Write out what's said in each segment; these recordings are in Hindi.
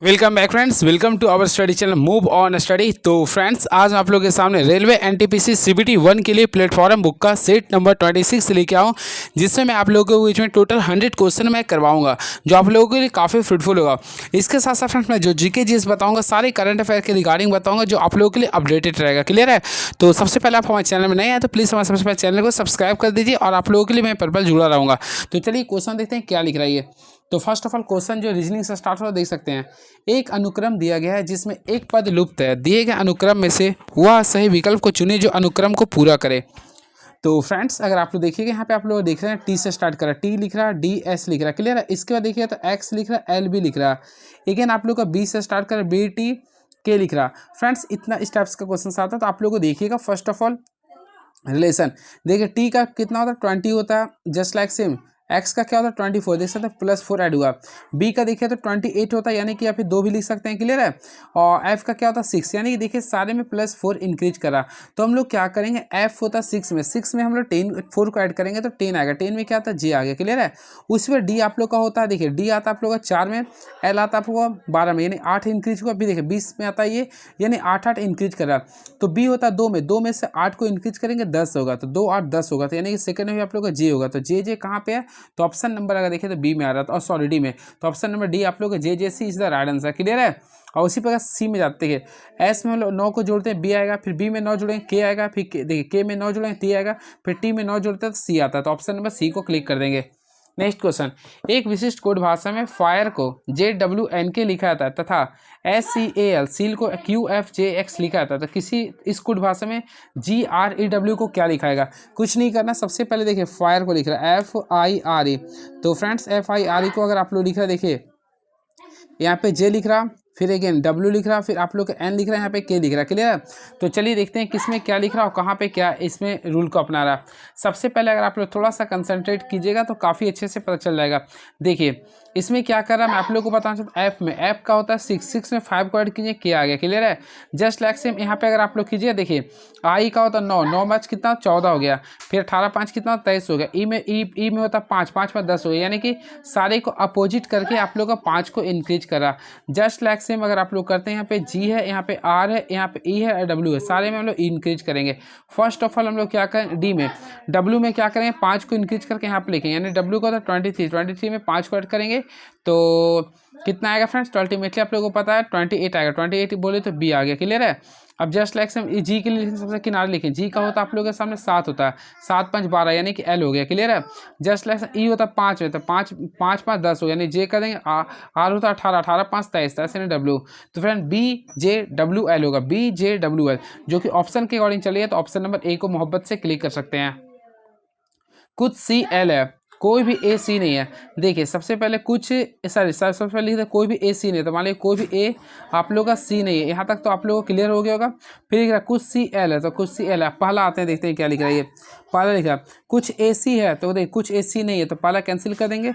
Welcome back friends, welcome to our study channel move on study. तो फ्रेंड्स, आज मैं आप लोगों के सामने रेलवे एनटीपीसी सीबीटी 1 के लिए प्लेटफॉर्म बुक का सेट नंबर 26 लेके आऊँ, जिसमें मैं आप लोगों के बीच में टोटल 100 क्वेश्चन मैं करवाऊंगा, जो आप लोगों के लिए काफ़ी फ्रूटफुल होगा। इसके साथ साथ फ्रेंड्स, मैं जो जीके जीएस बताऊंगा, सारे करंट अफेयर के रिगार्डिंग बताऊंगा, जो आप लोगों के लिए अपडेटेड रहेगा। क्लियर है? तो सबसे पहले आप हमारे चैनल में नए हैं तो प्लीज़ हमारे सबसे पहले चैनल को सब्सक्राइब कर दीजिए, और आप लोगों के लिए मैं पर्पल जुड़ा रहूँगा। तो चलिए क्वेश्चन देखते हैं क्या लिख रहा है ये। तो फर्स्ट ऑफ ऑल क्वेश्चन जो रीजनिंग से स्टार्ट हो देख सकते हैं। एक अनुक्रम दिया गया है जिसमें एक पद लुप्त है, दिए गए अनुक्रम में से वह सही विकल्प को चुने जो अनुक्रम को पूरा करे। तो फ्रेंड्स, अगर आप लोग देखिएगा, यहाँ पे आप लोग देख रहे हैं टी से स्टार्ट कर रहा है, टी लिख रहा है, डी एस लिख रहा है। क्लियर है? इसके बाद देखिए तो एक्स लिख रहा है, एल बी लिख रहा है। अगेन आप लोग का बी से स्टार्ट कर रहा है, बी टी के लिख रहा है। फ्रेंड्स, इतना इस टाइप्स का क्वेश्चन आता है, तो आप लोग को देखिएगा फर्स्ट ऑफ ऑल रिलेशन। देखिए टी का कितना होता है, 20 होता है, जस्ट लाइक सेम। एक्स का क्या होता है, 24, देख सकते हैं +4 ऐड हुआ। बी का देखिए तो 28 होता है, यानी कि आप फिर 2 भी लिख सकते हैं। क्लियर है? और एफ का क्या होता है, 6, यानी कि देखिए सारे में +4 इंक्रीज करा। तो हम लोग क्या करेंगे, एफ होता है 6 में हम लोग 4 को ऐड करेंगे तो 10 आएगा। 10 में क्या आता है, जे आ गया। क्लियर है? उसमें डी आप लोग का होता है, देखिए डी आता है आप लोग का 4 में, एल आता है आप लोग का 12 में, यानी 8 इंक्रीज हुआ। बी देखिए 20 में आता है ये, यानी 8 इंक्रीज करा। तो बी होता है 2 में, 2 में से 8 को इंक्रीज करेंगे 10 होगा, तो 2 8 10 होगा। तो यानी कि सेकंड में भी आप लोग का जे होगा। तो जे जे कहाँ पे है, तो ऑप्शन नंबर अगर देखें तो बी में आ रहा था, और सॉरी डी में। तो ऑप्शन नंबर डी आप लोग का J J C is the right answer. Clear है? और उसी प्रकार सी में जाते हैं, एस में हम लोग 9 को जोड़ते हैं, बी आएगा, फिर बी में 9 जोड़ेंगे, के आएगा, फिर देखिए के में 9 जोड़ेंगे, टी आएगा, फिर टी में 9 जोड़ते हैं तो सी आता है। तो ऑप्शन नंबर सी को क्लिक कर देंगे। नेक्स्ट क्वेश्चन, एक विशिष्ट कोड भाषा में फायर को JWNK लिखा जाता है तथा SCAL सील को QFJX लिखा जाता है, तो किसी इस कोड भाषा में GREW को क्या लिखाएगा? कुछ नहीं करना, सबसे पहले देखिए फायर को लिख रहा है FIRE। तो फ्रेंड्स, FIRE को अगर आप लोग लिख रहे हैं, देखिए यहाँ पे जे लिख रहा, फिर अगेन डब्ल्यू लिख रहा, फिर आप लोग का एन लिख रहा है, यहाँ पे के लिख रहा है। क्लियर है? तो चलिए देखते हैं किसमें क्या लिख रहा और कहाँ पे क्या इसमें रूल को अपना रहा। सबसे पहले अगर आप लोग थोड़ा सा कंसंट्रेट कीजिएगा तो काफ़ी अच्छे से पता चल जाएगा। देखिए इसमें क्या कर रहा है, मैं आप लोग को बताना चाहता हूँ। एफ में, एफ का होता है 6 में 5 को ऐड कीजिए, के आ गया। क्लियर है? जस्ट लाइक सेम यहाँ पे अगर आप लोग कीजिए, देखिए आई का होता है 9, 9 मैच कितना 14 हो गया, फिर 18 5 कितना 23 हो गया। ई में होता है 5, 5 में 10 हो गया, यानी कि सारे को अपोजिट करके आप लोग का 5 को इंक्रीज करा। जस्ट लाइक सेम अगर आप लोग करते हैं, यहाँ पे जी है, यहाँ पे आर है, यहाँ पे ई है और डब्ल्यू है, सारे में हम लोग इंक्रीज करेंगे। फर्स्ट ऑफ ऑल हम लोग क्या करें, डी में, डब्ल्यू में क्या करेंगे, 5 को इंक्रीज करके यहाँ पे लिखेंगे, यानी डब्ल्यू का था 23 में 5 को ऐड करेंगे तो कितना आएगा फ्रेंड्स, तो अल्टीमेटली आप लोगों को पता है 28 आएगा। 28 बोले तो बी आ गया। क्लियर है? अब जस्ट लाइक सेम जी के लिए लिखें, सबसे किनारे लिखें, जी का होता है आप लोगों के सामने 7 होता है, 7 5 12, यानी कि एल हो गया। क्लियर है? जस्ट लाइक ई होता है 5 में, तो 5 5 5 10 हो गया, यानी जे कर देंगे। आर होता है 18, 18 5 23, ऐसे नहीं डब्ल्यू। तो फ्रेंड BJWL होगा, BJWL, जो कि ऑप्शन के अकॉर्डिंग चलिए तो ऑप्शन नंबर ए को मोहब्बत से क्लिक कर सकते हैं। कुछ CL है, कोई भी AC नहीं है। देखिए सबसे पहले कुछ सबसे पहले लिखते कोई भी AC नहीं है, तो मान लीजिए कोई भी A आप लोगों का C नहीं है। यहाँ तक तो आप लोगों को क्लियर हो गया होगा। फिर लिख रहा है कुछ CL है, तो कुछ CL है। पहला आते हैं, देखते हैं क्या लिख रहा है ये। पहला लिख रहा है कुछ AC है, तो देखिए कुछ AC नहीं है, तो पहला कैंसिल कर देंगे।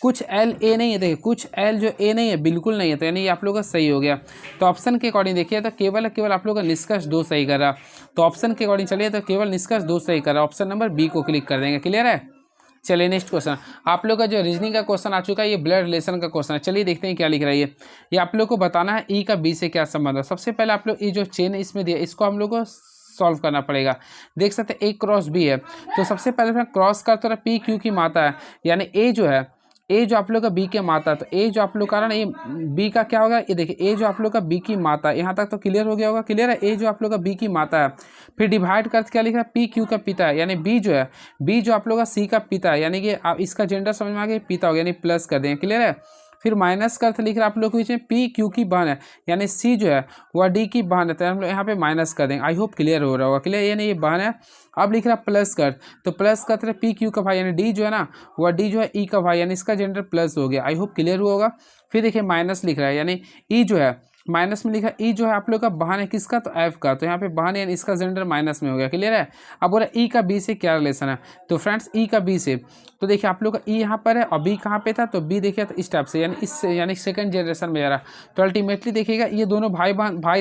कुछ LA नहीं है, देखिए कुछ L जो A नहीं है, बिल्कुल नहीं है, तो यानी ये आप लोगों का सही हो गया। तो ऑप्शन के अकॉर्डिंग देखिए तो केवल आप लोगों का निष्कर्ष 2 सही कर रहा। तो ऑप्शन के अकॉर्डिंग चलिए तो केवल निष्कर्ष 2 सही कर रहा, ऑप्शन नंबर बी को क्लिक कर देंगे। क्लियर है? चलिए नेक्स्ट क्वेश्चन, आप लोग का जो रीजनिंग का क्वेश्चन आ चुका है, ये ब्लड रिलेशन का क्वेश्चन है। चलिए देखते हैं क्या लिख रहा है ये आप लोग को बताना है ई का बी से क्या संबंध है। सबसे पहले आप लोग ये जो चेन इसमें दिया, इसको हम लोग को सॉल्व करना पड़ेगा। देख सकते हैं A क्रॉस B है, तो सबसे पहले क्रॉस का तो P Q की माता है, यानी A जो है, ए जो आप लोग का बी के माता, तो ए जो आप लोग का ना ये बी का क्या होगा, ये देखिए ए जो आप लोग का बी की माता, यहाँ तक तो क्लियर हो गया होगा। क्लियर है? ए जो आप लोग का बी की माता है, फिर डिवाइड करके क्या लिख रहा है, पी क्यू का पिता है, यानी बी जो है, बी जो आप लोग का सी का पिता है, यानी कि आप इसका जेंडर समझ में आ गया, पिता हो गया, यानी प्लस कर देंगे। क्लियर है? फिर माइनस का अर्थ लिख रहा है आप लोग के बीच में, पी क्यू की बहन है, यानी सी जो है वह डी की बहन है, तो हम लोग यहाँ पे माइनस कर देंगे। आई होप क्लियर हो रहा होगा। क्लियर? यानी ये बहन है। अब लिख रहा है प्लस कर, तो प्लस का अर्थ पी क्यू का भाई, यानी डी जो है ना वह डी जो है ई का भाई, यानी इसका जेंडर प्लस हो गया। आई होप क्लियर हुआ होगा। फिर देखिए माइनस लिख रहा है, यानी ई जो है माइनस में लिखा ई जो है आप लोग का बहन है किसका, तो एफ का, तो यहाँ पे बहन यानी इसका जेंडर माइनस में हो गया। क्लियर है। अब बोला ई का बी से क्या रिलेशन है, तो फ्रेंड्स ई का बी से, तो देखिए आप लोग का ई यहाँ पर है और बी कहाँ पे था, तो बी देखिए तो इस टाइप से यानी सेकंड जनरेशन में जा रहा। तो अल्टीमेटली देखिएगा ये दोनों भाई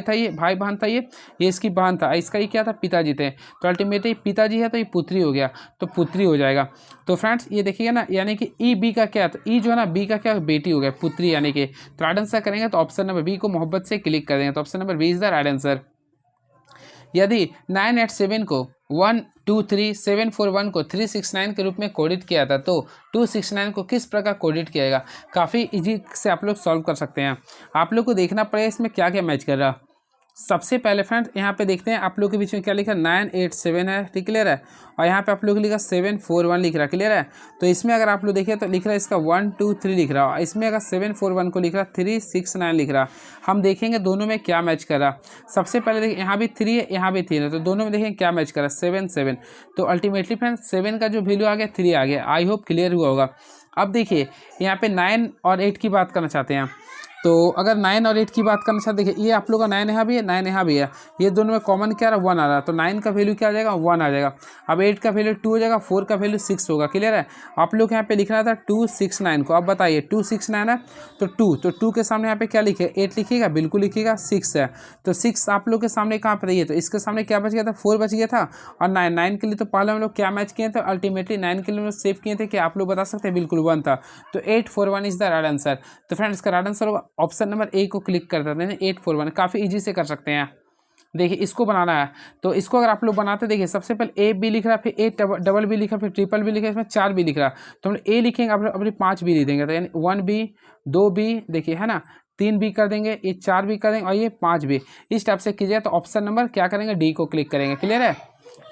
था, ये भाई बहन था, ये इसकी बहन था, इसका ये क्या था, पिताजी थे। तो अल्टीमेटली पिताजी है तो ये पुत्री हो गया, तो पुत्री हो जाएगा। तो फ्रेंड्स ये देखिएगा ना, यानी कि ई बी का क्या, तो ई जो है ना बी का क्या बेटी हो गया, पुत्री यानी कि। तो राइट आंसर करेंगे तो ऑप्शन नंबर बी को मोहब्बत से क्लिक कर देंगे, तो option number B is the right answer. यदि 987 को 123 741 को 369 के रूप में कोडिट किया था तो 269 को किस प्रकार कोडिट किया जाएगा। काफ़ी इजी से आप लोग सॉल्व कर सकते हैं। आप लोग को देखना पड़ेगा इसमें क्या क्या मैच कर रहा। सबसे पहले फ्रेंड्स यहाँ पे देखते हैं आप लोग के बीच में क्या लिखा, 987 है, ठीक क्लियर है, और यहाँ पे आप लोग लिखा 741 लिख रहा है। क्लियर है। तो इसमें अगर आप लोग देखिए तो लिख रहा है इसका 1 2 3 लिख रहा है, इसमें अगर 741 को लिख रहा 369 लिख रहा। हम देखेंगे दोनों में क्या मैच कर रहा। सबसे पहले देखिए यहाँ भी 3 है, यहाँ भी 3 है, तो दोनों में देखेंगे क्या मैच कर रहा, 7 7। तो अल्टीमेटली फ्रेंड्स 7 का जो वैल्यू आ गया 3 आ गया। आई होप क्लियर हुआ होगा। अब देखिए यहाँ पे 9 और 8 की बात करना चाहते हैं, तो अगर 9 और 8 की बात करना चाहते, देखिए ये आप लोग का 9 यहाँ भी है, 9 यहाँ भी है, ये दोनों में कॉमन क्या रहा, 1 आ रहा, तो 9 का वैल्यू क्या आ जाएगा, 1 आ जाएगा। अब 8 का वैल्यू 2 हो जाएगा, 4 का वैल्यू 6 होगा। क्लियर है। आप लोग यहाँ पे लिखना था 269 को। अब बताइए 269 है तो 2 के सामने यहाँ पे क्या लिखे, 8 लिखिएगा, बिल्कुल लिखिएगा, 6 है, तो 6 आप लोग के सामने कहाँ पर है, तो इसके सामने क्या बच गया था, 4 बच गया था, और 9 के लिए तो पहले हम लोग क्या मैच किए थे, अल्टीमेटली 9 के लिए हम लोग सेव किए थे कि आप लोग बता सकते हैं, बिल्कुल 1 था। तो 841 इज द राइट आंसर। तो फ्रेंड्स इसका राइट आंसर होगा ऑप्शन नंबर ए को क्लिक कर देते हैं, 841। काफ़ी इजी से कर सकते हैं। देखिए इसको बनाना है, तो इसको अगर आप लोग बनाते, देखिए सबसे पहले ए बी लिख रहा, फिर ए डबल बी लिखा, फिर ट्रिपल बी लिखा, इसमें 4 बी लिख रहा, तो हम लोग ए लिखेंगे, आप लोग अपने 5 बी लिख देंगे, तो यानी 1 बी 2 बी, देखिए है ना, 3 बी कर देंगे, ये 4 बी कर देंगे, और ये 5 बी। इस टाइप से कीजिए तो ऑप्शन नंबर क्या करेंगे, डी को क्लिक करेंगे। क्लियर है।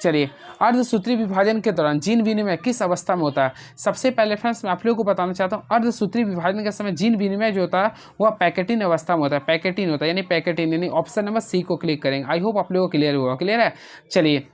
चलिए अर्धसूत्री विभाजन के दौरान जीन विनिमय किस अवस्था में होता है। सबसे पहले फ्रेंड्स मैं आप लोगों को बताना चाहता हूँ, अर्धसूत्री विभाजन के समय जीन विनिमय जो होता है वह पैकेटिन अवस्था में होता है, पैकेटिन होता है, यानी पैकेटिन, यानी ऑप्शन नंबर सी को क्लिक करेंगे। आई होप आप लोगों को क्लियर हुआ। क्लियर है। चलिए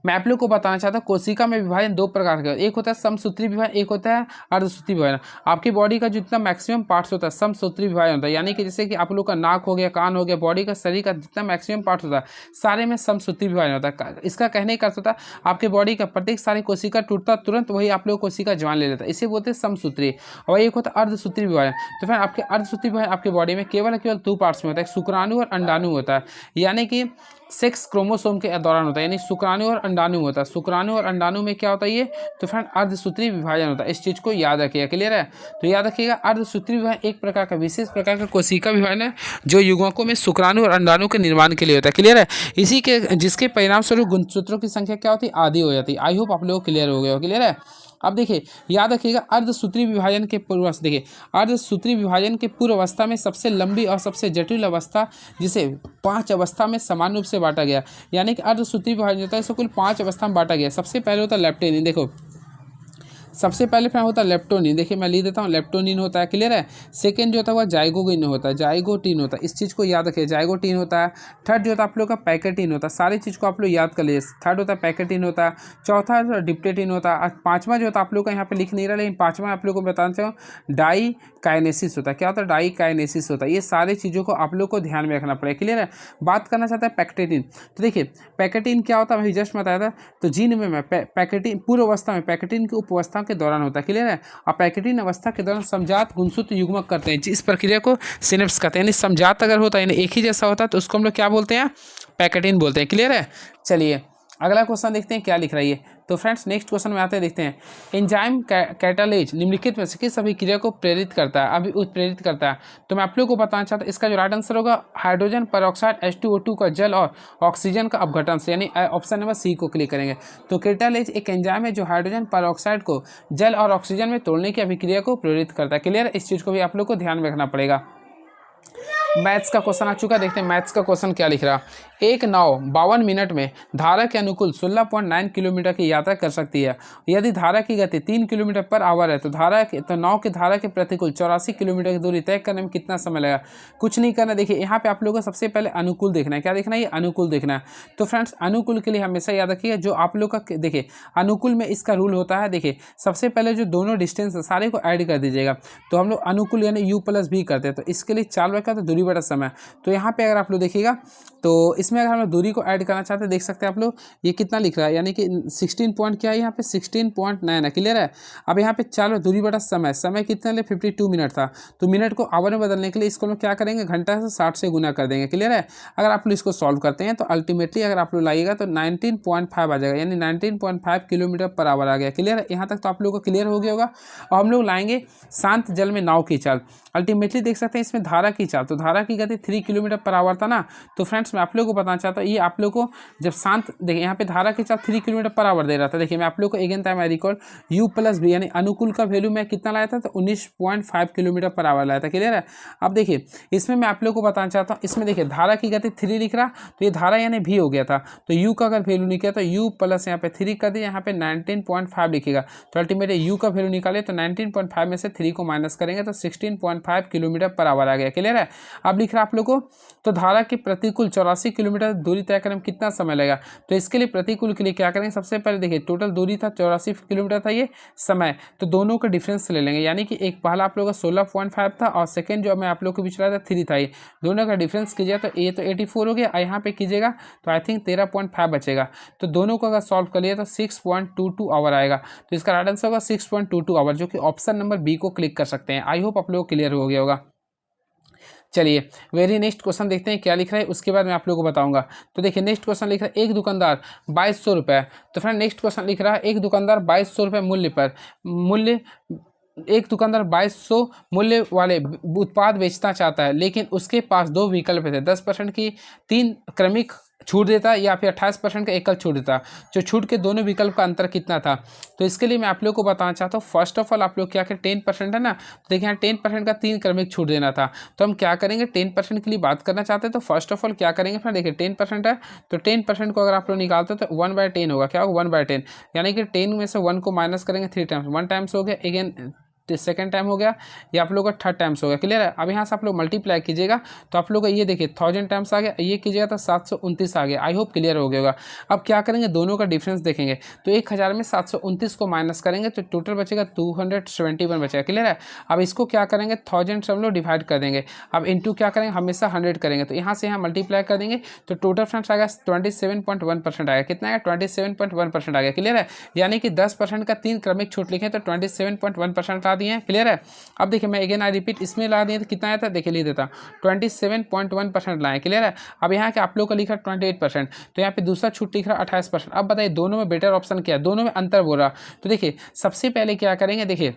मैं आप लोग को बताना चाहता हूँ, कोशिका में विभाजन 2 प्रकार का, एक होता है समसूत्री विभाजन, एक होता है अर्धसूत्री विभाजन। आपकी बॉडी का जितना मैक्सिमम पार्ट्स होता है समसूत्री विभाजन होता है, यानी कि जैसे कि आप लोग का नाक हो गया, कान हो गया, बॉडी का शरीर का जितना मैक्सिमम पार्ट्स होता है सारे में समसूत्री विभाजन होता है। इसका कहने का अर्थ होता है आपके बॉडी का प्रत्येक सारी कोशिका टूटता तुरंत वही आप लोग कोशिका जवान ले लेता है, इसे बोलते हैं समसूत्री। और एक होता है अर्धसूत्री विभाजन। तो फिर आपके अर्धसूत्री विभाजन आपके बॉडी में केवल 2 पार्ट्स में होता है, शुक्राणु और अंडाणु होता है, यानी कि सेक्स क्रोमोसोम के दौरान होता है, यानी शुक्राणु और अंडाणु होता है। शुक्राणु और अंडाणु में क्या होता है, ये तो फ्रेंड अर्धसूत्री विभाजन होता है। इस चीज़ को याद रखिएगा। क्लियर है। तो याद रखिएगा अर्धसूत्री विभाजन एक प्रकार का विशेष प्रकार का कोशिका विभाजन है जो युग्मकों में शुक्राणु और अंडाणु के निर्माण के लिए होता है। क्लियर है। इसी के जिसके परिणाम स्वरूप गुणसूत्रों की संख्या क्या होती है, आधी हो जाती है। आई होप आप लोग क्लियर हो गए हो। क्लियर है। अब देखिए याद रखिएगा अर्धसूत्री विभाजन के पूर्वावस्था, देखिए अर्धसूत्री विभाजन के पूर्व अवस्था में सबसे लंबी और सबसे जटिल अवस्था जिसे 5 अवस्था में समान रूप से बांटा गया, यानी कि अर्धसूत्री विभाजन होता है इसको कुल 5 अवस्था में बांटा गया। सबसे पहले होता है लेप्टिन, देखो सबसे पहले फिर होता है लेप्टोनिन, देखिए मैं लिख देता हूँ, लेप्टोनिन होता है। क्लियर है। सेकंड जो होता है वह जाइगोटिन होता है, जाइगोटिन होता है, इस चीज़ को याद रखिए, जाइगोटिन होता है। थर्ड जो होता है आप लोग का पैकेटिन होता है, सारी चीज़ को आप लोग याद कर लीजिए। थर्ड होता है पैकेटिन होता है, चौथा डिप्टेटिन होता है, पाँचवा जो होता है आप लोग का यहाँ पे लिख नहीं रहा, लेकिन पाँचवा आप लोग को बताना चाहूँ डाई काइनेसिस होता है। क्या होता है, डाई काइनेसिस होता है। ये सारी चीज़ों को आप लोग को ध्यान में रखना पड़ेगा। क्लियर है। बात करना चाहता है पैकेटिन, तो देखिए पैकेटिन क्या होता है, अभी जस्ट बताया था। तो जीन में पैकेटिन पूर्व अवस्था में पैकेटिन की उप अवस्था के दौरान होता है। क्लियर है। और पैकेटिन अवस्था के दौरान समजात गुणसूत्र युग्मक करते हैं, जिस प्रक्रिया को सिनेप्स कहते हैं। यानी समजात अगर होता है यानी एक ही जैसा होता है तो उसको हम लोग क्या बोलते हैं, पैकेटिन बोलते हैं। क्लियर है। चलिए अगला क्वेश्चन देखते हैं क्या लिख रहा है ये। तो फ्रेंड्स नेक्स्ट क्वेश्चन में आते हैं, देखते हैं एंजाइम कैटालेज निम्नलिखित में से किस अभिक्रिया को प्रेरित करता है, उत्प्रेरित करता है। तो मैं आप लोग को बताना चाहता हूँ इसका जो राइट आंसर होगा हाइड्रोजन पेरोक्साइड H2O2 का जल और ऑक्सीजन का अपघटन से, यानी ऑप्शन नंबर सी को क्लिक करेंगे। तो कैटालेज एक एंजाइम है जो हाइड्रोजन पेरोक्साइड को जल और ऑक्सीजन में तोड़ने की अभिक्रिया को प्रेरित करता है। क्लियर है। इस चीज़ को भी आप लोग को ध्यान में रखना पड़ेगा। मैथ्स का क्वेश्चन आ चुका है, देखते हैं मैथ्स का क्वेश्चन क्या लिख रहा। एक नाव 52 मिनट में धारा के अनुकूल 16.9 किलोमीटर की यात्रा कर सकती है। यदि धारा की गति 3 किलोमीटर पर आवर है तो नाव के धारा के प्रतिकूल 84 किलोमीटर की दूरी तय करने में कितना समय लगेगा। कुछ नहीं करना। देखिए यहाँ पे आप लोगों को सबसे पहले अनुकूल देखना है। क्या देखना है, ये अनुकूल देखना है। तो फ्रेंड्स अनुकूल के लिए हमेशा याद रखिएगा जो आप लोग का, देखिए अनुकूल में इसका रूल होता है, देखिए सबसे पहले जो दोनों डिस्टेंस है सारे को ऐड कर दीजिएगा। तो हम लोग अनुकूल यानी U+ भी करते हैं, तो इसके लिए 4 का तो दूरी दूरी बटा समय। तो यहाँ पे अगर आप लोग देखिएगा तो इसमें अगर हम लोग दूरी को ऐड करना चाहते हैं, देख सकते हैं आप लोग ये कितना लिख रहा है, यानी कि 16 पॉइंट क्या है यहाँ पे 16.9 है। क्लियर है। अब यहाँ पे चलो दूरी बटा समय, समय कितना ले 52 मिनट था, तो मिनट को आवर में बदलने के लिए इसको हम लोग क्या करेंगे, घंटा से 60 से गुना कर देंगे। क्लियर है। अगर आप लोग इसको सॉल्व करते हैं तो अल्टीमेटली अगर आप लोग लाइएगा तो 19.5 आ जाएगा, यानी 19.5 किलोमीटर पर आवर आ गया। क्लियर है। यहाँ तक तो आप लोगों को क्लियर हो गया होगा। और हम लोग लाएंगे शांत जल में नाव की चाल। अल्टीमेटली देख सकते हैं इसमें धारा की चाल, तो धारा की गति 3 किलोमीटर पर आवर था ना। तो फ्रेंड्स मैं आप लोगों को बताना चाहता हूँ, ये आप लोग को जब शांत देखिए यहाँ पे धारा की चाल 3 किलोमीटर पर आवर दे रहा था। देखिए मैं आप लोग को again time I recall u plus B यानी अनुकूल का वैल्यू मैं कितना लाया था, तो 19.5 किलोमीटर पर आवर लाया था। क्लियर है। अब देखिए इसमें मैं आप लोग को बताना चाहता हूँ, इसमें देखिए धारा की गति 3 लिख रहा, तो ये धारा यानी भी हो गया था, तो u का अगर वैल्यू निकला तो u प्लस यहाँ पे 3 कर दिया, यहाँ पे 19.5 लिखेगा। तो अल्टीमेटली u का वैल्यू निकाले तो 19.5 में से 3 को माइनस करेंगे तो 16.5 किलोमीटर पर आवर आ गया। क्लियर है। अब लिख रहा आप लोग को, तो धारा के प्रतिकूल 84 किलोमीटर दूरी तय करने में कितना समय लगेगा, तो इसके लिए प्रतिकूल के लिए क्या करेंगे, सबसे पहले देखिए टोटल दूरी था 84 किलोमीटर था, ये समय, तो दोनों का डिफरेंस ले लेंगे, यानी कि एक पहला आप लोगों का 16.5 था और सेकंड जो मैं आप लोग को बीच रहा था 3 था, ये दोनों का डिफरेंस कीजिएगा तो ये तो 84 हो गया, यहाँ पे कीजिएगा तो आई थिंक 13.5 बचेगा। तो दोनों को अगर सॉल्व कर लिया तो 6.22 आवर आएगा। तो इसका राइट आंसर होगा 6.22 आवर, जो कि ऑप्शन नंबर बी को क्लिक कर सकते हैं। आई होप आप लोग क्लियर हो गया होगा। चलिए वेरी नेक्स्ट क्वेश्चन देखते हैं क्या लिख रहा है, उसके बाद मैं आप लोगों को बताऊंगा। तो देखिए नेक्स्ट क्वेश्चन लिख रहा है, एक दुकानदार 2200 रुपये। तो फ्रेंड नेक्स्ट क्वेश्चन लिख रहा है, एक दुकानदार 2200 रुपये एक दुकानदार 2200 मूल्य वाले उत्पाद बेचना चाहता है, लेकिन उसके पास 2 विकल्प थे, 10% की 3 क्रमिक छूट देता या फिर 28% का एकल छूट देता। जो छूट के दोनों विकल्प का अंतर कितना था, तो इसके लिए मैं आप लोग को बताना चाहता हूँ। फर्स्ट ऑफ ऑल आप लोग क्या करें, 10% है ना, तो देखिए यहाँ 10% का 3 क्रमिक छूट देना था। तो हम क्या करेंगे, 10% के लिए बात करना चाहते हैं तो फर्स्ट ऑफ ऑल क्या करेंगे, फिर देखिए 10% है तो 10% को अगर आप लोग निकालते हो तो 1/10 होगा। क्या होगा 1/10, यानी कि 10 में से 1 को माइनस करेंगे 3 टाइम्स, 1 टाइम्स हो गया, अगेन सेकंड टाइम हो गया, ये आप लोग का 3rd टाइम्स हो गया। क्लियर है। अब यहाँ से आप लोग मल्टीप्लाई कीजिएगा तो आप लोग का ये देखिए 1000 टाइम्स आ गया, ये कीजिएगा तो 729 आ गया। आई होप क्लियर हो गया होगा। अब क्या करेंगे, दोनों का डिफरेंस देखेंगे, तो 1000 में 729 को माइनस करेंगे तो टोटल बचेगा 271 बचेगा। क्लियर है। अब इसको क्या करेंगे, 1000 से हम लोग डिवाइड कर देंगे, अब इंटू क्या करेंगे, हमेशा 100 करेंगे, तो यहाँ से यहाँ मल्टीप्लाई कर देंगे तो टोटल फ्रेंड्स आएगा 27.1% आएगा। कितना आएगा, 27.1% आ गया। क्लियर है। यानी कि 10% का 3 क्रमिक छूट लिखे तो 27.1% ला दिए हैं। क्लियर है। अब देखिए मैं अगेन आई रिपीट, इसमें ला दिए तो कितना आया था, देखिए लिख देता 27.1% लाए। क्लियर है। अब यहाँ के आप लोग का लिखा 28%, तो यहाँ पे दूसरा छूट लिख रहा 28%। अब बताइए दोनों में बेटर ऑप्शन क्या है, दोनों में अंतर बोल रहा। तो देखिए सबसे पहले क्या करेंगे, देखिए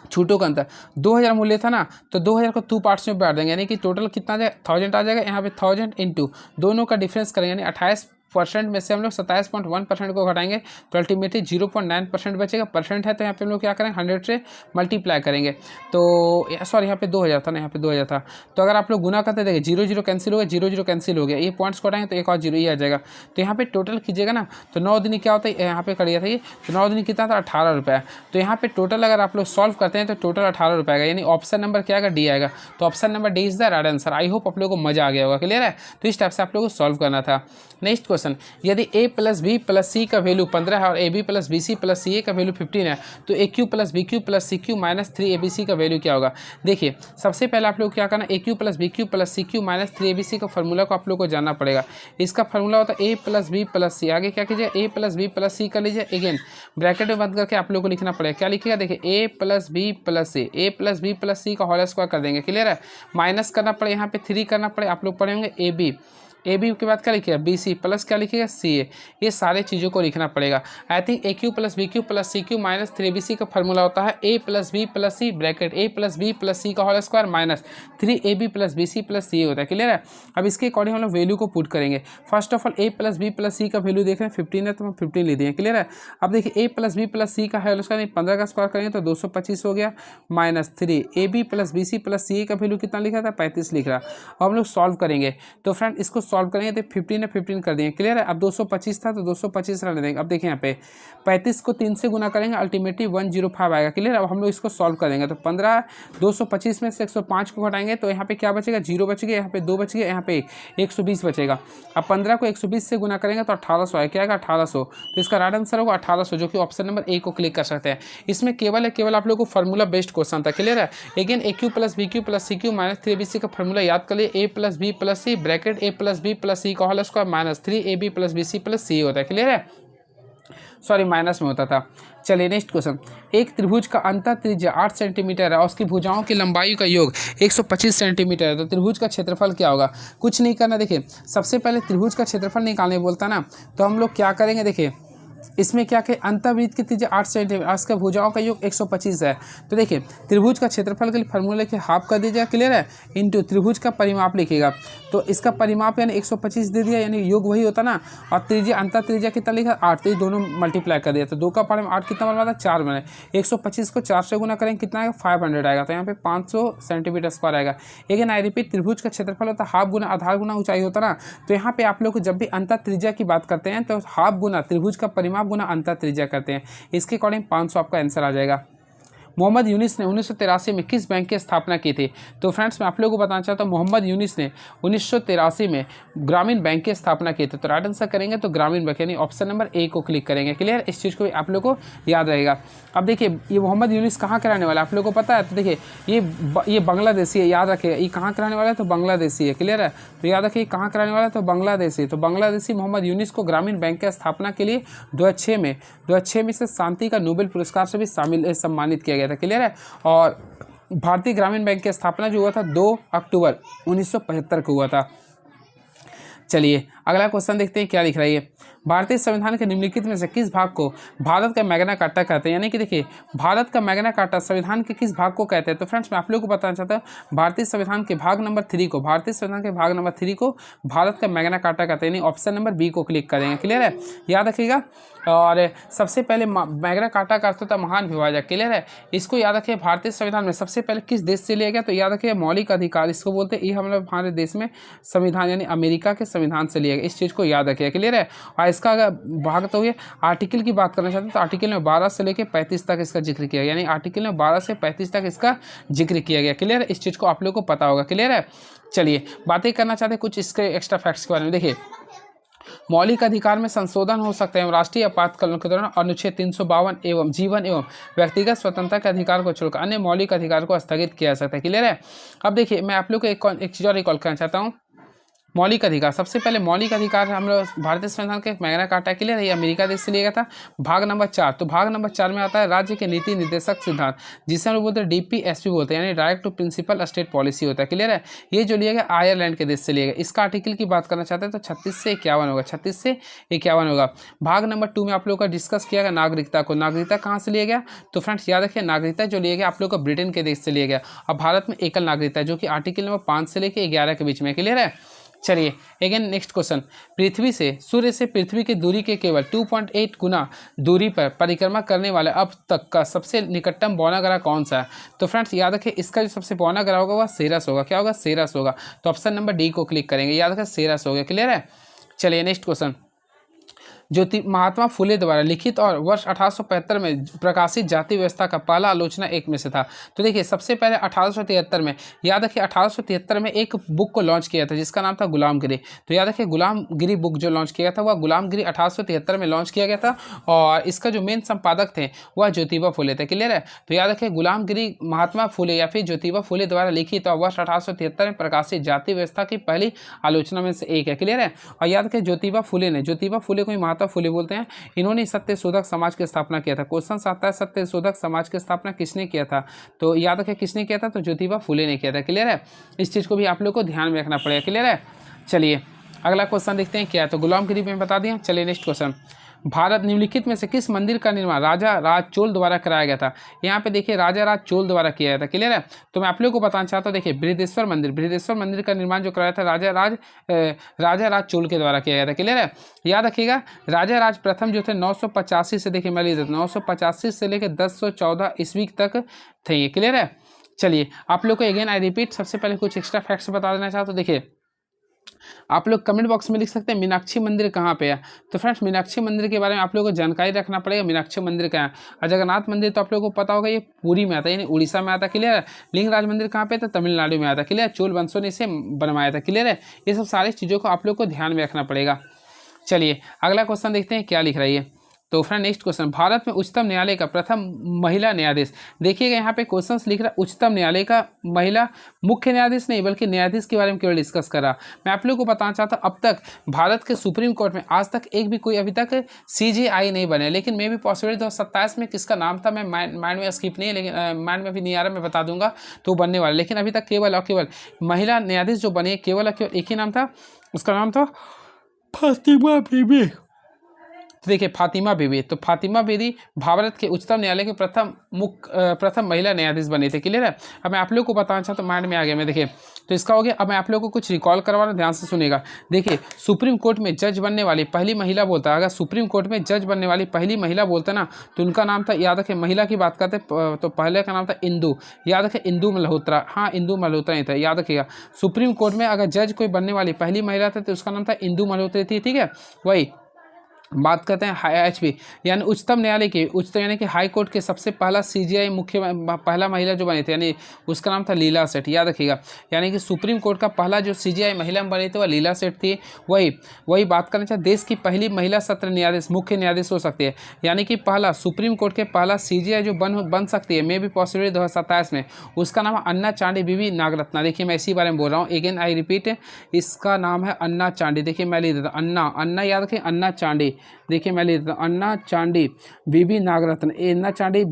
छूटों का अंतर 2000 मूल्य था ना, तो 2000 को 2 पार्ट्स में बांट देंगे, यानी कि टोटल कितना आ जाएगा 1000 आ जाएगा। यहाँ पे 1000 इंटू दोनों का डिफरेंस करेंगे, यानी 28% में से हम लोग 27.1% को घटाएंगे तो अल्टीमेटली 0.9% बचेगा। परसेंट है तो यहाँ पे हम लोग क्या करेंगे 100 से मल्टीप्लाई करेंगे। तो सॉरी यहाँ पे 2000 था ना, यहाँ पे 2000 था, तो अगर आप लोग गुना करते देखिए 0 0 कैंसिल हो गया, 0 0 कैंसिल हो गया, ये पॉइंट्स को हटाएंगे तो एक और 0 ये आ जाएगा। तो यहाँ पे टोटल कीजिएगा ना, तो 9 दिन क्या होता है, यहाँ पे करिए था ये, तो 9 दिन कितना था 18 रुपये। तो यहाँ पे टोटल अगर आप लोग सॉल्व करते हैं तो टोटल 18 रुपये आएगा, यानी ऑप्शन नंबर क्या आएगा, डी आएगा। तो option number D is the right answer. I hope आप लोगों को मजा आ गया होगा। क्लियर है। तो इस टाइप से आप लोगों को सॉल्व करना था। नेक्स्ट क्वेश्चन, यदि a plus B plus C का वैल्यू 15 है और A B plus B C plus C A का वैल्यू 15 है, तो A cube plus B cube plus C cube minus 3 A B C का वैल्यू क्या होगा। देखिए सबसे पहले आप लोग क्या करना, A cube plus B cube plus C cube minus 3 A B C का फॉर्मूला को आप लोग को जानना पड़ेगा। इसका फॉर्मूला होता है ए प्लस बी प्लस सी, आगे क्या कीजिए ए प्लस बी प्लस सी कर लीजिए, अगेन ब्रैकेट में बंद करके आप लोग को लिखना पड़ेगा। क्या लिखिएगा, देखिए ए प्लस बी प्लस सी, ए प्लस बी प्लस सी का होल स्क्वायर कर देंगे। क्लियर है। माइनस करना पड़े, यहाँ पे 3 करना पड़े, आप लोग पढ़े होंगे ए बी के बाद क्या लिखिएगा बी सी प्लस क्या लिखिएगा सी ए, ये सारे चीज़ों को लिखना पड़ेगा। I think A cube plus B cube plus C cube minus 3 B C का फॉर्मूला होता है A plus B plus C bracket A plus B plus C का whole square minus 3 A B plus B C plus C होता है। क्लियर है। अब इसके अकॉर्डिंग हम लोग वैल्यू को पुट करेंगे। First of all A plus B plus C का वैल्यू देख रहे हैं 15 है, तो हम 15 ले दिए। क्लियर है। अब देखिए ए प्लस बी प्लस सी का है उसका 15 का स्क्वायर करेंगे तो 225 हो गया minus 3 A B plus B C plus C का वैल्यू कितना लिखा था 35 लिख रहा। अब हम लोग सॉल्व करेंगे, तो फ्रेंड इसको सॉल्व करेंगे तो 15 ने 15 कर दिए, क्लियर है। अब 225 था तो 225 रहने देंगे। अब देखिए यहाँ पे 35 को 3 से गुना करेंगे, अल्टीमेटली 105 आएगा, क्लियर। अब हम लोग इसको सॉल्व कर देंगे तो 15 225 में से 105 को घटाएंगे तो यहाँ पे क्या बचेगा, 0 बच गया, यहाँ पे 2 बच गया, यहाँ पे 120 बचेगा। अब 15 को 120 से गुना करेंगे तो 1800 आएगा, क्या आएगा 1800। तो इसका राइट आंसर होगा 1800, जो कि ऑप्शन नंबर ए को क्लिक कर सकते हैं। इसमें केवल आप लोग को फार्मूला बेस्ड क्वेश्चन था, क्लियर है। Again A cube plus B cube plus C cube minus 3bc का फार्मूला याद कर लिए, A plus B plus C bracket A plus B plus C का whole square minus 3ab plus bc plus C होता है, क्लियर है। सॉरी माइनस में होता था। चलिए नेक्स्ट क्वेश्चन, एक त्रिभुज का अंतर त्रिज्या 8 सेंटीमीटर है और उसकी भुजाओं की लंबाई का योग 125 सेंटीमीटर है, तो त्रिभुज का क्षेत्रफल क्या होगा। कुछ नहीं करना, देखिए सबसे पहले त्रिभुज का क्षेत्रफल निकालने बोलता ना, तो हम लोग क्या करेंगे, देखिए इसमें क्या कि अंतर्वृत्त की त्रिज्या 8 सेंटीमीटर, उसका भुजाओं का योग 125 है। तो देखिए त्रिभुज का क्षेत्रफल के लिए फार्मूला के हाफ कर दीजिएगा, क्लियर है, इनटू त्रिभुज का परिमाप लिखिएगा। तो इसका परिमाप यानी 125 दे दिया, यानी योग वही होता ना, और त्रिज्या अंतर त्रिज्या कितना लिखा 8, तो ये दोनों मल्टीप्लाई कर दिया, तो 2 का पावर में 8 कितना बनवाता है 4 बने। 125 को 4 से गुना करेंगे कितना आएगा 500 आएगा, तो यहाँ पे 500 सेंटीमीटर स्क्वायर आएगा। लेकिन आई रिपीट, त्रिभुज का क्षेत्रफल होता है हाफ गुना आधार गुना ऊंचाई होता ना, तो यहाँ पे आप लोग को जब भी अंतर त्रिज्या की बात करते हैं तो हाफ गुना त्रिभुज का परिमाप गुना अंतर त्रिज्या करते हैं। इसके अकॉर्डिंग 500 आपका आंसर आ जाएगा। मोहम्मद यूनिस ने 1983 में किस बैंक की स्थापना की थी। तो फ्रेंड्स मैं आप लोगों को बताना चाहता हूँ, मोहम्मद यूनिस ने 1983 में ग्रामीण बैंक की स्थापना की थी। तो राइट आंसर करेंगे तो ग्रामीण बैंक, यानी ऑप्शन नंबर ए को क्लिक करेंगे, क्लियर। इस चीज़ को आप लोगों को याद रहेगा। अब देखिए ये मोहम्मद यूनिस कहाँ के रहने वाला है आप लोगों को पता है, तो देखिए ये बांग्लादेशी है, याद रखिएगा। ये कहाँ के रहने वाला है, तो बांग्लादेशी है, क्लियर है। तो याद रखिए कहाँ के रहने वाला है, तो बांग्लादेशी। तो बांग्लादेशी मोहम्मद यूनिस को ग्रामीण बैंक की स्थापना के लिए 2006 में से शांति का नोबेल पुरस्कार से भी सम्मानित किया गया था, क्लियर है। और भारतीय ग्रामीण बैंक की स्थापना जो हुआ था 2 अक्टूबर 1975 को हुआ था। चलिए अगला क्वेश्चन देखते हैं क्या लिख रहा है ये। भारतीय संविधान के निम्नलिखित में से किस भाग को भारत का मैग्ना कार्टा कहते हैं, यानी कि देखिए भारत का मैग्ना कार्टा संविधान के किस भाग को कहते हैं। तो फ्रेंड्स मैं आप लोगों को बताना चाहता हूँ, भारतीय संविधान के भाग नंबर 3 को, भारतीय संविधान के भाग नंबर 3 को भारत का मैग्ना कार्टा कहते हैं, यानी ऑप्शन नंबर बी को क्लिक करेंगे, क्लियर है, याद रखिएगा। और सबसे पहले मैग्ना कार्टा का अर्थ होता है महान विभाजक, क्लियर है। इसको याद रखिए, भारतीय संविधान में सबसे पहले किस देश से लिया गया, तो याद रखिए मौलिक अधिकार इसको बोलते हैं। ये हम लोग हमारे देश में संविधान यानी अमेरिका के संविधान से लिया गया, इस चीज़ को याद रखिए, क्लियर है। और इसका अगर भाग तो ये आर्टिकल की बात करना चाहते हैं तो आर्टिकल में 12 से लेकर 35 तक इसका जिक्र किया गया, यानी आर्टिकल में 12 से 35 तक इसका जिक्र किया गया, क्लियर है। इस चीज़ को आप लोग को पता होगा, क्लियर है। चलिए बातें करना चाहते हैं कुछ इसके एक्स्ट्रा फैक्ट्स के बारे में। देखिए मौलिक अधिकार में संशोधन हो सकते हैं राष्ट्रीय आपातकाल के दौरान अनुच्छेद 352 एवं जीवन एवं व्यक्तिगत स्वतंत्रता के अधिकार को छोड़कर अन्य मौलिक अधिकार को स्थगित किया जा सकता है, क्लियर है। अब देखिए मैं आप लोग को एक चीज़ और रिकॉल करना चाहता हूँ। मौलिक अधिकार, सबसे पहले मौलिक अधिकार हम लोग भारतीय संविधान के मैग्ना कार्टा, क्लियर है, ये अमेरिका देश से लिया गया था। भाग नंबर 4, तो भाग नंबर 4 में आता है राज्य के नीति निर्देशक सिद्धांत, जिसे हम लोग बोलते हैं DPSP बोलते हैं, यानी direct to principle state policy होता है, क्लियर है। ये जो लिया गया आयरलैंड के देश से लिया गया। इसका आर्टिकल की बात करना चाहते हैं तो 36 से 51 होगा, 36 से 51 होगा। भाग नंबर 2 में आप लोग का डिस्कस किया गया नागरिकता को। नागरिकता कहाँ से लिया गया, तो फ्रेंड्स याद रखिए नागरिकता जो लिया गया आप लोग का ब्रिटेन के देश से लिया गया। अब भारत में एकल नागरिकता जो कि आर्टिकल नंबर 5 से लेकर 11 के बीच में, क्लियर है। चलिए अगेन नेक्स्ट क्वेश्चन, पृथ्वी से सूर्य से पृथ्वी की दूरी के केवल 2.8 गुना दूरी पर परिक्रमा करने वाला अब तक का सबसे निकटतम बौना ग्रह कौन सा है। तो फ्रेंड्स याद रखिए इसका जो सबसे बौना ग्रह होगा वह सेरस होगा। क्या होगा, सेरस होगा। तो ऑप्शन नंबर डी को क्लिक करेंगे, याद रखिए सेरस हो गया, क्लियर है। चलिए नेक्स्ट क्वेश्चन, महात्मा फुले द्वारा लिखित और वर्ष 1875 में प्रकाशित जाति व्यवस्था का पहला आलोचना एक में से था। तो देखिए सबसे पहले 1873 में, याद रखिए 1873 में एक बुक को लॉन्च किया था जिसका नाम था गुलामगिरी। तो याद रखिए गुलामगिरी बुक जो लॉन्च किया था वह गुलामगिरी 1873 में लॉन्च किया गया था, और इसका जो मेन संपादक थे वह ज्योतिबा फुले थे, क्लियर है। तो याद रखिए गुलामगिरी महात्मा फुले या फिर ज्योतिबा फुले द्वारा लिखित और वर्ष 1873 में प्रकाशित जाति व्यवस्था की पहली आलोचना में से एक है, क्लियर है। और याद रखिए ज्योतिबा फुले को महात्मा फुले बोलते हैं। इन्होंने सत्य शोधक समाज की स्थापना किया था। क्वेश्चन आता है सत्य शोधक समाज की स्थापना किसने किया था, तो याद रखें किसने किया था, तो ज्योतिबा फुले ने किया था, क्लियर है। इस चीज़ को भी आप लोग को ध्यान में रखना पड़ेगा, क्लियर है। चलिए अगला क्वेश्चन देखते हैं क्या है, तो गुलामगिरी में बता दिया। चलिए नेक्स्ट क्वेश्चन, भारत निम्नलिखित में से किस मंदिर का निर्माण राजा राज चोल द्वारा कराया गया था। यहाँ पे देखिए राजा राज चोल द्वारा किया गया था, क्लियर है। तो मैं आप लोगों को बताना चाहता हूँ, देखिए बृहदेश्वर मंदिर का निर्माण जो कराया था राजा राज चोल के द्वारा किया गया था, क्लियर है। याद रखिएगा राजा राज प्रथम जो थे 985 से, देखिए मैं 985 से लेकर 1014 ईस्वी तक थे ये, क्लियर है। चलिए आप लोग को अगेन आई रिपीट, सबसे पहले कुछ एक्स्ट्रा फैक्ट्स बता देना चाहता हूँ। देखिए आप लोग कमेंट बॉक्स में लिख सकते हैं मीनाक्षी मंदिर कहाँ पे है। तो फ्रेंड्स मीनाक्षी मंदिर के बारे में आप लोगों को जानकारी रखना पड़ेगा, मीनाक्षी मंदिर कहाँ है। और जगन्नाथ मंदिर तो आप लोगों को पता होगा ये पुरी में आता है, यानी उड़ीसा में आता है, क्लियर है। लिंगराज मंदिर कहाँ पे था, तमिलनाडु में आता है, क्लियर है। चोल वंशों ने इसे बनवाया था, क्लियर है। ये सब सारी चीज़ों को आप लोग को ध्यान में रखना पड़ेगा। चलिए अगला क्वेश्चन देखते हैं क्या लिख रहा है ये। तो फ्रेंड नेक्स्ट क्वेश्चन, भारत में उच्चतम न्यायालय का प्रथम महिला न्यायाधीश। देखिएगा यहाँ पे क्वेश्चन लिख रहा है उच्चतम न्यायालय का महिला, मुख्य न्यायाधीश नहीं बल्कि न्यायाधीश के बारे में केवल डिस्कस कर रहा। मैं आप लोग को बताना चाहता हूँ अब तक भारत के सुप्रीम कोर्ट में आज तक एक भी कोई अभी तक CJI नहीं बने, लेकिन मे भी पॉसिबल 2027 में किसका नाम था मैं माइंड में स्किप नहीं है, लेकिन माइंड में अभी नहीं आ रहा, मैं बता दूंगा तो बनने वाला। लेकिन अभी तक केवल और केवल महिला न्यायाधीश जो बने केवल और केवल एक ही नाम था, उसका नाम था फातिमा बीबी। तो देखिए फातिमा बीबी, तो फातिमा बीबी भारत के उच्चतम न्यायालय के प्रथम महिला न्यायाधीश बने थे, क्लियर है। अब मैं आप लोग को बताना चाहता हूँ, माइंड में आ गया मैं, देखिए तो इसका हो गया। अब मैं आप लोग को कुछ रिकॉल करवाना, ध्यान से सुनेगा। देखिए सुप्रीम कोर्ट में जज बनने वाली पहली महिला बोलता है, अगर सुप्रीम कोर्ट में जज बनने वाली पहली महिला बोलते ना तो उनका नाम था, याद रखें महिला की बात करते तो पहले का नाम था इंदू, याद रखें इंदू मल्होत्रा, हाँ इंदू मल्होत्रा ही था, याद रखिएगा। सुप्रीम कोर्ट में अगर जज कोई बनने वाली पहली महिला थी तो उसका नाम था इंदू मल्होत्रा थी, ठीक है। वही बात करते हैं HP यानी उच्चतम न्यायालय की, उच्चतम यानी कि हाई कोर्ट के सबसे पहला CJI मुख्य पहला महिला जो बनी थी, यानी उसका नाम था लीला सेठ, याद रखिएगा। यानी कि सुप्रीम कोर्ट का पहला जो CJI महिला बनी थी वह लीला सेठ थी। वही बात करना चाहिए, देश की पहली महिला सत्र न्यायाधीश मुख्य न्यायाधीश हो सकती है, यानी कि पहला सुप्रीम कोर्ट के पहला CJI जो बन सकती है मे भी पॉसिबल 2027 में, उसका नाम है अन्ना चांडी बीवी नागरत्ना। देखिए मैं इसी बारे में बोल रहा हूँ, अगेन आई रिपीट, इसका नाम है अन्ना चांडी। देखिए मैं लिख देता हूँ अन्ना याद रखें, अन्ना चांडी। देखिए मैं लिख देता हूँ अन्ना चांडी बीबी नागरत्न, अन्ना चांडी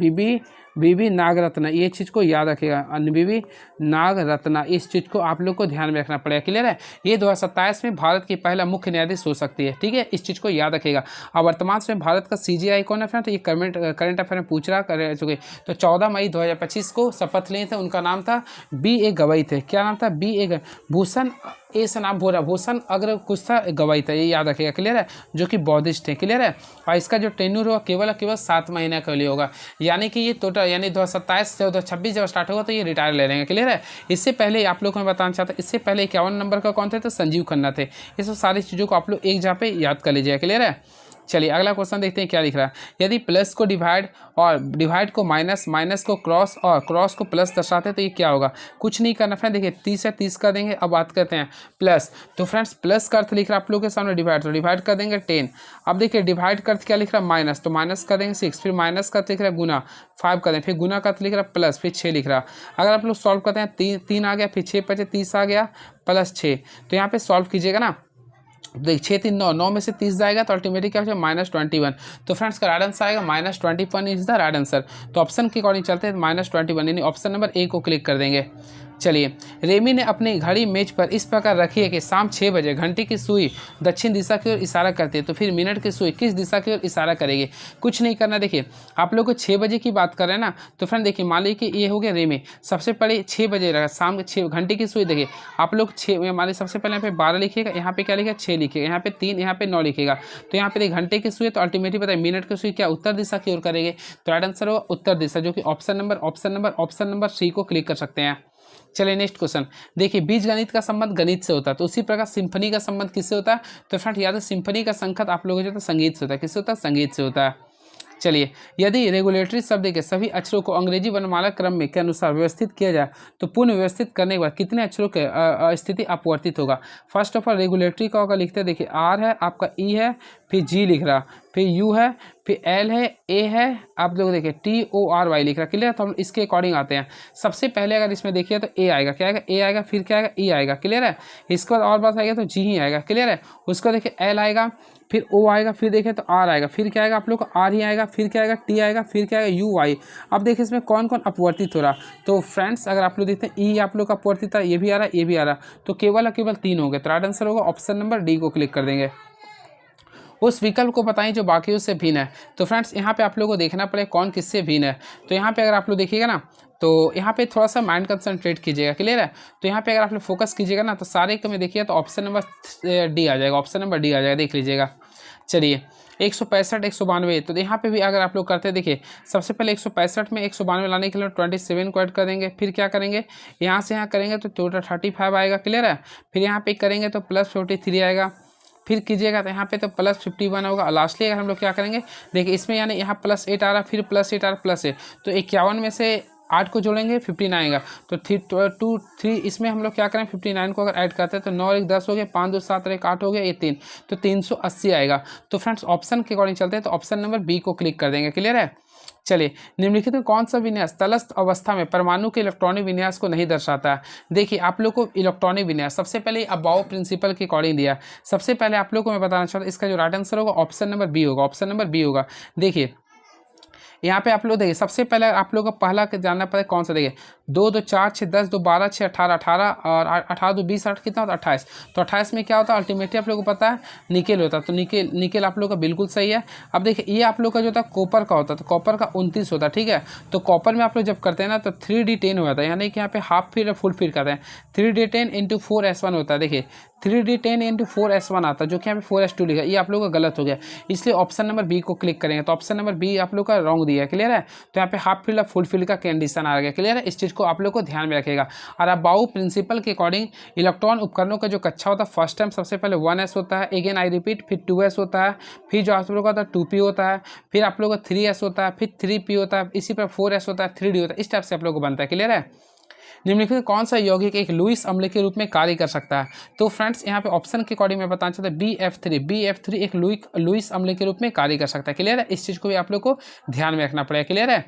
बीबी नागरत्न, ये चीज़ को याद रखिएगा, बीबी नागरत्न, इस चीज़ को आप लोग को ध्यान में रखना पड़ेगा, क्लियर है। ये 2027 में भारत की पहला मुख्य न्यायाधीश हो सकती है, ठीक है, इस चीज़ को याद रखिएगा। अब वर्तमान में भारत का CJI कौन है फ्रेंड, तो ये करंट अफेयर में पूछ रहा कर चुके। तो 14 मई 2025 को शपथ लिए थे, उनका नाम था BA गवई थे, क्या नाम था, BA भूषण ऐसा नाम बोल रहा, भूषण अग्र कुछ था, गवाई था, ये याद रखिएगा, क्लियर है, जो कि बौद्धिस्ट है, क्लियर है। और इसका जो टेन्यूर होगा केवल 7 महीने के लिए होगा, यानी कि ये टोटल यानी 2027 से 2026 जब स्टार्ट होगा तो ये रिटायर ले लेंगे, क्लियर है। इससे पहले आप लोग को मैं बताना चाहता हूँ, इससे पहले 51 नंबर का कौन थे, तो संजीव खन्ना थे। ये सब सारी चीज़ों को आप लोग एक जगह पे याद कर लीजिएगा, क्लियर है। चलिए अगला क्वेश्चन देखते हैं क्या लिख रहा है। यदि प्लस को डिवाइड को माइनस को क्रॉस और क्रॉस को प्लस दर्शाते हैं तो ये क्या होगा, कुछ नहीं करना फ्रेंड। देखिए 30 है 30 कर देंगे। अब बात करते हैं प्लस, तो फ्रेंड्स प्लस का अर्थ लिख रहा है आप लोगों के सामने डिवाइड, तो डिवाइड कर देंगे 10। अब देखिए डिवाइड का अर्थ क्या लिख रहा है माइनस, तो माइनस कर देंगे 6, फिर माइनस का अर्थ लिख रहा है गुना 5 कर देंगे, फिर गुना का अर्थ लिख रहा है प्लस, फिर 6 लिख रहा है। अगर आप लोग सॉल्व करते हैं 3 आ गया, फिर 6 × 5 = 30 आ गया प्लस 6, तो यहाँ पे सॉल्व कीजिएगा ना, देख 6 3 9 9 में से 30 जाएगा तो अल्टीमेटली क्या हो -21। तो फ्रेंड्स का राइट आंसर आएगा -21 इज द राइट आंसर। तो ऑप्शन के अकॉर्डिंग चलते हैं -21 यानी ऑप्शन नंबर A को क्लिक कर देंगे। चलिए रेमी ने अपनी घड़ी मेज पर इस प्रकार रखी है कि शाम 6 बजे घंटी की सुई दक्षिण दिशा की ओर इशारा करती है, तो फिर मिनट की सुई किस दिशा की ओर इशारा करेगी। कुछ नहीं करना, देखिए आप लोग को 6 बजे की बात कर रहे हैं ना, तो फ्रेंड देखिए मान लीजिए कि ये हो गया रेमी, सबसे पहले 6 बजे रहेगा, शाम के 6 घंटे की सुई। देखिए आप लोग 6 मान लीजिए सबसे पहले यहाँ पे 12 लिखिएगा, यहाँ पे क्या लिखेगा 6 लिखिएगा, यहाँ पे 3, यहाँ पे 9 लिखिएगा। तो यहाँ पे घंटे की सुई तो अल्टीमेटली पता है मिनट की सुई क्या उत्तर दिशा की ओर करेगी, तो राइट आंसर होगा उत्तर दिशा, जो कि ऑप्शन नंबर C को क्लिक कर सकते हैं। चलिए नेक्स्ट क्वेश्चन देखिए, बीज गणित का संबंध गणित से होता है, तो उसी प्रकार सिंफनी का संबंध किससे होता है, तो फ्रेंड याद है सिंफनी का संकेत आप लोगों को जो संगीत से होता है, किससे होता है, संगीत से होता है। चलिए यदि रेगुलेटरी शब्द के सभी अक्षरों को अंग्रेजी वर्णमाला क्रम में के अनुसार व्यवस्थित किया जाए तो पुनः व्यवस्थित करने के बाद कितने अक्षरों के स्थिति अपवर्तित होगा। फर्स्ट ऑफ ऑल रेगुलेटरी का होगा, लिखते हैं देखिए R है, आपका E है, फिर G लिख रहा, फिर U है, फिर L है, A है, आप लोग देखिए TORY लिख रहा, क्लियर। तो हम इसके अकॉर्डिंग आते हैं। सबसे पहले अगर इसमें देखिए तो A आएगा, क्या आएगा A आएगा, फिर क्या आएगा E आएगा, क्लियर है। इसके बाद और बात आएगा तो G ही आएगा, क्लियर है। उसको देखिए L आएगा, फिर O आएगा, फिर देखिए तो R आएगा, फिर क्या आएगा आप लोग को R ही आएगा, फिर क्या आएगा T आएगा, फिर क्या आएगा UY। अब देखिए इसमें कौन कौन अपवर्तित हो रहा, तो फ्रेंड्स अगर आप लोग देखते हैं E आप लोग का अपवर्तित है, ये भी आ रहा है, ये भी आ रहा, तो केवल 3 हो गए। तो राइट आंसर होगा ऑप्शन नंबर D को क्लिक कर देंगे। उस विकल्प को बताएं जो बाकियों से भिन्न है। तो फ्रेंड्स यहाँ पे आप लोगों को देखना पड़ेगा कौन किससे भिन्न है। तो यहाँ पे अगर आप लोग देखिएगा ना, तो यहाँ पे थोड़ा सा माइंड कंसंट्रेट कीजिएगा, क्लियर है। तो यहाँ पे अगर आप लोग फोकस कीजिएगा ना, तो सारे को में देखिए तो ऑप्शन नंबर D आ जाएगा, ऑप्शन नंबर D आ जाएगा, देख लीजिएगा। चलिए 165 192, तो यहाँ पे भी अगर आप लोग करते हैं, देखिए सबसे पहले 165 में 192 लाने के लिए 27 को ऐड कर देंगे, फिर क्या करेंगे यहाँ से यहाँ करेंगे तो टोटल 35 आएगा, क्लियर है। फिर यहाँ पे करेंगे तो +53 आएगा, फिर कीजिएगा तो यहाँ पे तो +51 होगा। लास्टली अगर हम लोग क्या करेंगे, देखिए इसमें यानी यहाँ +8 आ रहा, फिर +8 आ रहा, +8, तो 51 में से 8 को जोड़ेंगे 59 आएगा, तो 3 इसमें हम लोग क्या करें 59 को अगर ऐड करते हैं तो 9 और 1 10 हो गया, 5 2 7 और 1 8 हो गया, ये 3, तो 380 आएगा। तो फ्रेंड्स ऑप्शन के अकॉर्डिंग चलते हैं, तो ऑप्शन नंबर बी को क्लिक कर देंगे, क्लियर है। चलिए निम्नलिखित में कौन सा विन्यास तटस्थ अवस्था में परमाणु के इलेक्ट्रॉनिक विन्यास को नहीं दर्शाता है। देखिए आप लोग को इलेक्ट्रॉनिक विन्यास सबसे पहले अबाव प्रिंसिपल के अकॉर्डिंग दिया। सबसे पहले आप लोग को मैं बताना चाहता हूँ, इसका जो राइट आंसर होगा ऑप्शन नंबर बी होगा, ऑप्शन नंबर बी होगा। देखिए यहाँ पे आप लोग देखिए सबसे पहले आप लोग को पहला जानना पड़ेगा कौन सा, देखिए 2 2 4 6 10 2 12 6 18 18 और 18 2 20 8 कितना होता है 28, तो 28 में क्या होता है अल्टीमेटली आप लोग को पता है निकेल होता है, तो निकेल आप लोग का बिल्कुल सही है। अब देखिए ये आप लोग का जो होता है कॉपर का होता है, तो कॉपर का 29 होता है, ठीक है। तो कॉपर में आप लोग जब करते हैं ना तो 3D10 हो जाता है, यानी कि यहाँ पे हाफ फिर फुल फिर करते हैं, 3D10 × 4s1 होता है। देखिए 3D10 × 4s1 आता है, जो कि यहाँ पे 4s2 लिखा है, ये आप लोग का गलत हो गया, इसलिए ऑप्शन नंबर बी को क्लिक करेंगे, तो ऑप्शन नंबर बी आप लोग का रॉन्ग दिया है, क्लियर है। तो यहाँ पे हाफ फील्ड और फुल फील्ड का कंडीशन आ गया, क्लियर है। इस चीज़ को आप लोग को ध्यान में रखेगा। और अबाउ प्रिंसिपल के अकॉर्डिंग इलेक्ट्रॉन उपकरणों का जो कक्षा होता है फर्स्ट टाइम सबसे पहले 1s होता है, अगेन आई रिपीट, फिर 2s होता है, फिर जो आप लोग का 2p होता है, फिर आप लोग का 3s होता है, फिर 3p होता है, इसी पर 4s होता है, 3d होता है, इस टाइप से आप लोग को बनता है, क्लियर है। निम्नलिखित में कौन सा यौगिक एक लुईस अम्ल के रूप में कार्य कर सकता है। तो फ्रेंड्स यहाँ पे ऑप्शन के अकॉर्डिंग मैं बताना चाहता हूँ BF3 एक लुईस अम्ल के रूप में कार्य कर सकता है, क्लियर है। इस चीज़ को भी आप लोग को ध्यान में रखना पड़ेगा, क्लियर है।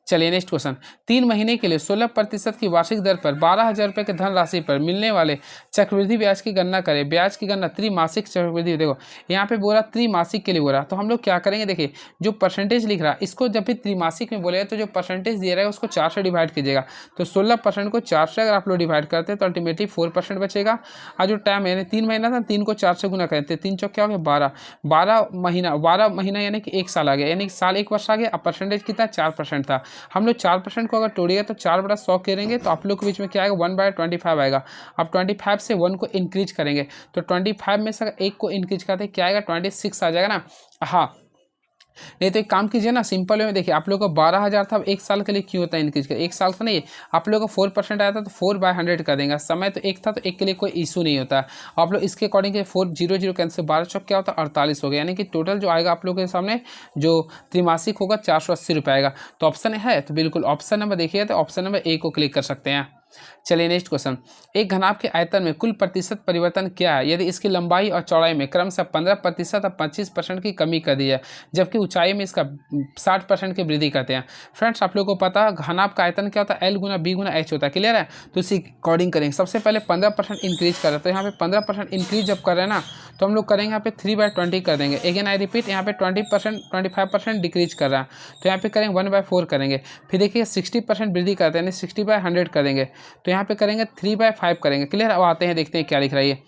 चलिए नेक्स्ट क्वेश्चन, 3 महीने के लिए 16% की वार्षिक दर पर 12,000 रुपये के धनराशि पर मिलने वाले चक्रवृद्धि ब्याज की गणना करें। ब्याज की गणना त्रिमासिक चक्रवृद्धि, देखो यहाँ पे बोला त्रिमासिक के लिए बोला, तो हम लोग क्या करेंगे, देखिए जो परसेंटेज लिख रहा है इसको जब भी त्रिमासिक में बोलेगा तो जो परसेंटेज दिया रहेगा उसको 4 से डिवाइड कीजिएगा, तो 16% को 4 से अगर आप लोग डिवाइड करते हैं तो अल्टीमेटली 4% बचेगा। और जो टाइम यानी 3 महीना था, 3 को 4 से गुना करते हैं, 3 चौक क्या हो गया 12 महीना यानी कि 1 साल आ गया, यानी कि साल 1 वर्ष आ गया। अब परसेंटेज कितना 4% था, हम लोग 4% को अगर तोड़िएगा तो 4/100 करेंगे तो आप लोग के बीच में क्या आएगा 1/25 आएगा। अब 25 से 1 को इंक्रीज करेंगे तो 25 में से अगर 1 को इंक्रीज करते क्या आएगा 26 आ जाएगा ना। हाँ नहीं तो एक काम कीजिए ना, सिंपल वे में देखिए आप लोग का 12,000 था, अब 1 साल के लिए क्यों होता है इंक्रीज कर, 1 साल का नहीं, आप लोग का 4% आया था तो 4/100 कर देंगे। समय तो 1 था तो 1 के लिए कोई इशू नहीं होता। आप लोग इसके अकॉर्डिंग 4 0 0 कैंसिल 12 चौक क्या होता है 48 हो गया, यानी कि टोटल जो आएगा आप लोग के सामने जो त्रिमासिक होगा 480 रुपये आएगा। तो ऑप्शन है तो बिल्कुल ऑप्शन नंबर देखिए, तो ऑप्शन नंबर ए को क्लिक कर सकते हैं। चलिए नेक्स्ट क्वेश्चन, एक घनाभ के आयतन में कुल प्रतिशत परिवर्तन क्या है यदि इसकी लंबाई और चौड़ाई में क्रमशः 15% और 25% की कमी कर दी है, जबकि ऊंचाई में इसका 60% की वृद्धि करते हैं। फ्रेंड्स आप लोगों को पता है घनाभ का आयतन क्या होता है, L × B × H होता है, क्लियर है। तो इसी अकॉर्डिंग करेंगे, सबसे पहले 15% इंक्रीज कर रहे हैं, तो यहाँ पे 15% इंक्रीज जब कर रहे हैं ना तो हम लोग करेंगे यहाँ पे 3/20 कर देंगे। अगेन आई रिपीट, यहाँ पे 25% डिक्रीज कर रहा है तो यहाँ पे करेंगे 1/4 करेंगे। फिर देखिए 60% वृद्धि करते हैं, यानी 60/100 कर देंगे, तो यहाँ पे करेंगे 3/5 करेंगे, क्लियर। अब आते हैं देखते हैं क्या लिख रहा है ये।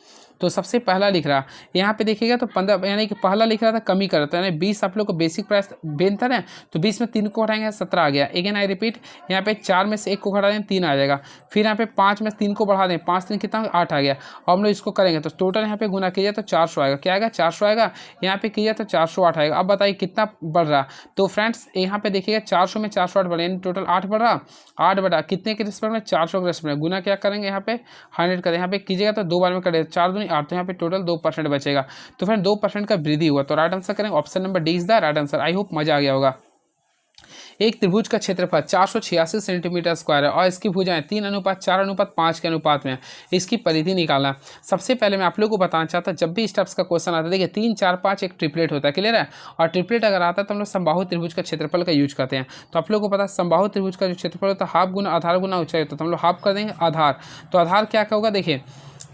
तो सबसे पहला लिख रहा यहाँ पे देखिएगा तो 15 यानी कि पहला लिख रहा था कमी कर रहा था, यानी 20 आप लोग को बेसिक प्राइस बेन था ना, तो 20 में 3 को हटाएंगे 17 आ गया। अगेन आई रिपीट, यहाँ पे 4 में से 1 को घटा दें 3 आ जाएगा। फिर यहाँ पे 5 में 3 को बढ़ा दें, 5 3 कितना 8 आ गया। और हम लोग इसको करेंगे तो टोटल यहाँ पे गुना कीजिए तो 400 आएगा, क्या आएगा 400 आएगा। यहाँ पे कीजिए तो 408 आएगा। अब बताइए कितना बढ़ रहा, तो फ्रेंड्स यहाँ पे देखिएगा 400 में 408 बढ़े, यानी टोटल 8 बढ़ रहा, 8 बढ़ा कितने के रिस्पेक्ट में 400 के रिस्पेक्ट में, गुना क्या करेंगे यहाँ पे 100 करें, यहाँ पे कीजिएगा तो 2 बार में करें 4 दूनी 8, तो यहाँ पे टोटल 2% बचेगा। तो फ्रेंड 2% का वृद्धि हुआ, तो राइट आंसर करेंगे option number D is the right answer. I hope मजा आ गया होगा। एक त्रिभुज का क्षेत्रफल 486 सेंटीमीटर स्क्वायर है और इसकी भुजाएं 3:4:5 के अनुपात में है। इसकी परिधि निकालना। सबसे पहले मैं आप लोगों को बताना चाहता हूं, जब भी इस टाइप्स का क्वेश्चन आता है देखिए 3 4 5 एक ट्रिपलेट होता है, क्लियर है। और ट्रिपलेट अगर आता है तो हम लोग समबाहु त्रिभुज का क्षेत्रफल का यूज करते हैं। तो आप लोगों को पता है समबाहु त्रिभुज का जो क्षेत्रफल होता है हाफ गुना आधार गुना ऊंचाई होता है, तो हम लोग हाफ कर देंगे आधार। तो आधार क्या होगा देखिए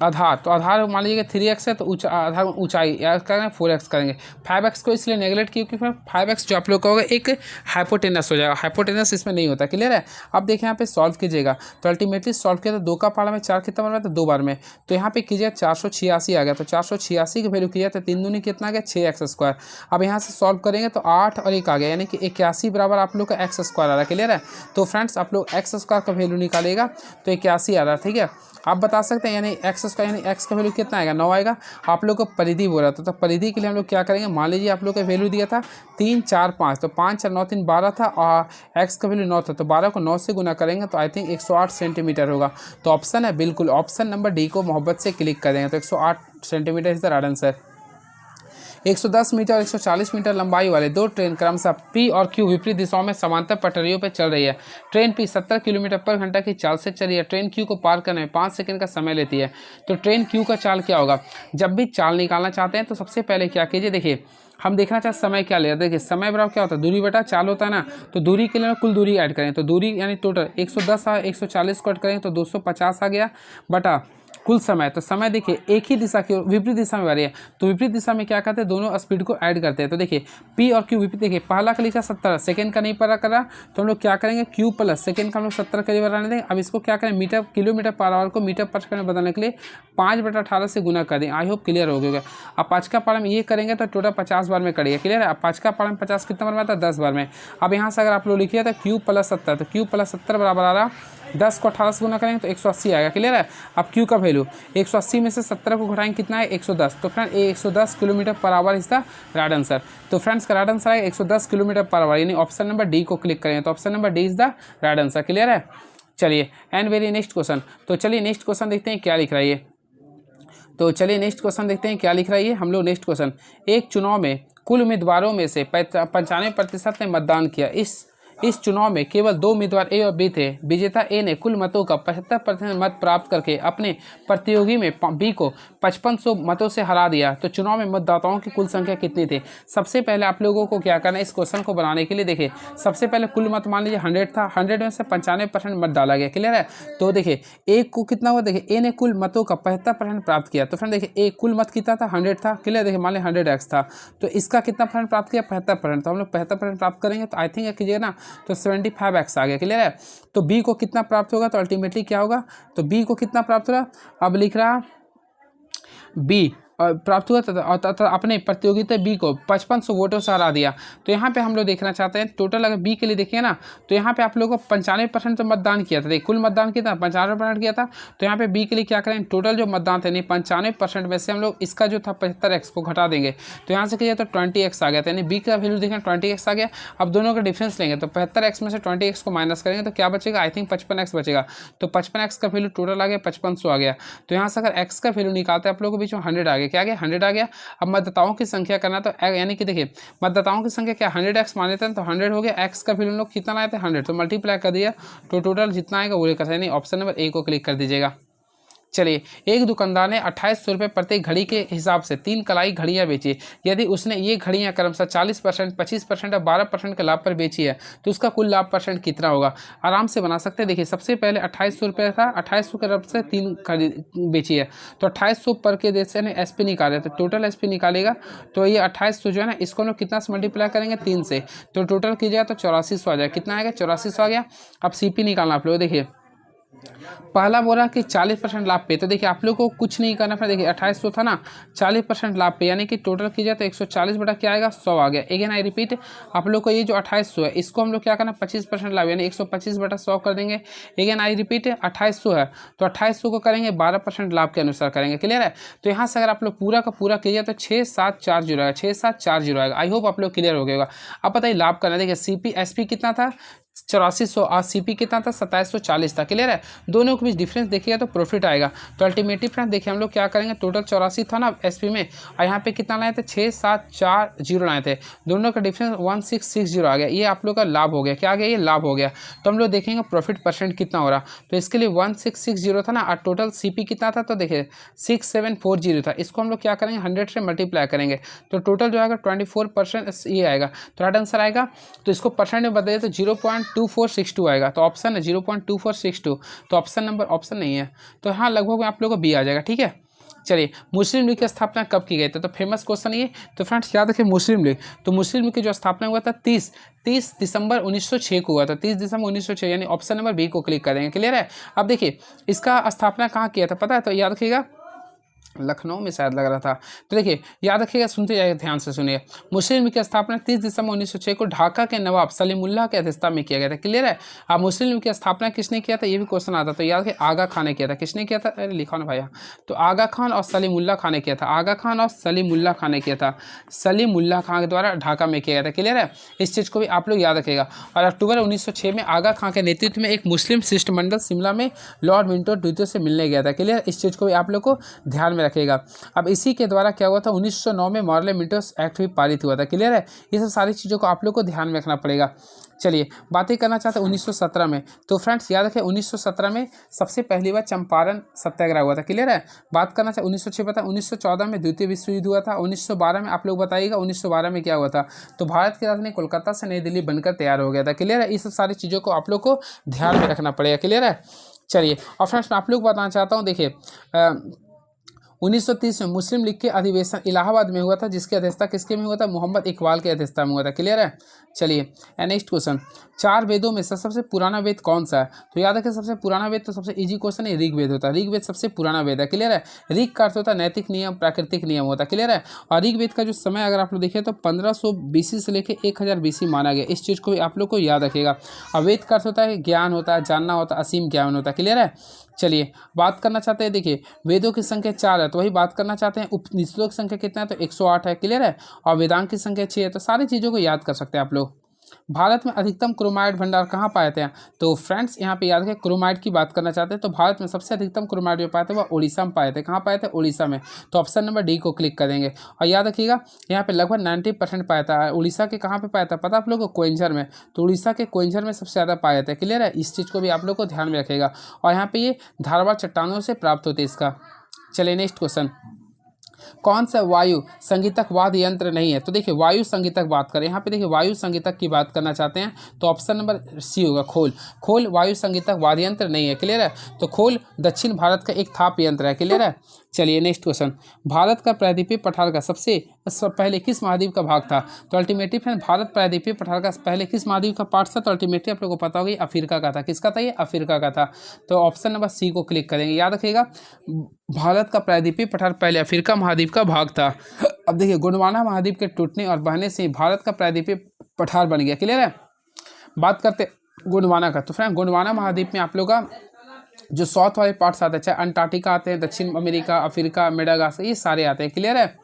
आधार, तो आधार मान लीजिए 3x है तो आधार ऊंचाई या करेंगे 4x करेंगे। 5x को इसलिए नेगलेक्ट क्योंकि 5x जो आप लोग का होगा एक हाइपोटेनस हो जाएगा, हाइपोटेनस इसमें नहीं होता, क्लियर है। अब देखिए यहाँ पे सॉल्व कीजिएगा तो अल्टीमेटली सॉल्व किया तो 2 का पाला में 4 कितना बन रहा है तो 2 बार में, तो यहाँ पे कीजिए 486 आ गया, तो 486 की वैल्यू किया तो 3 दूनी कितना आ गया 6x²। अब यहाँ से सॉल्व करेंगे तो 8 और 1 आ गया, यानी कि 81 बराबर आप लोग का x² आ रहा है, क्लियर है। तो फ्रेंड्स आप लोग x² का वैल्यू निकालेगा तो 81 आ रहा है, ठीक है। आप बता सकते हैं, यानी एक्स का, यानी एक्स का वैल्यू कितना आएगा, 9 आएगा। आप लोग को परिधि बोल रहा था, तो परिधि के लिए हम लोग क्या करेंगे, मान लीजिए आप लोग का वैल्यू दिया था 3 4 5, तो 5 4 9 3 12 था और एक्स का वैल्यू 9 था, तो 12 को 9 से गुना करेंगे तो आई थिंक 108 सेंटीमीटर होगा। तो ऑप्शन है बिल्कुल ऑप्शन नंबर डी को मोहब्बत से क्लिक करेंगे, तो 108 centimetre is the right answer. 110 metre और 140 मीटर लंबाई वाले दो ट्रेन क्रमशः पी और क्यू विपरीत दिशाओं में समांतर पटरियों पर चल रही है। ट्रेन पी 70 किलोमीटर पर घंटा की चाल से चल रही है। ट्रेन क्यू को पार करने में 5 सेकंड का समय लेती है। तो ट्रेन क्यू का चाल क्या होगा। जब भी चाल निकालना चाहते हैं तो सबसे पहले क्या कीजिए, देखिए हम देखना चाहते समय क्या ले, देखिए समय बराबर क्या होता है, दूरी बटा चाल होता है ना। तो दूरी के लिए कुल दूरी ऐड करें, तो दूरी यानी टोटल 110 है, 140 को ऐड करें तो 250 आ गया, बटा कुल समय। तो समय देखिए एक ही दिशा की विपरीत दिशा में वाली है, तो विपरीत दिशा में क्या करते हैं, दोनों स्पीड को ऐड करते हैं। तो देखिए पी और क्यू विपरीत, देखिए पहला का लिखा 70, सेकंड का नहीं पता करा, तो हम लोग क्या करेंगे, क्यू प्लस सेकंड का हम लोग 70 के लिए बनाने देंगे। अब इसको क्या करें, मीटर किलोमीटर पर आवर को मीटर पर सेकंड में बदलने के लिए 5/18 से गुना कर दें। आई होप क्लियर हो गया। अब 5 का पारा में ये करेंगे तो टोटल 50 बार में करिए, क्लियर है। अब 5 का पारा में 50 कितना बार में आता है, 10 बार में। अब यहाँ से अगर आप लोग लिखिए तो क्यू प्लस 70, तो क्यू प्लस 70 बराबर आ रहा 10 को 18 से गुना करेंगे तो 180 आएगा, क्लियर है। अब क्यू का वैल्यू 180 में से 17 को घटाएंगे कितना है, 110। तो friend 110 kilometre per hour is the right answer. तो फ्रेंड्स का राइट आंसर है 110 किलोमीटर पर आवर, यानी ऑप्शन नंबर डी को क्लिक करेंगे तो option number D is the right answer, clear है। चलिए एंड वेरी नेक्स्ट क्वेश्चन। तो चलिए नेक्स्ट क्वेश्चन देखते हैं क्या लिख रहा है ये। तो चलिए नेक्स्ट क्वेश्चन देखते हैं क्या लिख रहा है ये हम लोग। नेक्स्ट क्वेश्चन, एक चुनाव में कुल उम्मीदवारों में से 95% ने मतदान किया। इस चुनाव में केवल 2 उम्मीदवार ए और बी थे। विजेता ए ने कुल मतों का 75% मत प्राप्त करके अपने प्रतियोगी में बी को 5500 मतों से हरा दिया। तो चुनाव में मतदाताओं की कुल संख्या कितनी थी। सबसे पहले आप लोगों को क्या करना है, इस क्वेश्चन को बनाने के लिए देखिए सबसे पहले कुल मत मान लीजिए 100 था, 100 में से 95% मत डाला गया, क्लियर है। तो देखिए ए को कितना हुआ, देखिए ए ने कुल मतों का 75% प्राप्त किया। तो फ्रेंड देखिए ए कुल मत कितना था, 100 था, क्लियर। देखिए मान लीजिए 100x था, तो इसका कितना परसेंट प्राप्त किया, 75%। तो हम लोग 75% प्राप्त करेंगे तो आई थिंक कीजिएगा ना, तो 75x आ गया, क्लियर है। तो बी को कितना प्राप्त होगा, तो अल्टीमेटली क्या होगा, तो बी को कितना प्राप्त होगा, अब लिख रहा बी प्राप्त हुआ तथा अपने प्रतियोगिता बी को 5500 वोटों से हरा दिया। तो यहाँ पे हम लोग देखना चाहते हैं टोटल, अगर बी के लिए देखिए ना, तो यहाँ पे आप लोगों को 95% तो मतदान किया था। देखिए कुल मतदान कितना 95% किया था। तो यहाँ पे बी के लिए क्या करें, टोटल जो मतदान थे, नहीं 95% में से हम लोग इसका जो था 75x को घटा देंगे। तो यहाँ से किया तो 20x आ गया था, यानी बी का वैल्यू देखें 20x आ गया। अब दोनों का डिफरेंस लेंगे तो 75x में से 20x को माइनस करेंगे तो क्या बचेगा, आई थिंक 55x बचेगा। तो 55x का वैल्यू टोटल आ गया 5500 आ गया। तो यहाँ से अगर x का वैल्यू निकालते हैं आप लोगों के बीच में 100 आ गया, क्या आ गया 100 आ गया। अब मतदाताओं की संख्या करना, तो यानी कि देखिए मतदाताओं की संख्या क्या 100x मान लेते हैं, तो 100 हो गया, x का वैल्यू लोग कितना लाए थे 100, तो मल्टीप्लाई कर दिया, तो टोटल जितना आएगा वो लेकर, यानी ऑप्शन नंबर ए को क्लिक कर दीजिएगा। चलिए एक दुकानदार ने 2800 रुपये प्रति घड़ी के हिसाब से 3 कलाई घड़ियाँ बेची। यदि उसने ये घड़ियाँ क्रमशः 40%, 25% और 12% के लाभ पर बेची है तो उसका कुल लाभ परसेंट कितना होगा। आराम से बना सकते हैं। देखिए सबसे पहले 2800 रुपये था, 2800 के तरफ से 3 बेची है, तो 2800 पर के जैसे ने SP निकाले, तो टोटल SP निकालेगा तो ये 2800 जो है ना, इसको हम लोग कितना से मल्टीप्लाई करेंगे 3 से, तो टोटल कीजिएगा तो 8400 आ जाएगा। कितना आएगा 8400 आ गया। अब CP निकालना आप लोग, देखिए पहला बोला कि 40% लाभ पे, तो देखिए आप लोग को कुछ नहीं करना है। देखिए 2800 था ना, 40% लाभ पे, यानी कि टोटल किया तो 140 बटा क्या आएगा 100 आ गया। अगेन आई रिपीट, आप लोग को ये जो 2800 है इसको हम लोग क्या करना 25% लाभ, यानी 125 बटा 100 कर देंगे। अगेन आई रिपीट 2800 है तो 2800 को करेंगे 12% लाभ के अनुसार करेंगे, क्लियर है। तो यहाँ से अगर आप लोग पूरा का पूरा कीजिए तो 6740 आएगा, 6740 आएगा। आई होप आप लोग क्लियर हो गया। अब बताइए लाभ करना, देखिए CP SP कितना था 8400 और CP कितना था 2740 था, क्लियर है। दोनों के बीच डिफरेंस देखिएगा तो प्रॉफिट आएगा। तो अल्टीमेटली फ्रेंड देखिए हम लोग क्या करेंगे, टोटल 84 था ना SP में, और यहाँ पे कितना लाए थे 6740 लाए थे, दोनों का डिफरेंस 1660 आ गया। ये आप लोग का लाभ हो गया, क्या आ गया ये लाभ हो गया। तो हम लोग देखेंगे प्रॉफिट परसेंट कितना हो रहा। तो इसके लिए 1660 था ना, और टोटल CP कितना था, तो देखिए 6740 था। इसको हम लोग क्या करेंगे 100 से मल्टीप्लाई करेंगे तो टोटल जो आएगा 24% ये आएगा, तो राइट आंसर आएगा। तो इसको परसेंट में बदले तो 0.2462 आएगा। तो ऑप्शन है 0.2462, तो ऑप्शन नंबर ऑप्शन नहीं है, तो हाँ लगभग आप लोगों को बी आ जाएगा, ठीक है। चलिए मुस्लिम लीग की स्थापना कब की गई थी, तो फेमस क्वेश्चन ये। तो फ्रेंड्स याद रखें मुस्लिम लीग, तो मुस्लिम लीग की जो स्थापना हुआ था 30 दिसंबर 1906 को हुआ था, 30 दिसंबर 1906, यानी ऑप्शन नंबर बी को क्लिक करेंगे, क्लियर है। अब देखिए इसका स्थापना कहाँ किया था पता है, तो याद रखिएगा लखनऊ में शायद लग रहा था। तो देखिए याद रखिएगा, सुनते जाइए, ध्यान से सुनिए। मुस्लिम लीग की स्थापना 30 दिसंबर 1906 को ढाका के नवाब सलीमुल्लाह के अध्यक्षता में किया गया था। क्लियर है। अब मुस्लिम लीग की स्थापना किसने किया था, ये भी क्वेश्चन आता, तो याद रखिए आगा खान ने किया था। किसने किया था, अरे लिखा ना भैया, तो आगा खान और सलीमुल्लाह खान ने किया था। आगा खान और सलीमुल्लाह खान ने किया था। सलीमुल्लाह खान के द्वारा ढाका में किया गया था। क्लियर है, इस चीज़ को भी आप लोग याद रखिएगा। और अक्टूबर 1906 में आगा खान के नेतृत्व में एक मुस्लिम शिष्टमंडल शिमला में लॉर्ड मिंटो द्वितीय से मिलने गया था। क्लियर, इस चीज़ को भी आप लोग को ध्यान में रखिएगा। अब इसी के द्वारा क्या हुआ था, 1909 में मॉर्ले मिंटोस एक्ट भी पारित हुआ था। क्लियर है, ये सब सारी चीज़ों को आप लोग को ध्यान में रखना पड़ेगा। चलिए बातें करना चाहते हैं 1917 में। तो फ्रेंड्स याद रखें 1917 में सबसे पहली बार चंपारण सत्याग्रह हुआ था। क्लियर है। बात करना चाहे 1906 पता, 1914 में द्वितीय विश्व युद्ध हुआ था। 1912 में आप लोग बताइएगा 1912 में क्या हुआ था, तो भारत की राजधानी कोलकाता से नई दिल्ली बनकर तैयार हो गया था। क्लियर है, इस सब सारी चीज़ों को आप लोग को ध्यान में रखना पड़ेगा। क्लियर है। चलिए और फ्रेंड्स मैं आप लोग बताना चाहता हूँ, देखिए 1930 में मुस्लिम लीग के अधिवेशन इलाहाबाद में हुआ था, जिसकी अध्यक्षता किसके में हुआ था, मोहम्मद इकबाल की अध्यक्षता में हुआ था। क्लियर है। चलिए नेक्स्ट क्वेश्चन, 4 वेदों में से सबसे पुराना वेद कौन सा है, तो याद रखें सबसे पुराना वेद, तो सबसे इजी क्वेश्चन है, ऋग्वेद होता है। ऋग्वेद सबसे पुराना वेद है। क्लियर है। ऋग का अर्थ होता है नैतिक नियम, प्राकृतिक नियम होता है। क्लियर है। और ऋग्वेद का जो समय अगर आप लोग देखें तो 1500 BC से लेकर 1000 BC माना गया। इस चीज़ को भी आप लोग को याद रखेगा। और वेद का अर्थ होता है ज्ञान होता है, जानना होता है, असीम ज्ञान होता है। क्लियर है। चलिए बात करना चाहते हैं, देखिए वेदों की संख्या 4 है, तो वही बात करना चाहते हैं उपनिषदों की संख्या कितना है, तो 108 है। क्लियर है। और वेदांत की संख्या 6 है। तो सारी चीज़ों को याद कर सकते हैं आप लोग। भारत में अधिकतम क्रोमाइट भंडार कहाँ पाए थे, तो फ्रेंड्स यहाँ पे याद रखें क्रोमाइट की बात करना चाहते हैं, तो भारत में सबसे अधिकतम क्रोमाइट जो पाए थे वह उड़ीसा में पाए थे। कहाँ पाए थे, उड़ीसा में। तो ऑप्शन नंबर डी को क्लिक करेंगे। और याद रखिएगा यहाँ पे लगभग 90% पाया था। उड़ीसा के कहाँ पे पाया था पता आप लोग को, कोइंझर में। तो उड़ीसा के कोइंझर में सबसे ज़्यादा पाए थे। क्लियर है, इस चीज़ को भी आप लोग को ध्यान में रखेगा। और यहाँ पे ये धारवाड़ चट्टानों से प्राप्त होते इसका। चलिए नेक्स्ट क्वेश्चन, कौन सा वायु संगीतक वाद्य यंत्र नहीं है, तो देखिए वायु संगीतक बात करें, यहाँ पे देखिए वायु संगीतक की बात करना चाहते हैं, तो ऑप्शन नंबर सी होगा खोल। खोल वायु संगीतक वाद्य यंत्र नहीं है। क्लियर है। तो खोल दक्षिण भारत का एक थाप यंत्र है। क्लियर है। चलिए नेक्स्ट क्वेश्चन, भारत का प्रायद्वीपीय पठार का सबसे पहले किस महाद्वीप का भाग था, तो अल्टीमेटली फ्रेंड भारत प्रायद्वीपीय पठार का पहले किस महाद्वीप का पार्ट था, तो अल्टीमेटली आप लोगों को पता होगा अफ्रीका का था। किसका था, ये अफ्रीका का था। तो ऑप्शन नंबर सी को क्लिक करेंगे। याद रखिएगा भारत का प्रायद्वीपीय पठार पहले अफ्रीका महाद्वीप का भाग था। अब देखिए गोंडवाना महाद्वीप के टूटने और बहने से भारत का प्रायद्वीपीय पठार बन गया। क्लियर है। बात करते गोंडवाना का, तो फ्रेंड गोंडवाना महाद्वीप में आप लोग का जो साउथ वाले पार्ट्स आते हैं, चाहे अंटार्कटिका आते हैं, दक्षिण अमेरिका, अफ्रीका, मेडागास्कर, ये सारे आते हैं। क्लियर है।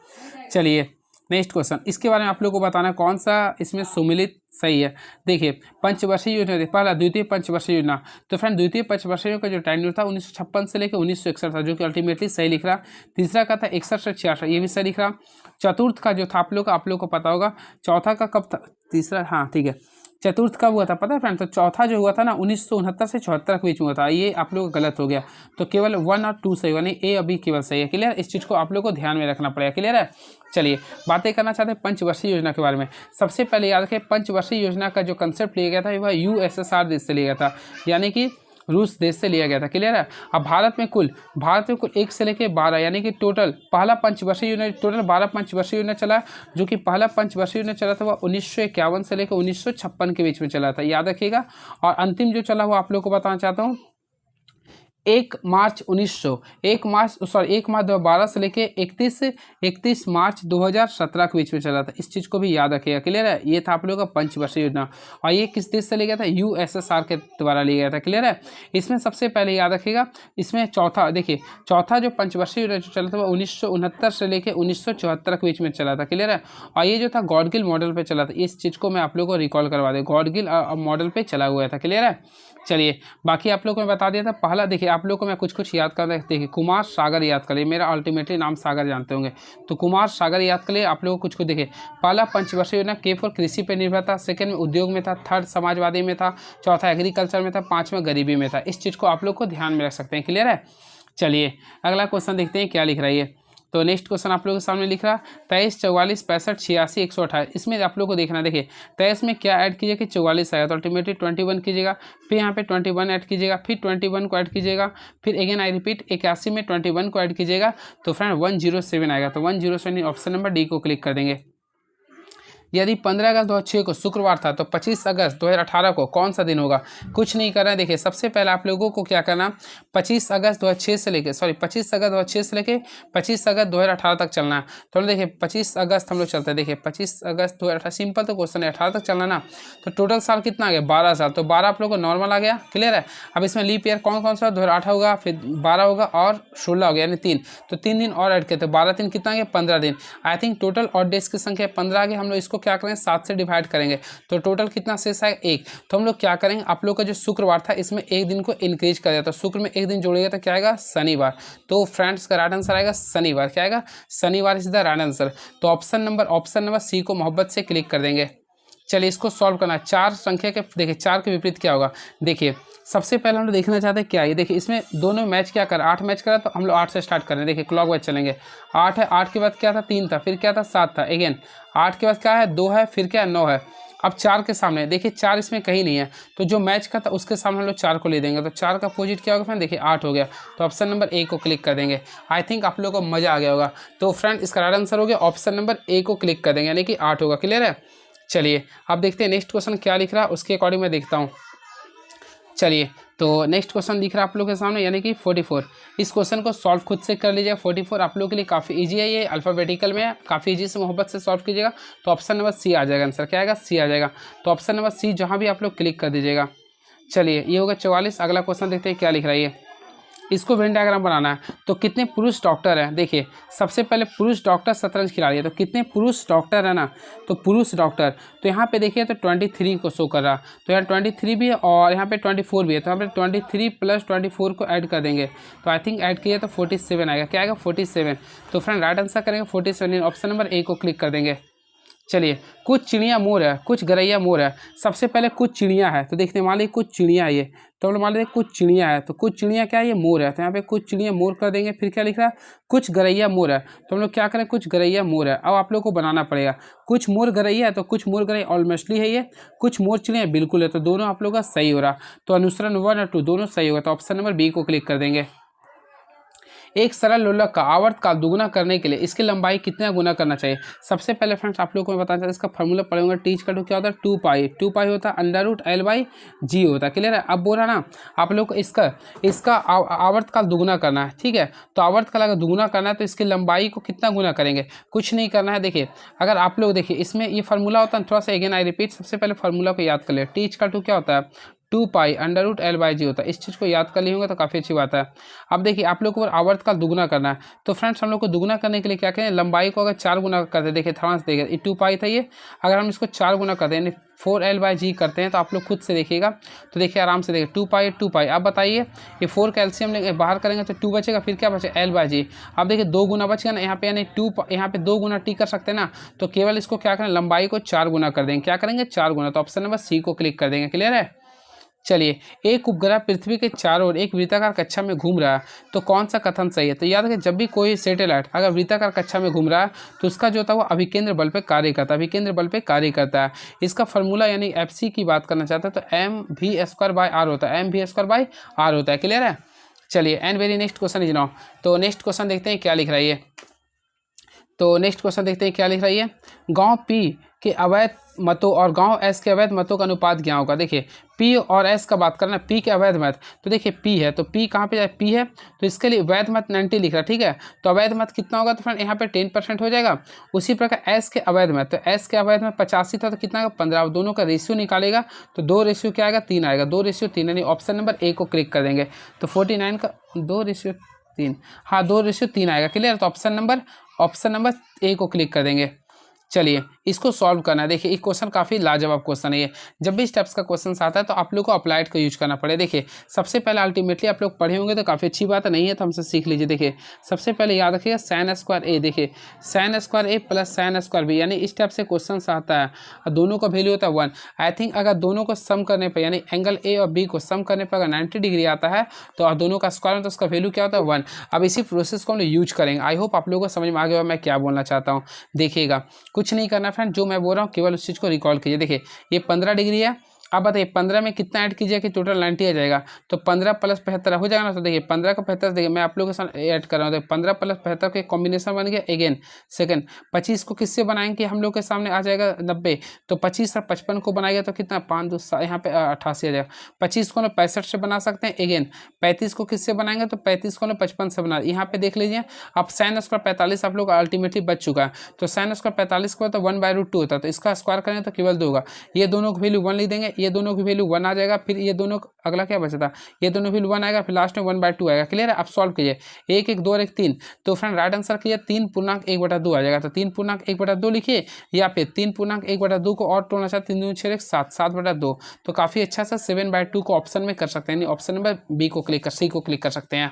चलिए नेक्स्ट क्वेश्चन, इसके बारे में आप लोग को बताना कौन सा इसमें सुमिलित सही है। देखिए पंचवर्षीय योजना, पहला द्वितीय पंचवर्षीय योजना, तो फ्रेंड द्वितीय पंचवर्षीय का जो टाइम था 1956 से लेकर 1961 था, जो कि अल्टीमेटली सही लिख रहा। तीसरा का था 61 से 66, ये भी सही लिख रहा। चतुर्थ का जो था आप लोग को पता होगा। चौथा का कब था, तीसरा, हाँ ठीक है। चतुर्थ कब हुआ था पता है फ्रेंड, तो चौथा जो हुआ था ना 1969 से 74 के बीच में हुआ था। ये आप लोग गलत हो गया, तो केवल 1 और 2 सही हुआ, नहीं ए अभी केवल सही है। क्लियर, इस चीज़ को आप लोग को ध्यान में रखना पड़ेगा। क्लियर है। चलिए बातें करना चाहते हैं पंचवर्षीय योजना के बारे में। सबसे पहले याद रखें पंचवर्षीय योजना का जो कंसेप्ट लिया गया था वह USSR देश से लिया गया था, यानी कि रूस देश से लिया गया था। क्लियर है। अब भारत में कुल 1 से लेकर 12, यानी कि टोटल पहला पंचवर्षीय योजना, टोटल 12 पंचवर्षीय योजना चला, जो कि पहला पंचवर्षीय योजना चला था वह 1951 से लेकर 1956 के बीच में चला था। याद रखिएगा। और अंतिम जो चला वो आप लोग को बताना चाहता हूँ 1 मार्च 2012 से लेके 31 मार्च 2017 के बीच में चला था। इस चीज़ को भी याद रखिएगा। क्लियर है। ये था आप लोगों का पंचवर्षीय योजना, और ये किस देश से लिया गया था, USSR के द्वारा लिया गया था। क्लियर है। इसमें सबसे पहले याद रखिएगा, इसमें चौथा देखिए, चौथा जो पंचवर्षीय योजना जो चला था वो 1969 से लेकर 1974 के बीच में चला था। क्लियर है। और ये जो था गॉडगिल मॉडल पर चला था। इस चीज़ को मैं आप लोगों को रिकॉल करवा दें, गॉडगिल मॉडल पर चला हुआ था। क्लियर है। चलिए बाकी आप लोग को मैं बता दिया था। पहला देखिए आप लोग को मैं कुछ याद कर रहे, देखिए कुमार सागर याद करिए, मेरा अल्टीमेटली नाम सागर जानते होंगे, तो कुमार सागर याद करिए। आप लोग को कुछ देखिए, पहला पंचवर्षीय योजना के फॉर कृषि पर निर्भर था, सेकंड में उद्योग में था, थर्ड समाजवादी में था, चौथा एग्रीकल्चर में था, पाँचवा गरीबी में था। इस चीज़ को आप लोग को ध्यान में रख सकते हैं। क्लियर है। चलिए अगला क्वेश्चन देखते हैं क्या लिख रहा है ये। तो नेक्स्ट क्वेश्चन आप लोगों के सामने लिख रहा 23, 44, 65, 86, 128। इसमें आप लोग को देखना, देखिए 23 में क्या ऐड कीजिएगा कि 44 आएगा, तो अल्टीमेटली 21 कीजिएगा, फिर यहाँ पे 21 ऐड कीजिएगा, फिर 21 को ऐड कीजिएगा, फिर अगेन आई रिपीट 81 में 21 को ऐड कीजिएगा, तो फ्रेंड 107 आएगा। तो 107 ऑप्शन नंबर डी को क्लिक कर देंगे। यदि 15 अगस्त 2006 को शुक्रवार था तो 25 अगस्त 2018 को कौन सा दिन होगा? कुछ नहीं करना है। देखिए सबसे पहले आप लोगों को क्या करना, 25 अगस्त 2006 से लेके 25 अगस्त 2006 से लेके 25 अगस्त 2018 तक चलना है। तो देखिए 25 अगस्त हम लोग चलते हैं। देखिए 25 अगस्त 2018 सिंपल तो क्वेश्चन है, 18 तक चलना ना। तो टोटल साल कितना आ गया? 12 साल। तो 12 आप लोगों को नॉर्मल आ गया, क्लियर है। अब इसमें लीप ईयर कौन कौन सा? 2008 होगा, फिर 12 होगा और 16 हो गया, यानी 3। तो 3 दिन और ऐड किए तो 12 दिन कितना आ गया? 15 दिन। आई थिंक टोटल और डेज की संख्या 15 आ गई। हम लोग इसको क्या करेंगे? 7 से डिवाइड करेंगे तो टोटल कितना शेष आएगा? 1। तो हम लोग क्या करेंगे, आप लोग का जो शुक्रवार था इसमें एक दिन को इंक्रीज कर दिया, तो शुक्र में एक दिन जोड़ेगा तो क्या आएगा? शनिवार। तो फ्रेंड्स का राइट आंसर आएगा शनिवार। क्या आएगा? शनिवार इज द राइट आंसर। तो ऑप्शन नंबर सी को मोहब्बत से क्लिक कर देंगे। चलिए इसको सॉल्व करना है। 4 संख्या के, देखिए 4 के विपरीत क्या होगा? देखिए सबसे पहले हम लोग देखना चाहते हैं क्या है। देखिए इसमें दोनों मैच क्या कर, 8 मैच करा, तो हम लोग 8 से स्टार्ट कर रहे हैं। देखिए क्लॉक वाइज चलेंगे। 8 है, 8 के बाद क्या था? 3 था, फिर क्या था? 7 था, अगेन 8 के बाद क्या है? 2 है, फिर क्या है? 9 है। अब 4 के सामने देखिए 4 इसमें कहीं नहीं है, तो जो मैच का था उसके सामने हम लोग 4 को ले देंगे। तो 4 का अपोजिट क्या होगा फ्रेंड? देखिए 8 हो गया। तो ऑप्शन नंबर ए को क्लिक कर देंगे। आई थिंक आप लोगों को मजा आ गया होगा। तो फ्रेंड इसका राइट आंसर हो गया ऑप्शन नंबर ए को क्लिक कर देंगे, यानी कि 8 होगा। क्लियर है। चलिए अब देखते हैं नेक्स्ट क्वेश्चन क्या लिख रहा है, उसके अकॉर्डिंग मैं देखता हूँ। चलिए तो नेक्स्ट क्वेश्चन दिख रहा है आप लोगों के सामने, यानी कि 44। इस क्वेश्चन को सॉल्व खुद से कर लीजिएगा। 44 आप लोगों के लिए काफ़ी इजी है, ये अल्फ़ाबेटिकल में है, काफ़ी इजी से मोहब्बत से सॉल्व कीजिएगा। तो ऑप्शन नंबर सी आ जाएगा आंसर। क्या आएगा? सी आ जाएगा। तो ऑप्शन नंबर सी जहाँ भी आप लोग क्लिक कर दीजिएगा। चलिए ये होगा 44। अगला क्वेश्चन देखते हैं क्या लिख रहा है ये। इसको वेन डायग्राम बनाना है। तो कितने पुरुष डॉक्टर हैं? देखिए सबसे पहले पुरुष डॉक्टर शतरंज खिलाड़ी है, तो कितने पुरुष डॉक्टर है ना? तो पुरुष डॉक्टर, तो यहाँ पे देखिए तो 23 को शो कर रहा, तो यहाँ 23 भी है और यहाँ पे 24 भी है। तो यहाँ पे 23 + 24 को ऐड कर देंगे, तो आई थिंक ऐड किया तो 47 आएगा। क्या आएगा? 47। तो फ्रेंड राइट आंसर करेंगे 47, ऑप्शन नंबर ए को क्लिक कर देंगे। चलिए कुछ चिड़िया मोर है, कुछ गरैया मोर है। सबसे पहले कुछ चिड़िया है, तो देखते मान लीजिए कुछ चिड़िया है ये, तो हम लोग मान लेते कुछ चिड़िया है, तो कुछ चिड़िया क्या है? ये मोर है। तो यहाँ पे कुछ चिड़िया मोर कर देंगे। फिर क्या लिख रहा है? कुछ गरैया मोर है, तो हम लोग क्या करें? कुछ गरैया मोर है। अब आप लोग को बनाना पड़ेगा। कुछ मोर गरैया है, तो कुछ मोर गरैया ऑलमोस्टली है ये, कुछ मोर चिड़िया बिल्कुल है, तो दोनों आप लोग का सही हो रहा। तो अनुसरण 1 और 2 दोनों सही होगा। तो ऑप्शन नंबर बी को क्लिक कर देंगे। एक सरल लोलक का आवर्त काल दुगुना करने के लिए इसकी लंबाई कितना गुना करना चाहिए? सबसे पहले फ्रेंड्स आप लोगों को मैं बताना चाहता हूँ, इसका फॉर्मूला पढ़ेंगे। टी का क्या होता है? 2 पाई होता है, √L/G होता है। क्लियर है। अब बोला ना आप लोग को इसका आवर्त काल दुगुना करना है, ठीक है। तो आवर्त काल अगर दुगुना करना है तो इसकी लंबाई को कितना गुना करेंगे? कुछ नहीं करना है। देखिए अगर आप लोग देखिए इसमें ये फार्मूला होता है, थोड़ा सा अगेन आई रिपीट, सबसे पहले फार्मूला को याद कर ले। टी का 2 क्या होता है? 2 पाई √L/G होता है। इस चीज़ को याद कर लिए होंगे तो काफ़ी अच्छी बात है। अब देखिए आप लोग को आवर्त काल दुगुना करना है, तो फ्रेंड्स हम लोग को दुगुना करने के लिए क्या करें? लंबाई को अगर 4 गुना करते हैं, देखिए थोड़ा सा देखिए ये 2 पाई था ये, अगर हम इसको 4 गुना करते हैं यानी 4L/G करते हैं, तो आप लोग खुद से देखिएगा। तो देखिए आराम से देखिए 2 पाई। अब बताइए ये 4 कैल्शियम लेंगे बाहर करेंगे तो 2 बचेगा, फिर क्या बचेगा? L/G। अब देखिए 2 गुना बचेगा ना यहाँ पे, यानी 2 यहाँ पे 2 गुना टी कर सकते हैं ना, तो केवल इसको क्या करें? लंबाई को 4 गुना कर देंगे। क्या करेंगे? 4 गुना। तो ऑप्शन नंबर सी को क्लिक कर देंगे। क्लियर है। चलिए एक उपग्रह पृथ्वी के चारों ओर एक वृत्ताकार कक्षा में घूम रहा है, तो कौन सा कथन सही है? तो याद रखें जब भी कोई सैटेलाइट अगर वृत्ताकार कक्षा में घूम रहा है तो उसका जो होता है वो अभिकेंद्र बल पे कार्य करता है, अभिकेंद्र बल पे कार्य करता है। इसका फॉर्मूला यानी FC की बात करना चाहता है तो mv² होता है, mv² होता है। क्लियर है। चलिए and very next question is now. तो नेक्स्ट क्वेश्चन देखते हैं क्या लिख रहा है ये। तो नेक्स्ट क्वेश्चन देखते हैं क्या लिख रही है। गांव P के अवैध मतों और गांव S के अवैध मतों का अनुपात क्या होगा? देखिए P और S का बात करना, P के अवैध मत, तो देखिए P है तो P कहाँ पे जाए? P है तो इसके लिए वैध मत 90 लिख रहा है, ठीक है। तो अवैध मत कितना होगा? तो फ्रेंड यहाँ पे 10% हो जाएगा। उसी प्रकार S के अवैध मत, तो S के अवैध मत 85 था तो कितना होगा? 15। दोनों का रेशियो निकालेगा तो 2 रेशियो क्या आएगा? 3 आएगा। 2 रेशियो 3 यानी ऑप्शन नंबर ए को क्लिक कर देंगे। तो 49 का 2 रेशियो 3, हाँ 2 रेशियो 3 आएगा। क्लियर। तो ऑप्शन नंबर ए को क्लिक कर देंगे। चलिए इसको सॉल्व करना है। देखिए एक क्वेश्चन काफ़ी लाजवाब क्वेश्चन है ये। जब भी इस टाइप्स का क्वेश्चन आता है तो आप लोग को अप्लाइड का यूज करना पड़े। देखिए सबसे पहले अल्टीमेटली आप लोग पढ़े होंगे तो काफ़ी अच्छी बात है, नहीं है तो हमसे सीख लीजिए। देखिए सबसे पहले याद रखिएगा sin²A, देखिए sin² + sin²B, यानी इस टाइप से क्वेश्चन आता है और दोनों का वैल्यू होता है 1। आई थिंक अगर दोनों को सम करने पर यानी एंगल A और B को सम करने पर अगर 90 डिग्री आता है तो दोनों का स्क्वायर में तो उसका वैल्यू क्या होता है? 1। अब इसी प्रोसेस को हम लोग यूज करेंगे। आई होप आप लोगों को समझ में आ गया मैं क्या बोलना चाहता हूँ। देखिएगा कुछ नहीं करना फ्रेंड, जो मैं बोल रहा हूँ केवल उस चीज़ को रिकॉल कीजिए। देखिए ये 15 डिग्री है अब बताइए 15 में कितना ऐड कीजिए कि टोटल 90 आ जाएगा। तो 15 प्लस 75 हो जाएगा ना। तो देखिए 15 का 75 देखिए मैं आप लोगों के साथ ऐड कर रहा हूँ। तो 15 प्लस 75 के कॉम्बिनेशन बन गया अगेन सेकंड। 25 को किससे बनाएंगे हम लोग के सामने आ जाएगा 90। तो 25 और 55 को बनाएगा तो कितना 5 2 यहाँ पे 88 आ जाएगा। 25 को 65 से बना सकते हैं अगेन। 35 को किससे बनाएंगे तो 35 को 55 से बना। यहाँ पे देख लीजिए अब साइन स्क्वायर 45 आप लोग अल्टीमेटली बच चुका है। तो साइन स्क्वायर 45 को तो 1/√2 होता है। तो इसका स्क्वायर करें तो केवल 2 होगा। ये दोनों की वैल्यू 1 लिख देंगे, ये दोनों की वैल्यू 1 आ जाएगा। फिर ये दोनों अगला क्या बचा था, ये दोनों वैल्यू 1 आएगा, फिर लास्ट में 1/2 आएगा। क्लियर है। आप सॉल्व कीजिए 1 1 2 और 1 3। तो फ्रेंड राइट आंसर कीजिए 3.1/2 आ जाएगा। तो 3.1/2 लिखिए या फिर 3.1/2 को और तोड़ना चाहते 3 2 6 7 7/2। तो काफी अच्छा सा 7/2 को ऑप्शन में कर सकते हैं। ऑप्शन नंबर बी को क्लिक कर सी को क्लिक कर सकते हैं।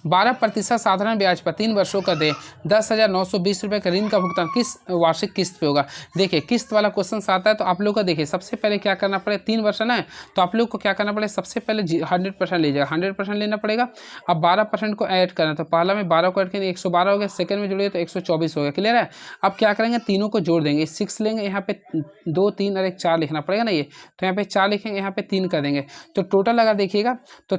12% साधारण ब्याज पर 3 वर्षों का दे 10,920 रुपये का ऋण का भुगतान किस वार्षिक किस्त पे होगा। देखिए किस्त वाला क्वेश्चन आता है तो आप लोग को देखिए सबसे पहले क्या करना पड़ेगा 3 वर्ष ना है तो आप लोग को क्या करना पड़ेगा सबसे पहले 100% लीजिएगा 100% लेना पड़ेगा। अब 12% को ऐड करना तो पहला में 12 को ऐड करेंगे 112 हो गया, सेकंड में जोड़िए तो 124 हो गया। क्लियर है। अब क्या करेंगे तीनों को जोड़ देंगे 6 लेंगे यहाँ पे 2 3 और 1 4 लिखना पड़ेगा ना। ये तो यहाँ पे 4 लिखेंगे यहाँ पे 3 कर देंगे। तो टोटल अगर देखिएगा तो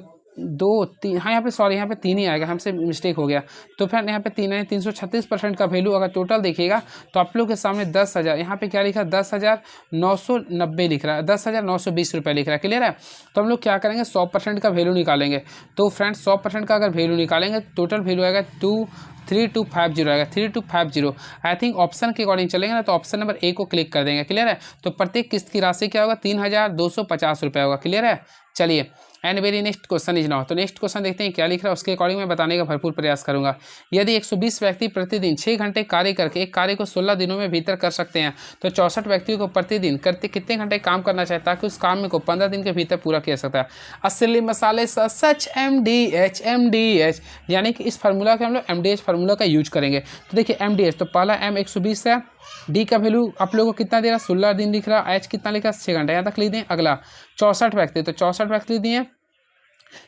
2 3 हाँ यहाँ पे सॉरी यहाँ पे 3 ही आएगा, हमसे मिस्टेक हो गया। तो फिर यहाँ पे 3 है 336% का वैल्यू अगर टोटल देखिएगा तो आप लोग के सामने 10,000 यहाँ पे क्या लिखा है 10,990 लिख रहा है 10,920 रुपये लिख रहा है। क्लियर है। तो हम लोग क्या करेंगे 100% का वैल्यू निकालेंगे। तो फ्रेंड्स 100% का अगर वैल्यू निकालेंगे टोटल वैल्यू आएगा 3250 आएगा 3250। आई थिंक ऑप्शन के अकॉर्डिंग चलेंगे ना तो ऑप्शन नंबर ए को क्लिक कर देंगे। क्लियर है। तो प्रत्येक किस्त की राशि क्या होगा 3,250 रुपये होगा। क्लियर है। चलिए and very next question is now. तो नेक्स्ट क्वेश्चन देखते हैं क्या लिख रहा है उसके अकॉर्डिंग मैं बताने का भरपूर प्रयास करूंगा। यदि 120 व्यक्ति प्रतिदिन 6 घंटे कार्य करके एक कार्य को 16 दिनों में भीतर कर सकते हैं तो 64 व्यक्तियों को प्रतिदिन करते कितने घंटे काम करना चाहिए ताकि उस काम को 15 दिन के भीतर पूरा किया सकता है। असली मसाले सच MDH यानी कि इस फार्मूला के हम लोग MDH फार्मूला का यूज करेंगे। तो देखिए MDH तो पहला M 120 है, डी का वैल्यू आप लोगों को कितना दे रहा 16 दिन लिख रहा, एच कितना लिखा 6 घंटे यहाँ तक लिख दें। अगला 64 व्यक्ति तो 64 व्यक्ति दिए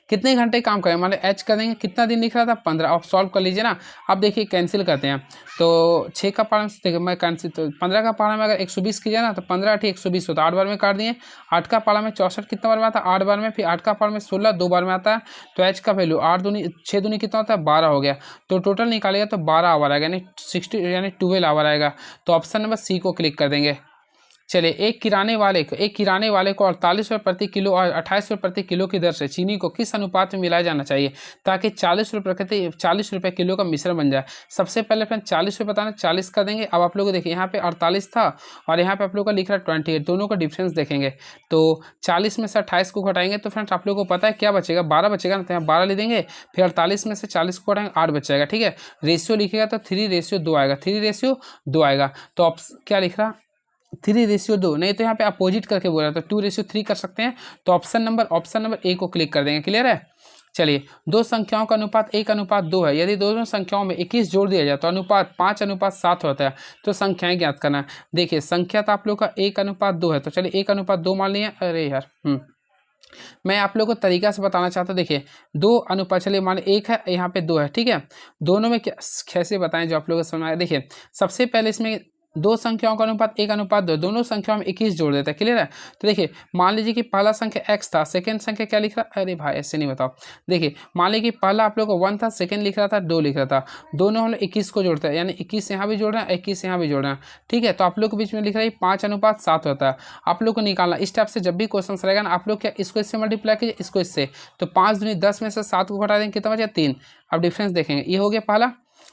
कितने घंटे काम करें मान लो एच कर देंगे कितना दिन लिख रहा था 15। आप सॉल्व कर लीजिए ना। अब देखिए कैंसिल करते हैं तो 6 का पारा देखिए मैं कैंसिल तो 15 का पारा में अगर 120 कीजिए ना तो 15 8 120 होता है 8 बार में काट दिए। 8 का पारा में 64 कितना बार में आता है 8 बार में, फिर 8 का पारा में 16 2 बार में आता है। तो एच का वैल्यू 8 दूनी 6 दूनी कितना होता है 12 हो गया। तो टोटल निकालेगा तो 12 आवर आएगा यानी 12 आवर आएगा। तो ऑप्शन नंबर सी को क्लिक कर देंगे। चलिए एक किराने वाले को 48 रुपये प्रति किलो और 28 रुपये प्रति किलो की दर से चीनी को किस अनुपात में मिलाया जाना चाहिए ताकि 40 रुपये किलो का मिश्रण बन जाए। सबसे पहले फ्रेंड 40 रुपये बताना 40 का देंगे। अब आप लोग देखिए यहाँ पे 48 था और यहाँ पे आप लोग का लिख रहा है 28, दोनों का डिफरेंस देखेंगे तो 40 में से 28 को घटाएंगे तो फ्रेंड्स आप लोग को पता है क्या बचेगा 12 बचेगा ना। तो यहाँ 12 ले देंगे फिर 48 में से 40 को घटाएंगे 8 बच जाएगा। ठीक है। रेशियो लिखेगा तो 3:2 आएगा 3:2 आएगा। तो आप क्या लिख रहा 3:2 नहीं तो यहाँ पे अपोजिट करके बोल रहा है तो 2:3 कर सकते हैं। तो ऑप्शन नंबर ए को क्लिक कर देंगे। क्लियर है। चलिए दो संख्याओं का अनुपात 1:2 है। यदि दोनों संख्याओं में 21 जोड़ दिया जाए तो अनुपात 5:7 होता है। तो संख्याएं ज्ञात करना। देखिए संख्या तो आप लोग का 1:2 है तो चलिए 1:2 मान लिया। अरे यार मैं आप लोगों को तरीका से बताना चाहता हूँ। देखिए 2 अनुपात चलिए मान 1 है यहाँ पे 2 है। ठीक है। दोनों में कैसे बताएं जो आप लोगों को समझ आए। देखिए सबसे पहले इसमें दो संख्याओं का अनुपात 1:2 दोनों संख्याओं में 21 जोड़ देता है। क्लियर है। तो देखिए मान लीजिए कि पहला संख्या x था, सेकंड संख्या क्या लिख रहा। अरे भाई ऐसे नहीं बताओ। देखिए मान लीजिए कि पहला आप लोग को 1 था, सेकंड लिख रहा था 2 लिख रहा था, दोनों हम लोग 21 को जोड़ते हैं यानी 21 यहाँ भी जोड़ रहे हैं 21 यहाँ भी जोड़ रहे हैं। ठीक है। तो आप लोग के बीच में लिख रहा है 5:7 होता है। आप लोग को निकालना इस टाइप से जब भी क्वेश्चन रहेगा ना आप लोग क्या इसको इससे मल्टीप्लाई कीजिए इसको इससे। तो 5 दूनी 10 में से 7 को घटा देंगे कितना बचा 3। अब डिफरेंस देखेंगे ये हो गया पहला।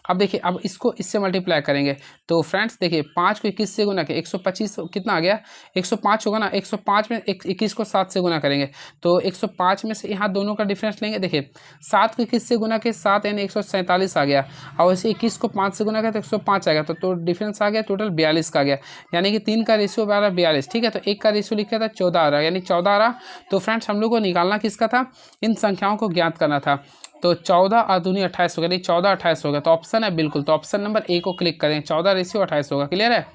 अब देखिए अब इसको इससे मल्टीप्लाई करेंगे तो फ्रेंड्स देखिए 5 को 21 से गुना किया 125 कितना आ गया 105 होगा ना। 105 में 21 को 7 से गुना करेंगे तो 105 में से यहाँ दोनों का डिफरेंस लेंगे। देखिए 7 को 21 से गुना के 7 यानी 147 आ गया और वैसे 21 को 5 से गुना किया तो 105 आएगा। तो डिफरेंस आ गया टोटल 42 का आ गया यानी कि 3 का रेशियो आ रहा 42। ठीक है। तो 1 का रेशियो लिखा था 14 आ रहा यानी 14 आ रहा। तो फ्रेंड्स हम लोग को निकालना किसका था इन संख्याओं को ज्ञात करना था। तो 14 और दूनी 28 होगा नहीं 14 28 होगा। तो ऑप्शन है बिल्कुल। तो ऑप्शन नंबर ए को क्लिक करें 14:28 होगा। क्लियर है।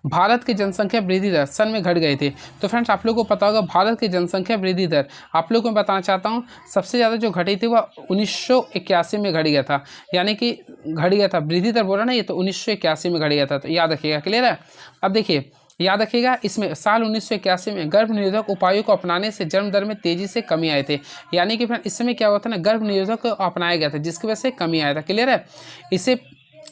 भारत की जनसंख्या वृद्धि दर सन में घट गई थी। तो फ्रेंड्स आप लोग को पता होगा भारत की जनसंख्या वृद्धि दर आप लोग को मैं बताना चाहता हूँ सबसे ज़्यादा जो घटी थी वह 1981 में घट गया था यानी कि घट गया था वृद्धि दर बोला ना ये तो 1981 में घट गया था। तो याद रखिएगा। क्लियर है। अब देखिए याद रखिएगा, इसमें साल 1981 में गर्भ निरोधक उपायों को अपनाने से जन्म दर में तेजी से कमी आए थे। यानी कि फ्रेंड इस समय क्या हुआ था ना, गर्भ निरोधक को अपनाया गया था जिसकी वजह से कमी आया था। क्लियर है। इसे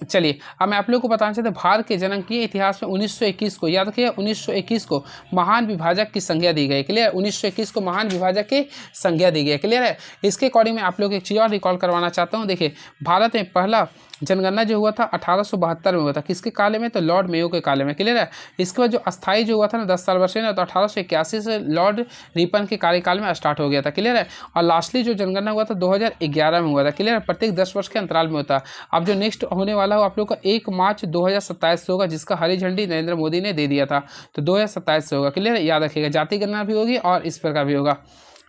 चलिए अब मैं आप लोगों को बताना चाहता हूँ भारत के जन्म के इतिहास में 1921 को, याद रखिए 1921 को महान विभाजक की संज्ञा दी गई। क्लियर। 1921 को महान विभाजक की संज्ञा दी गई। क्लियर है। इसके अकॉर्डिंग मैं आप लोग एक चीज़ और रिकॉल करवाना चाहता हूँ। देखिए भारत में पहला जनगणना जो हुआ था 1872 में हुआ था। किसके काले में? तो लॉर्ड मेयो के काले में। क्लियर है। इसके बाद जो अस्थाई जो हुआ था ना 10 साल वर्ष ना, तो 1881 से लॉर्ड रिपन के कार्यकाल में स्टार्ट हो गया था। क्लियर है। और लास्टली जो जनगणना हुआ था 2011 में हुआ था। क्लियर है। प्रत्येक 10 वर्ष के अंतराल में होता है। अब जो नेक्स्ट होने वाला हो आप लोग का 1 मार्च 2027 से होगा, जिसका हरी झंडी नरेंद्र मोदी ने दे दिया था, तो 2027 से होगा। क्लियर है। याद रखिएगा, जाति गणना भी होगी और इस प्रकार भी होगा।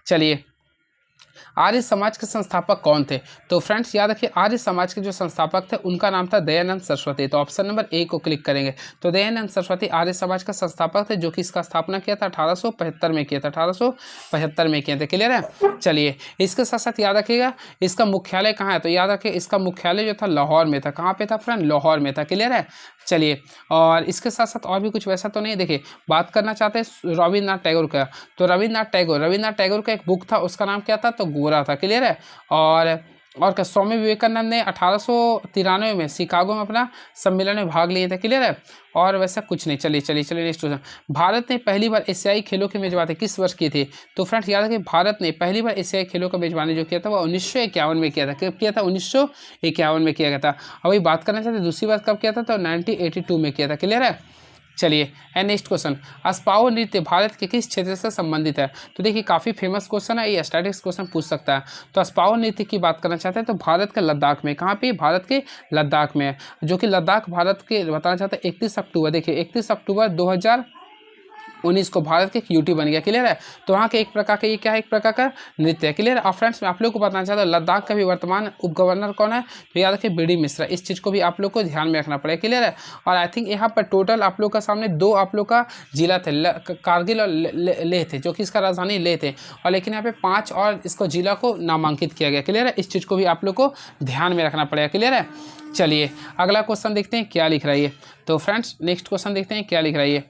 चलिए आर्य समाज के संस्थापक कौन थे? तो फ्रेंड्स याद रखिए, आर्य समाज के जो संस्थापक थे उनका नाम था दयानंद सरस्वती। तो ऑप्शन नंबर ए को क्लिक करेंगे। तो दयानंद सरस्वती आर्य समाज का संस्थापक थे, जो कि इसका स्थापना किया था 1875 में किया था। 1875 में किए थे। क्लियर है। चलिए इसके साथ साथ याद रखिएगा इसका मुख्यालय कहाँ है? तो याद रखिए इसका मुख्यालय जो था लाहौर में था। कहाँ पे था फ्रेंड? लाहौर में था। क्लियर है। चलिए और इसके साथ साथ और भी कुछ वैसा तो नहीं। देखिए बात करना चाहते हैं रविन्द्रनाथ टैगोर का। तो रविन्द्रनाथ टैगोर का एक बुक था, उसका नाम क्या था? तो गोरा था। क्लियर है। और क्या स्वामी विवेकानंद ने 1893 में शिकागो में अपना सम्मेलन में भाग लिए थे। क्लियर है। और वैसा कुछ नहीं। चलिए नेक्स्ट क्वेश्चन। भारत ने पहली बार एशियाई खेलों की मेजबानी किस वर्ष की थी? तो फ्रेंड्स याद रखिए भारत ने पहली बार एशियाई खेलों का मेजबानी जो किया था वो 1951 में किया था। कब किया था? 1951 में किया गया था। और वही बात करना चाहते दूसरी बार कब किया था? तो 1982 में किया था। क्लियर है। चलिए एंड नेक्स्ट क्वेश्चन, अस्पाव नृत्य भारत के किस क्षेत्र से संबंधित है? तो देखिए काफ़ी फेमस क्वेश्चन है, ये स्टैटिक्स क्वेश्चन पूछ सकता है। तो अस्पाव नृत्य की बात करना चाहते हैं तो भारत के लद्दाख में। कहाँ पे? भारत के लद्दाख में है, जो कि लद्दाख भारत के बताना चाहते हैं 31 अक्टूबर। देखिए 31 अक्टूबर 2019 को भारत के यूटी बन गया। क्लियर है। तो वहाँ के एक प्रकार का ये क्या है? एक प्रकार का नृत्य है। क्लियर है। और फ्रेंड्स मैं आप लोग को बताना चाहता हूँ लद्दाख का भी वर्तमान उप गवर्नर कौन है? तो याद रखिए बीडी मिश्रा। इस चीज़ को भी आप लोग को ध्यान में रखना पड़ेगा। क्लियर है। और आई थिंक यहाँ पर टोटल आप लोग का सामने 2 आप लोग का जिला थे, कारगिल और लेह थे, जो कि इसका राजधानी लेह थे। और लेकिन यहाँ पे 5 और इसको जिला को नामांकित किया गया। क्लियर है। इस चीज़ को भी आप लोग को ध्यान में रखना पड़ेगा। क्लियर है। चलिए अगला क्वेश्चन देखते हैं क्या लिख रहा है ये। तो फ्रेंड्स नेक्स्ट क्वेश्चन देखते हैं क्या लिख रहा है ये।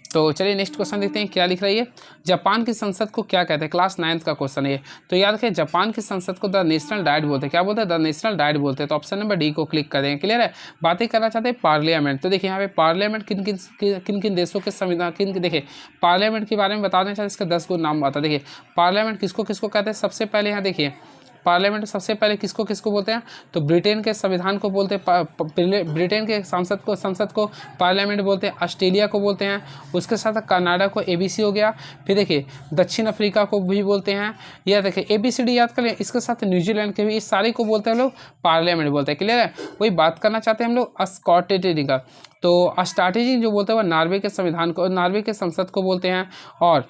तो चलिए नेक्स्ट क्वेश्चन देखते हैं क्या लिख रही है। जापान की संसद को क्या कहते हैं? क्लास 9th का क्वेश्चन है। तो याद रखिए जापान की संसद को द नेशनल डाइट बोलते हैं। क्या बोलते हैं? द नेशनल डाइट बोलते हैं। तो ऑप्शन नंबर डी को क्लिक कर देंगे। क्लियर है। बातें करना चाहते हैं पार्लियामेंट। तो देखिए यहाँ पे पार्लियामेंट किन किन देशों के संविधान देखिए पार्लियामेंट के बारे में बता देना चाहते इसका 10 गो नाम आता है। देखिए पार्लियामेंट किसको किसको कहते हैं? सबसे पहले यहाँ देखिए पार्लियामेंट सबसे पहले किसको किसको बोलते हैं? तो ब्रिटेन के संविधान को बोलते हैं, ब्रिटेन के संसद को पार्लियामेंट बोलते हैं। ऑस्ट्रेलिया को बोलते हैं, उसके साथ कनाडा को एबीसी हो गया। फिर देखिए दक्षिण अफ्रीका को भी बोलते हैं। या देखिए एबीसीडी याद कर लें। इसके साथ न्यूजीलैंड के भी, इस सारे को बोलते हैं हम लोग पार्लियामेंट बोलते हैं। क्लियर है। वही बात करना चाहते हैं हम लोग स्कॉटलैंड का। तो स्टार्टिजिंग जो बोलते हैं वो नॉर्वे के संविधान को, नॉर्वे के संसद को बोलते हैं। और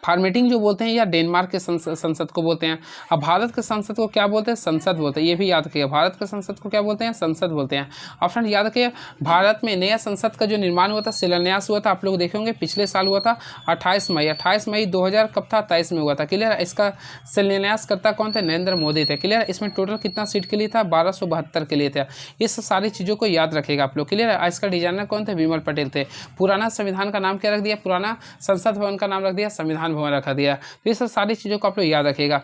फार्मेटिंग जो बोलते हैं या डेनमार्क के संसद को बोलते हैं। अब भारत के संसद को क्या बोलते हैं? संसद बोलते हैं। ये भी याद रखिएगा, भारत के संसद को क्या बोलते हैं? संसद बोलते हैं। और फ्रेंड याद रखिए भारत में नया संसद का जो निर्माण हुआ था, शिलान्यास हुआ था, आप लोग देखे होंगे पिछले साल हुआ था 28 मई 2000 कब था? 23 में हुआ था। क्लियर है। इसका शिलान्यास करता कौन थे? नरेंद्र मोदी थे। क्लियर है। इसमें टोटल कितना सीट के लिए था? 1272 के लिए था। इस सारी चीज़ों को याद रखेगा आप लोग। क्लियर है। इसका डिजाइनर कौन थे? विमल पटेल थे। पुराना संविधान का नाम क्या रख दिया? पुराना संसद भवन का नाम रख दिया संविधान भवन रखा दिया। तो ये सब सारी चीज़ों को आप लोग याद रखिएगा।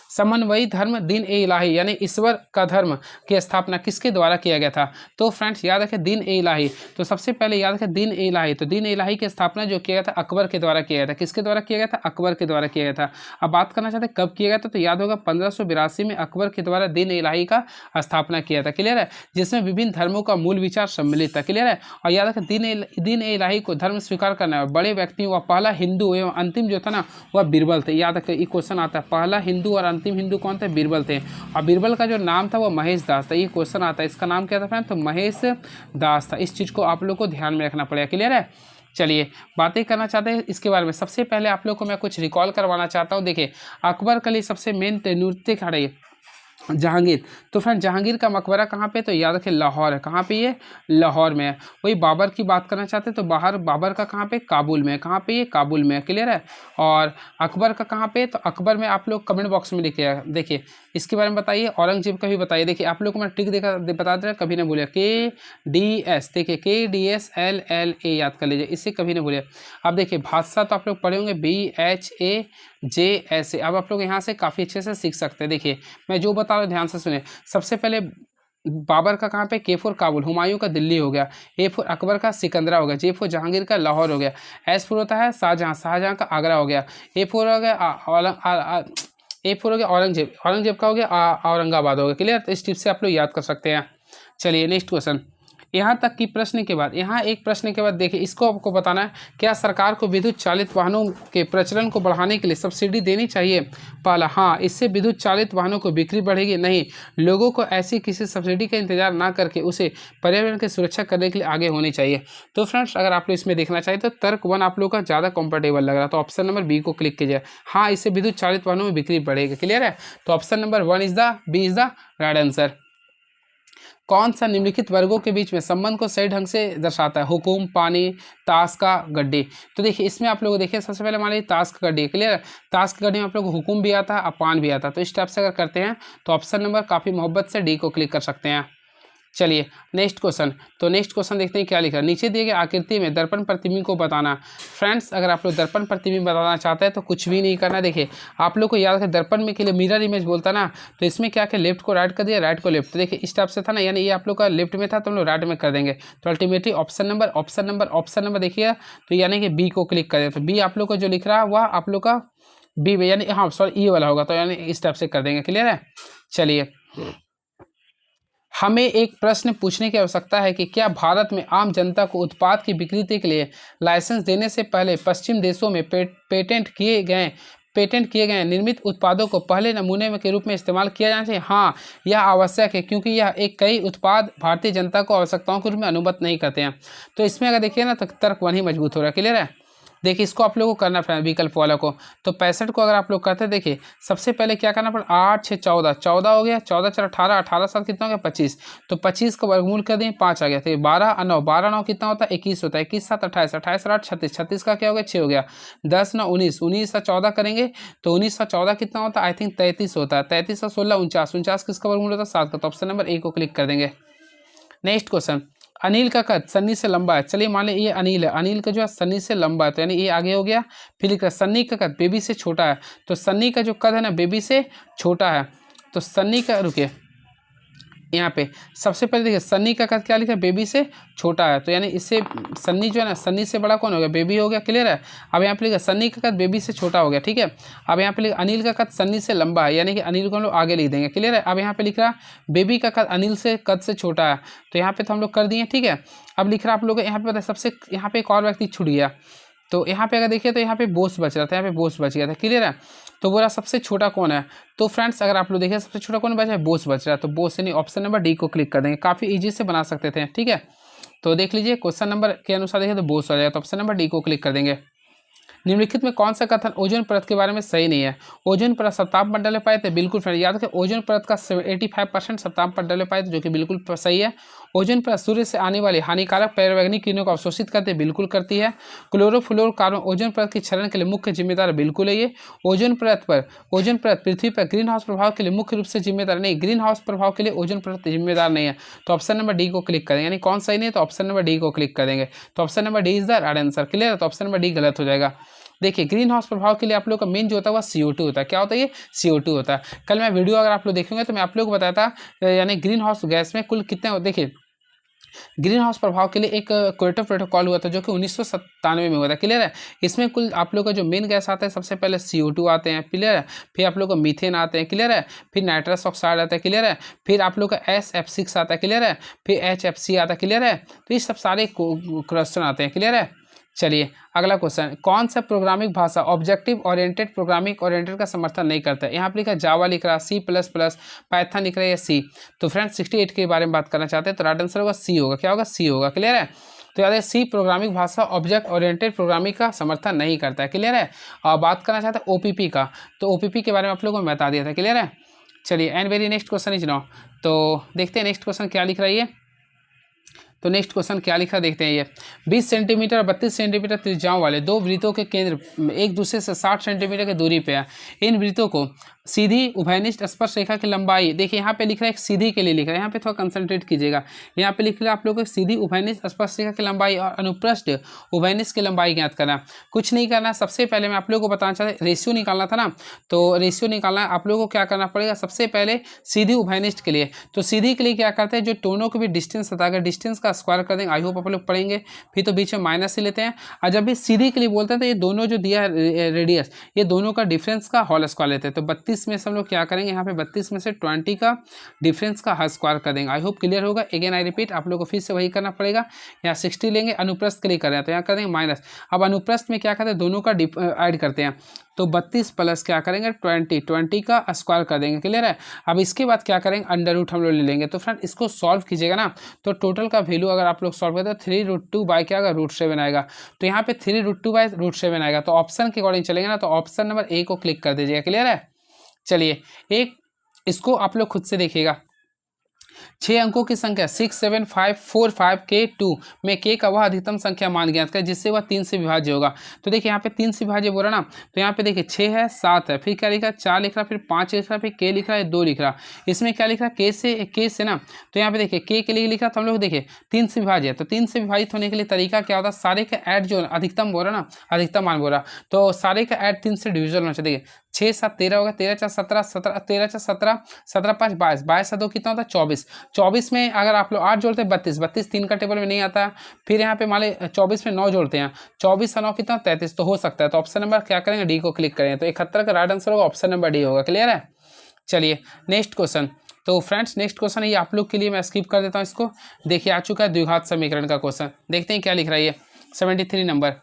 समन्वयी धर्म दीन ए इलाही यानी ईश्वर का धर्म की स्थापना किसके द्वारा किया गया था? तो फ्रेंड्स याद रखें दीन ए इलाही। तो सबसे पहले याद रखें दीन ए इलाही। तो दीन ए इलाही की स्थापना जो किया गया था अकबर के द्वारा किया गया था। किसके द्वारा किया गया था? अकबर के द्वारा किया गया था। अब बात करना चाहते हैं कब किया गया था? तो याद होगा 1582 में अकबर के द्वारा दीन ए इलाही का स्थापना किया था। क्लियर है। जिसमें विभिन्न धर्मों का मूल विचार सम्मिलित था। क्लियर है। और याद रखें दीन ए इलाही को धर्म स्वीकार करना है बड़े व्यक्ति व पहला हिंदू एवं अंतिम जो था ना वह बीरबल थे। याद रखें ये क्वेश्चन आता है, पहला हिंदू और अंतिम हिंदू कौन थे? बीरबल थे। और बीरबल का जो नाम था वो महेश दास था। ये क्वेश्चन आता है, इसका नाम क्या था फ्रेंड? तो महेश दास था। इस चीज़ को आप लोग को ध्यान में रखना पड़ेगा। क्लियर है। चलिए बातें करना चाहते हैं इसके बारे में। सबसे पहले आप लोग को मैं कुछ रिकॉल करवाना चाहता हूँ। देखिए अकबर के लिए सबसे मेन नृत्य खड़े जहांगीर। तो फ्रेंड जहांगीर का मकबरा कहाँ पे, तो याद रखें लाहौर है। कहाँ पे ये, लाहौर में है। वही बाबर की बात करना चाहते हैं तो बाबर का कहाँ पे, काबुल में है। कहाँ पे, ये काबुल में है। क्लियर है। और अकबर का कहाँ पे, तो अकबर में आप लोग कमेंट बॉक्स में लिखिए। देखिए इसके बारे में बताइए। औरंगजेब का भी बताइए। देखिए आप लोग को मैं ट्रिक बता दे रहा, कभी ना भूलिए। KDS, देखिए KDSLLA याद कर लीजिए, इससे कभी ना भूलिए। अब देखिए भाषा तो आप लोग पढ़े होंगे BHAJSA। अब आप लोग यहाँ से काफ़ी अच्छे से सीख सकते हैं। देखिए मैं जो बता रहा हूँ ध्यान से सुने। सबसे पहले बाबर का कहाँ पे, K4 काबुल, हुमायूं का दिल्ली हो गया, A4 अकबर का सिकंदरा हो गया, J4 जहांगीर का लाहौर हो गया, S4 होता है शाहजहां, शाहजहां का आगरा हो गया, A4 हो गया A4 हो गया औरंगजेब, औरंगजेब का हो गया औरंगाबाद हो गया। क्लियर। तो इस टिप से आप लोग याद कर सकते हैं। चलिए नेक्स्ट क्वेश्चन। यहाँ तक की प्रश्न के बाद, यहाँ एक प्रश्न के बाद देखिए इसको आपको बताना है, क्या सरकार को विद्युत चालित वाहनों के प्रचलन को बढ़ाने के लिए सब्सिडी देनी चाहिए। पहला, हाँ, इससे विद्युत चालित वाहनों को बिक्री बढ़ेगी। नहीं, लोगों को ऐसी किसी सब्सिडी का इंतजार ना करके उसे पर्यावरण की सुरक्षा करने के लिए आगे होनी चाहिए। तो फ्रेंड्स अगर आप लोग इसमें देखना चाहें तो तर्क 1 आप लोग का ज़्यादा कंफर्टेबल लग रहा है तो ऑप्शन नंबर बी को क्लिक कीजिए। हाँ, इससे विद्युत चालित वाहनों में बिक्री बढ़ेगी। क्लियर है। तो option number 1 is the B is the right answer. कौन सा निम्नलिखित वर्गों के बीच में संबंध को सही ढंग से दर्शाता है। हुकुम, पानी, ताश का गड्डी। तो देखिए इसमें आप लोग देखिए सबसे पहले मान लीजिए ताश का गड्डी। क्लियर है। ताश की गड्डी में आप लोग को हुकुम भी आता है और पान भी आता है। तो इस टाइप से अगर करते हैं तो ऑप्शन नंबर काफ़ी मोहब्बत से डी को क्लिक कर सकते हैं। चलिए नेक्स्ट क्वेश्चन। तो नेक्स्ट क्वेश्चन देखते हैं क्या लिखा है। नीचे दिए गए आकृति में दर्पण प्रतिबिंब को बताना। फ्रेंड्स अगर आप लोग दर्पण प्रतिबिंब बताना चाहते हैं तो कुछ भी नहीं करना। देखिए आप लोग को याद है दर्पण में के लिए मिरर इमेज बोलता ना, तो इसमें क्या क्या लेफ्ट को राइट कर दिया, राइट को लेफ्ट। तो देखिए इस टाइप से था ना, यानी ये आप लोग का लेफ्ट में था तो हम लोग राइट में कर देंगे। तो अल्टीमेटली ऑप्शन नंबर देखिए, तो यानी कि बी को क्लिक कर दे। तो बी आप लोग को जो लिख रहा है वह आप लोग का बी में, यानी हाँ सॉरी ई वाला होगा, तो यानी इस टाइप से कर देंगे। क्लियर है। चलिए हमें एक प्रश्न पूछने की आवश्यकता है कि क्या भारत में आम जनता को उत्पाद की बिक्री के लिए लाइसेंस देने से पहले पश्चिम देशों में पेटेंट किए गए निर्मित उत्पादों को पहले नमूने के रूप में इस्तेमाल किया जाना चाहिए। हाँ, यह आवश्यक है क्योंकि यह एक कई उत्पाद भारतीय जनता को आवश्यकताओं के रूप में अनुमत नहीं करते हैं। तो इसमें अगर देखिए ना तो तर्क 1 ही मजबूत हो रहा है। क्लियर है। देखिए इसको आप लोगों को करना पड़ेगा विकल्प वाला को। तो 65 को अगर आप लोग करते हैं, देखिए सबसे पहले क्या करना पड़ा, 8 6 14 14 हो गया, 14 4 18 18 7 कितना हो गया 25। तो 25 का वर्गमूल कर दें 5 आ गया। तो 12 और 9 12 9 कितना होता है 21 होता है, 21 7 28 28 8 36 36 का क्या हो गया 6 हो गया, 10 9 19 19 से 14 करेंगे तो 19 से 14 कितना होता है, आई थिंक 33 होता है, 33 से 16 49 49 किसका वर्गमूल होता है 7 का। तो ऑप्शन नंबर ए को क्लिक कर देंगे। Next question. अनिल का कद सन्नी से लंबा है। चलिए मान लीजिए ये अनिल है, अनिल का जो है सन्नी से लंबा है, तो यानी ये आगे हो गया। फिर लिख रहा है सन्नी का कद बेबी से छोटा है। तो सन्नी का जो कद है ना बेबी से छोटा है। तो सन्नी का, रुकिए यहाँ पे सबसे पहले देखिए सन्नी का कद क्या लिखा है, बेबी से छोटा है। तो यानी इससे सन्नी जो है ना, सन्नी से बड़ा कौन हो गया, बेबी हो गया। क्लियर है। अब यहाँ पे लिखा सन्नी का कद बेबी से छोटा हो गया। ठीक है। अब यहाँ पे लिखा अनिल का कद सन्नी से लंबा है, यानी कि अनिल को हम लोग आगे लिख देंगे। क्लियर है। अब यहाँ पे लिख रहा बेबी का कद अनिल से कद से छोटा है, तो यहाँ पे तो हम लोग कर दिए। ठीक है। अब लिख रहा आप लोग यहाँ पे पता है सबसे यहाँ पे एक और व्यक्ति छूट गया। तो यहाँ पे अगर देखिए तो यहाँ पे बोस बच रहा था, यहाँ पे बोस बच गया था। क्लियर है। तो बोला सबसे छोटा कौन है, तो फ्रेंड्स अगर आप लोग देखिए सबसे छोटा कौन बचा है, बोस बच रहा है। तो बोस यानी ऑप्शन नंबर डी को क्लिक कर देंगे। काफ़ी इजी से बना सकते थे। ठीक है। तो देख लीजिए क्वेश्चन नंबर के अनुसार देखिए तो बोस आ जाएगा। तो ऑप्शन नंबर डी को क्लिक कर देंगे। निम्नलिखित में कौन सा कथन ओजोन परत के बारे में सही नहीं है। ओजोन परत सप्ताह मंडल में पाए थे, बिल्कुल फ्रेंड याद रखें ओजोन परत का 85% सप्ताह मंडल में पाए थे, जो कि बिल्कुल सही है। ओजोन परत सूर्य से आने वाली हानिकारक पराबैंगनी किरणों को अवशोषित करते बिल्कुल करती है। क्लोरोफ्लोरोकार्बन ओजोन परत की क्षरण के लिए मुख्य जिम्मेदार बिल्कुल है ये। ओजोन परत पृथ्वी पर ग्रीन हाउस प्रभाव के लिए मुख्य रूप से जिम्मेदार नहीं, ग्रीन हाउस प्रभाव के लिए ओजोन परत जिम्मेदार नहीं है। तो ऑप्शन नंबर डी को क्लिक करेंगे, यानी कौन सही नहीं है तो ऑप्शन नंबर डी को क्लिक कर देंगे। तो option number D is the right answer. Clear है। तो ऑप्शन नंबर डी गलत हो जाएगा। देखिए ग्रीन हाउस प्रभाव के लिए आप लोग का मेन जो होता है वह CO2 होता है। क्या होता है ये, CO2 होता है। कल मैं वीडियो अगर आप लोग देखेंगे तो मैं आप लोग को बताया था यानी ग्रीन हाउस गैस में कुल कितने, देखिए ग्रीन हाउस प्रभाव के लिए एक क्योटो प्रोटोकॉल हुआ था जो कि 1997 में हुआ था। क्लियर है। इसमें कुल आप लोग का जो मेन गैस आता है सबसे पहले CO2 आते हैं। क्लियर है। फिर आप लोग का मीथेन आते हैं। क्लियर है। फिर नाइट्रस ऑक्साइड आता है। क्लियर है। फिर आप लोग का SF6 आता है। क्लियर है। फिर HFC आता है। क्लियर है। तो ये सब सारे क्वेश्चन आते हैं। क्लियर है। चलिए अगला क्वेश्चन, कौन सा प्रोग्रामिंग भाषा ऑब्जेक्टिव ओरिएंटेड प्रोग्रामिंग ओरिएंटेड का समर्थन नहीं करता है। यहाँ पर लिखा जावा लिख रहा, C++, पाइथन लिख रहा है या सी। तो फ्रेंड्स 68 के बारे में बात करना चाहते हैं तो राइट आंसर होगा सी होगा। क्या होगा, सी होगा। क्लियर है। तो याद है सी प्रोग्रामिंग भाषा ऑब्जेक्ट ओरिएंटेड प्रोग्रामिंग का समर्थन नहीं करता है। क्लियर है। और बात करना चाहते हैं OPP का, तो OPP के बारे में आप लोगों को बता दिया था। क्लियर है। चलिए and very next question is now. तो देखते हैं नेक्स्ट क्वेश्चन क्या लिख रहा है ये। तो नेक्स्ट क्वेश्चन क्या लिखा देखते हैं ये। 20 सेंटीमीटर और 32 सेंटीमीटर त्रिज्याओं वाले दो वृत्तों के केंद्र एक दूसरे से 60 सेंटीमीटर की दूरी पे है। इन वृत्तों को सीधी उभयनिष्ठ स्पर्श रेखा की लंबाई, देखिए यहाँ पे लिख रहा है एक सीधी के लिए लिख रहा है, यहाँ पे थोड़ा कंसंट्रेट कीजिएगा। यहाँ पे लिख रहा है आप लोगों को सीधी उभयनिष्ठ स्पर्श रेखा की लंबाई और अनुप्रस्थ उभयनिष्ठ की लंबाई ज्ञात करना। कुछ नहीं करना, सबसे पहले मैं आप लोगों को बताना चाहता रेशियो निकालना था ना, तो रेशियो निकालना है आप लोगों को क्या करना पड़ेगा। सबसे पहले सीधी उभयनिष्ठ के लिए, तो सीधी के लिए क्या करते हैं, जो दोनों के भी डिस्टेंस होता है अगर डिस्टेंस का स्क्वायर कर देंगे, आई होप आप लोग पढ़ेंगे, फिर तो बीच में माइनस ही लेते हैं। और जब भी सीधी के लिए बोलते हैं तो ये दोनों जो दिया है रेडियस, ये दोनों का डिफरेंस का होल स्क्वायर लेते हैं। तो 32 में से हम लोग क्या करेंगे, यहाँ पे 32 में से 20 का डिफरेंस का होल स्क्वायर कर देंगे। आई होप क्लियर होगा। अगेन आई रिपीट, आप लोग को फिर से वही करना पड़ेगा। यहाँ 60 लेंगे, अनुप्रस्थ के लिए कर रहे हैं तो यहाँ कर देंगे माइनस। अब अनुप्रस्थ में क्या करते हैं, दोनों का ऐड करते हैं, तो 32 प्लस क्या करेंगे 20 का स्क्वायर कर देंगे। क्लियर है। अब इसके बाद क्या करेंगे, अंडर रूट हम लोग ले लेंगे। तो फ्रेंड इसको सॉल्व कीजिएगा ना, तो टोटल का वैल्यू अगर आप लोग सॉल्व करते हैं 3√2 बाई क्या आएगा, √7 आएगा। तो यहाँ पे 3√2 बाई √7 आएगा। तो ऑप्शन के अकॉर्डिंग चलेंगे ना, तो ऑप्शन नंबर ए को क्लिक कर दीजिएगा। क्लियर है। चलिए एक इसको आप लोग खुद से देखिएगा। 6 अंकों की संख्या 6, 7, 5, 4, 5 के 2 में के का वह अधिकतम संख्या मान ज्ञात करें जिससे वह 3 से विभाज्य होगा। तो देखिए यहाँ पे 3 से विभाज्य बोल रहा ना, तो यहाँ पे देखिए 6 है, 7 है, फिर क्या लिख रहा है 4 लिख रहा है, फिर 5 लिख रहा है, फिर के लिख रहा है, 2 लिख रहा है। इसमें क्या लिख रहा है के से ना, तो यहाँ पे देखिए के लिए लिख रहा था हम लोग, देखिए 3 से विभाज्य है। तो 3 से विभाजित होने के लिए तरीका क्या होता है, सारे का ऐड जो अधिकतम बोल रहा ना, अधिकतम मान बोल रहा, तो सारे का ऐड 3 से डिविजन होना चाहिए। 6, 7, 13 होगा, 13, 4, 17, 17, 13, 4, 17, 17, 5, 22, 22 से 2 कितना होता है 24। 24 में अगर आप लोग 8 जोड़ते हैं 32, 32 3 का टेबल में नहीं आता। फिर यहाँ पे मान ली 24 में 9 जोड़ते हैं, 24 से 9 कितना 33, तो हो सकता है। तो ऑप्शन नंबर क्या करेंगे, डी को क्लिक करेंगे। तो 71 का राइट आंसर होगा ऑप्शन नंबर डी होगा। क्लियर है। चलिए नेक्स्ट क्वेश्चन। तो फ्रेंड्स नेक्स्ट क्वेश्चन है ये आप लोग के लिए, मैं स्किप कर देता हूँ इसको। देखिए आ चुका है द्विघात समीकरण का क्वेश्चन। देखते हैं क्या लिख रहा है ये 73 नंबर।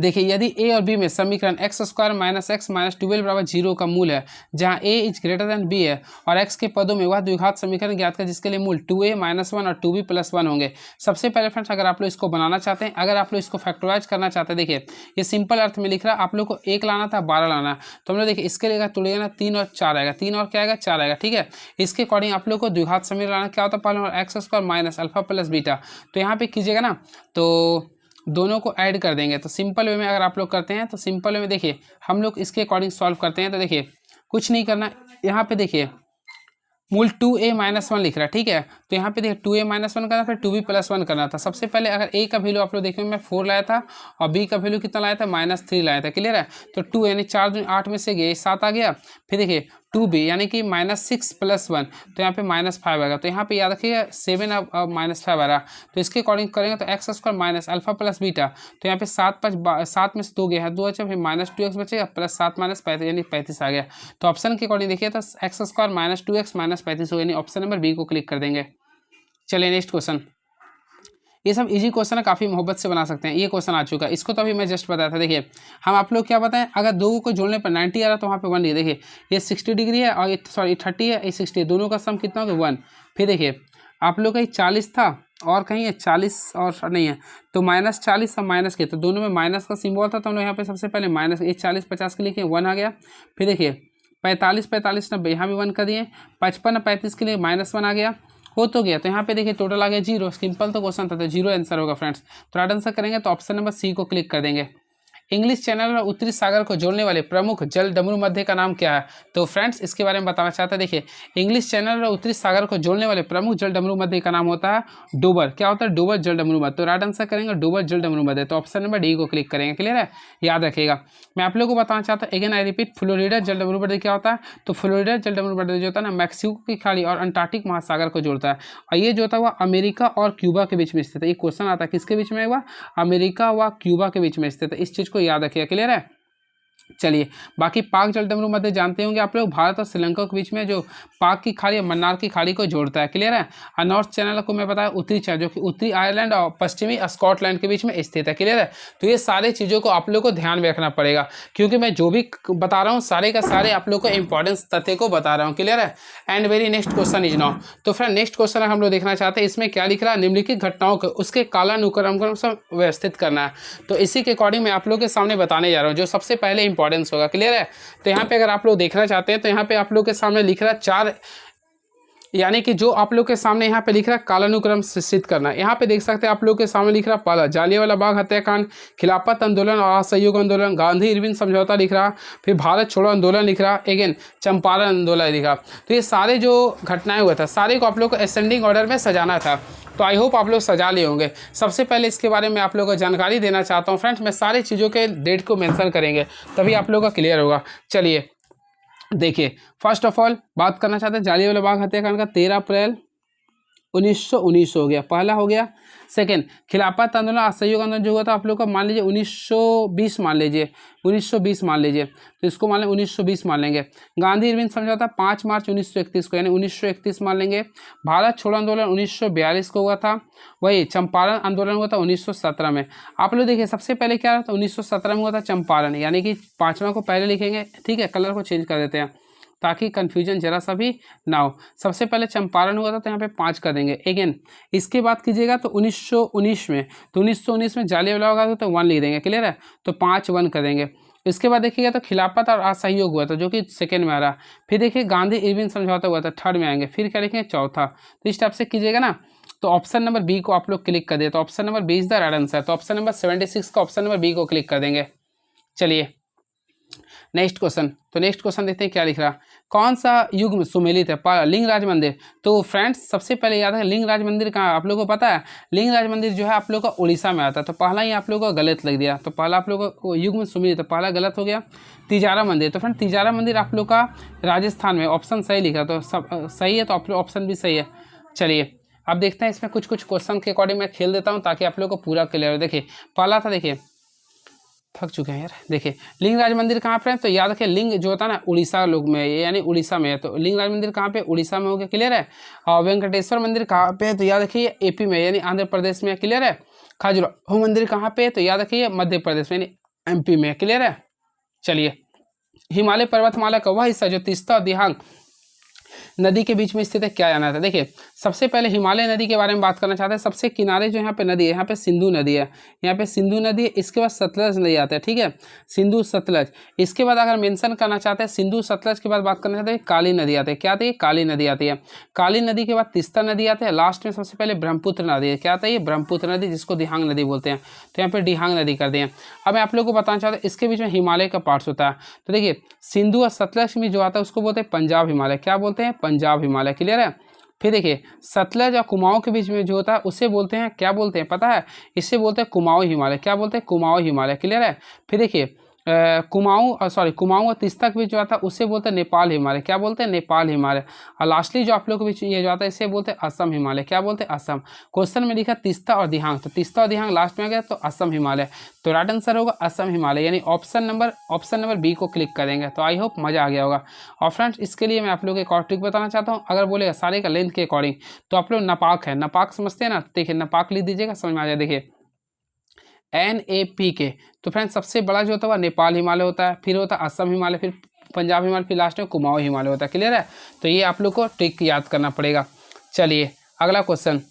देखिए यदि ए और बी में समीकरण x² - x - 12 बराबर 0 का मूल है, जहां a is greater than b है और x के पदों में वह द्विघात समीकरण ज्ञात कर जिसके लिए मूल 2a - 1 और 2b + 1 होंगे। सबसे पहले फ्रेंड्स अगर आप लोग इसको बनाना चाहते हैं, अगर आप लोग इसको फैक्टराइज करना चाहते हैं, देखिए ये सिंपल अर्थ में लिख रहा है, आप लोग को 1 लाना था 12 लाना, तो हम लोग देखिए इसके लिए तोड़िएगा ना 3 और 4 आएगा, 3 और क्या आएगा 4 आएगा। ठीक है। इसके अकॉर्डिंग आप लोग को द्विघात समीकरण लाना क्या होता है, पहले x² - α + β। तो यहाँ पे कीजिएगा ना, तो दोनों को ऐड कर देंगे। तो सिंपल वे में अगर आप लोग करते हैं, तो सिंपल वे में देखिए हम लोग इसके अकॉर्डिंग सॉल्व करते हैं। तो देखिए कुछ नहीं करना, यहाँ पे देखिए मूल 2a - 1 लिख रहा है। ठीक है। तो यहाँ पे देखिए 2a - 1 करना, फिर 2b + 1 करना था। सबसे पहले अगर a का वैल्यू आप लोग देखेंगे मैं 4 लाया था और b का वैल्यू कितना लाया था -3 लाया था। क्लियर है। तो 2 यानी 4 दूनी 8 में से गए 7 आ गया। फिर देखिए 2b यानी कि -6 + 1, तो यहाँ पे -5 आएगा। तो यहाँ पे याद रखिएगा 7 अब -5 आ रहा, तो इसके अकॉर्डिंग करेंगे तो x² - α + β। तो यहाँ पे 7 में से 2 गया है, 2 अच्छा, फिर -2x बचेगा प्लस 7 - 35 यानी 35 आ गया। तो ऑप्शन के अकॉर्डिंग देखिए तो x² - 2x - 35 हो, यानी ऑप्शन नंबर बी को क्लिक कर देंगे। चलिए नेक्स्ट क्वेश्चन। ये सब इजी क्वेश्चन है, काफ़ी मोहब्बत से बना सकते हैं। ये क्वेश्चन आ चुका है, इसको तो अभी मैं जस्ट बताया था। देखिए हम आप लोग क्या बताएं, अगर दो को जोड़ने पर 90 आ रहा तो वहाँ पे 1 लिखिए। देखिए ये 60 डिग्री है और ये 30 है, ये 60, दोनों का सम कितना होगा 1। फिर देखिए आप लोग का 40 था और कहीं है 40 और नहीं है, तो -40 और माइनस के, तो दोनों में माइनस का सिंबल था, तो हम लोग यहाँ पे सबसे पहले माइनस, ये 40 50 के लिए 1 आ गया। फिर देखिए 45 45 90, यहाँ भी 1 कर दिए। 55 35 के लिए -1 आ गया, हो तो गया। तो यहाँ पे देखिए टोटल आ गया 0। सिंपल तो क्वेश्चन था, तो 0 आंसर होगा फ्रेंड्स। तो राइट आंसर करेंगे तो ऑप्शन नंबर सी को क्लिक कर देंगे। इंग्लिश चैनल और उत्तरी सागर को जोड़ने वाले प्रमुख जल डमरू मध्य का नाम क्या है। तो फ्रेंड्स इसके बारे में बताना चाहता है। देखिए इंग्लिश चैनल और उत्तरी सागर को जोड़ने वाले प्रमुख जल डमरू मध्य का नाम होता है डोबर। क्या होता है, डोबर जल डमरू मध्य। तो राइट आंसर करेंगे डोबर जल डमरू मध्य। तो ऑप्शन नंबर डी को क्लिक करेंगे। क्लियर है, याद रखिएगा। मैं आप लोगों को बताना चाहता हूँ, अगेन आई रिपीट, फ्लोरिडा जल डमरू मध्य क्या होता है। तो फ्लोरिडा जल डमरू मध्य जो होता है ना, मैक्सिको की खाड़ी और अंटार्कटिक महासागर को जोड़ता है, और ये जो होता है वह अमेरिका और क्यूबा के बीच में स्थित है। एक क्वेश्चन आता है किसके बीच में हुआ, अमेरिका व क्यूबा के बीच में स्थित है। इस चीज़ को याद रखिएगा। क्लियर है। चलिए बाकी पाक जल डमरू मध्य जानते होंगे आप लोग, भारत और श्रीलंका के बीच में जो पाक की खाड़ी और मन्नार की खाड़ी को जोड़ता है। क्लियर है। और नॉर्थ चैनल को मैं बताया उत्तरी चैनल, जो कि उत्तरी आयरलैंड और पश्चिमी स्कॉटलैंड के बीच में स्थित है। क्लियर है। तो ये सारे चीज़ों को आप लोग को ध्यान में रखना पड़ेगा, क्योंकि मैं जो भी बता रहा हूँ सारे का सारे आप लोग को इंपॉर्टेंस तथ्य को बता रहा हूँ। क्लियर है। And very next question is now. तो फ्रेंड नेक्स्ट क्वेश्चन हम लोग देखना चाहते हैं, इसमें क्या लिख रहा है, निम्नलिखित घटनाओं को उसके कालानुक्रम से व्यवस्थित करना है। तो इसी के अकॉर्डिंग मैं आप लोग के सामने बताने जा रहा हूँ। जो सबसे पहले इंपॉर्टेंस होगा। क्लियर है। तो यहाँ पे अगर आप लोग देखना चाहते हैं तो यहाँ पे आप लोग के सामने लिख रहा है 4, यानी कि जो आप लोग के सामने यहाँ पे लिख रहा है कालानुक्रम सिद्ध करना। यहाँ पे देख सकते हैं आप लोग के सामने लिख रहा है पहला जालियांवाला बाग हत्याकांड, खिलाफत आंदोलन और असहयोग आंदोलन, गांधी इरविन समझौता लिख रहा, फिर भारत छोड़ो आंदोलन लिख रहा, अगेन चंपारण आंदोलन लिख रहा। तो ये सारे जो घटनाएं हुआ था सारे को आप लोग को असेंडिंग ऑर्डर में सजाना था। तो आई होप आप लोग सजा लिए होंगे। सबसे पहले इसके बारे में आप लोगों को जानकारी देना चाहता हूँ फ्रेंड्स, मैं सारी चीज़ों के डेट को मेंशन करेंगे तभी आप लोगों का क्लियर होगा। चलिए देखिए, फर्स्ट ऑफ ऑल बात करना चाहते हैं जालियांवाला बाग हत्याकांड का 13 अप्रैल 1919 हो गया, पहला हो गया। सेकेंड, खिलाफत आंदोलन असहयोग आंदोलन जो हुआ था आप लोग का मान लीजिए 1920 मान लीजिए, 1920 मान लीजिए, तो इसको मान लें 1920 मान लेंगे। गांधी इरविन समझौता 5 मार्च 1931 को, यानी 1931 मान लेंगे। भारत छोड़ो आंदोलन 1942 को हुआ था। वही चंपारण आंदोलन हुआ था 1917 में। आप लोग देखिए सबसे पहले क्या था, 1917 में हुआ था चंपारण, यानी कि 5वां को पहले लिखेंगे, ठीक है, कलर को चेंज कर देते हैं ताकि कन्फ्यूजन जरा सा भी ना हो। सबसे पहले चंपारण हुआ था तो यहाँ पे 5 कर देंगे। अगेन इसके बाद कीजिएगा तो 1919 में, तो 1919 में जालियांवाला बाग तो 1 लिख देंगे। क्लियर है, तो 5 1 कर देंगे। इसके बाद देखिएगा तो खिलाफत और असहयोग हुआ था जो कि सेकेंड में आ रहा। फिर देखिए गांधी इरविन समझौता हुआ था, थर्ड में आएंगे। फिर क्या लिखेंगे, चौथा। तो इस टाइप से कीजिएगा ना, तो ऑप्शन नंबर बी को आप लोग क्लिक कर दे, तो option number B is the right answer. तो ऑप्शन नंबर 76 का ऑप्शन नंबर बी को क्लिक कर देंगे। चलिए नेक्स्ट क्वेश्चन, तो नेक्स्ट क्वेश्चन देखते हैं क्या लिख रहा। कौन सा युग में सुमेलित है, लिंगराज मंदिर। तो फ्रेंड्स सबसे पहले याद है लिंगराज मंदिर कहाँ, आप लोगों को पता है लिंगराज मंदिर जो है आप लोगों का उड़ीसा में आता है। तो पहला ही आप लोगों को गलत लग दिया, तो पहला आप लोगों को युग में सुमेलित, तो पहला गलत हो गया। तिजारा मंदिर, तो फ्रेंड तिजारा मंदिर आप लोग का राजस्थान में, ऑप्शन सही लिखा, तो सब सही है, तो आप लोग ऑप्शन भी सही है। चलिए अब देखते हैं इसमें कुछ क्वेश्चन के अकॉर्डिंग मैं खेल देता हूँ ताकि आप लोग को पूरा क्लियर हो। देखिए पहला था, देखिए थक चुके हैं यार। देखिए लिंगराज मंदिर कहाँ पे है, तो याद रखिए लिंग जो होता है ना उड़ीसा लोग में, यानी उड़ीसा में है, तो लिंगराज मंदिर कहाँ पे, उड़ीसा में हो गया। क्लियर है। और वेंकटेश्वर मंदिर कहाँ पे है, तो याद रखिए एपी में, यानी आंध्र प्रदेश में। क्लियर है। खजुराहो मंदिर कहाँ पे है, तो याद रखिए मध्य प्रदेश में, यानी एमपी में। क्लियर है। चलिए हिमालय पर्वतमाला का वह हिस्सा जो तीस्ता और दिहांग नदी के बीच में स्थित है, क्या जाना था। देखिए सबसे पहले हिमालय नदी के बारे में बात करना चाहते हैं। सबसे किनारे जो यहाँ पे नदी है, यहाँ पे सिंधु नदी है, यहाँ पे सिंधु नदी है। इसके बाद सतलज नदी आता है, ठीक है, सिंधु सतलज। इसके बाद अगर मेंशन करना चाहते हैं सिंधु सतलज के बाद बात करना चाहते हैं काली नदी आती है। क्या आती है, काली नदी आती है। काली नदी के बाद तीस्ता नदी आती है। लास्ट में सबसे पहले ब्रह्मपुत्र नदी है। क्या आता है, ये ब्रह्मपुत्र नदी, जिसको दिहांग नदी बोलते हैं। तो यहाँ पे दिहांग नदी कर दिए। अब मैं आप लोग को बताना चाहता हूँ इसके बीच में हिमालय का पार्ट्स होता है। तो देखिए सिंधु और सतलज में जो आता है उसको बोलते हैं पंजाब हिमालय। क्या बोलते हैं, पंजाब हिमालय। क्लियर है। फिर देखिए सतलज और कुमाऊं के बीच में जो होता है उसे बोलते हैं, क्या बोलते हैं पता है, इसे बोलते हैं कुमाऊं हिमालय। क्या बोलते हैं, कुमाऊं हिमालय। क्लियर है। फिर देखिए कुमाऊं और तीस्ता के बीच जो आता है उसे बोलते हैं नेपाल हिमालय। क्या बोलते हैं, नेपाल हिमालय। और लास्टली जो आप लोग के बीच ये जो आता है इसे बोलते हैं असम हिमालय। क्या बोलते हैं, असम। क्वेश्चन में लिखा तीस्ता और दिहांग, तो तीस्ता और दिहांग लास्ट में आ गया, तो असम हिमालय। तो राइट आंसर होगा असम हिमालय, यानी ऑप्शन नंबर बी को क्लिक करेंगे। तो आई होप मजा आ गया होगा। और फ्रेंड्स इसके लिए मैं आप लोग एक और ट्रिक बताना चाहता हूँ। अगर बोलेगा सारे का लेंथ के अकॉर्डिंग, तो आप लोग नपाक है, नपाक समझते हैं ना, देखिए नपाक लिख दीजिएगा, समझ में आ जाए। देखिए NAPK, तो फ्रेंड्स सबसे बड़ा जो होता है वह नेपाल हिमालय होता है, फिर होता है असम हिमालय, फिर पंजाब हिमालय, फिर लास्ट में कुमाऊं हिमालय होता है। क्लियर है। तो ये आप लोग को ट्रिक याद करना पड़ेगा। चलिए अगला क्वेश्चन,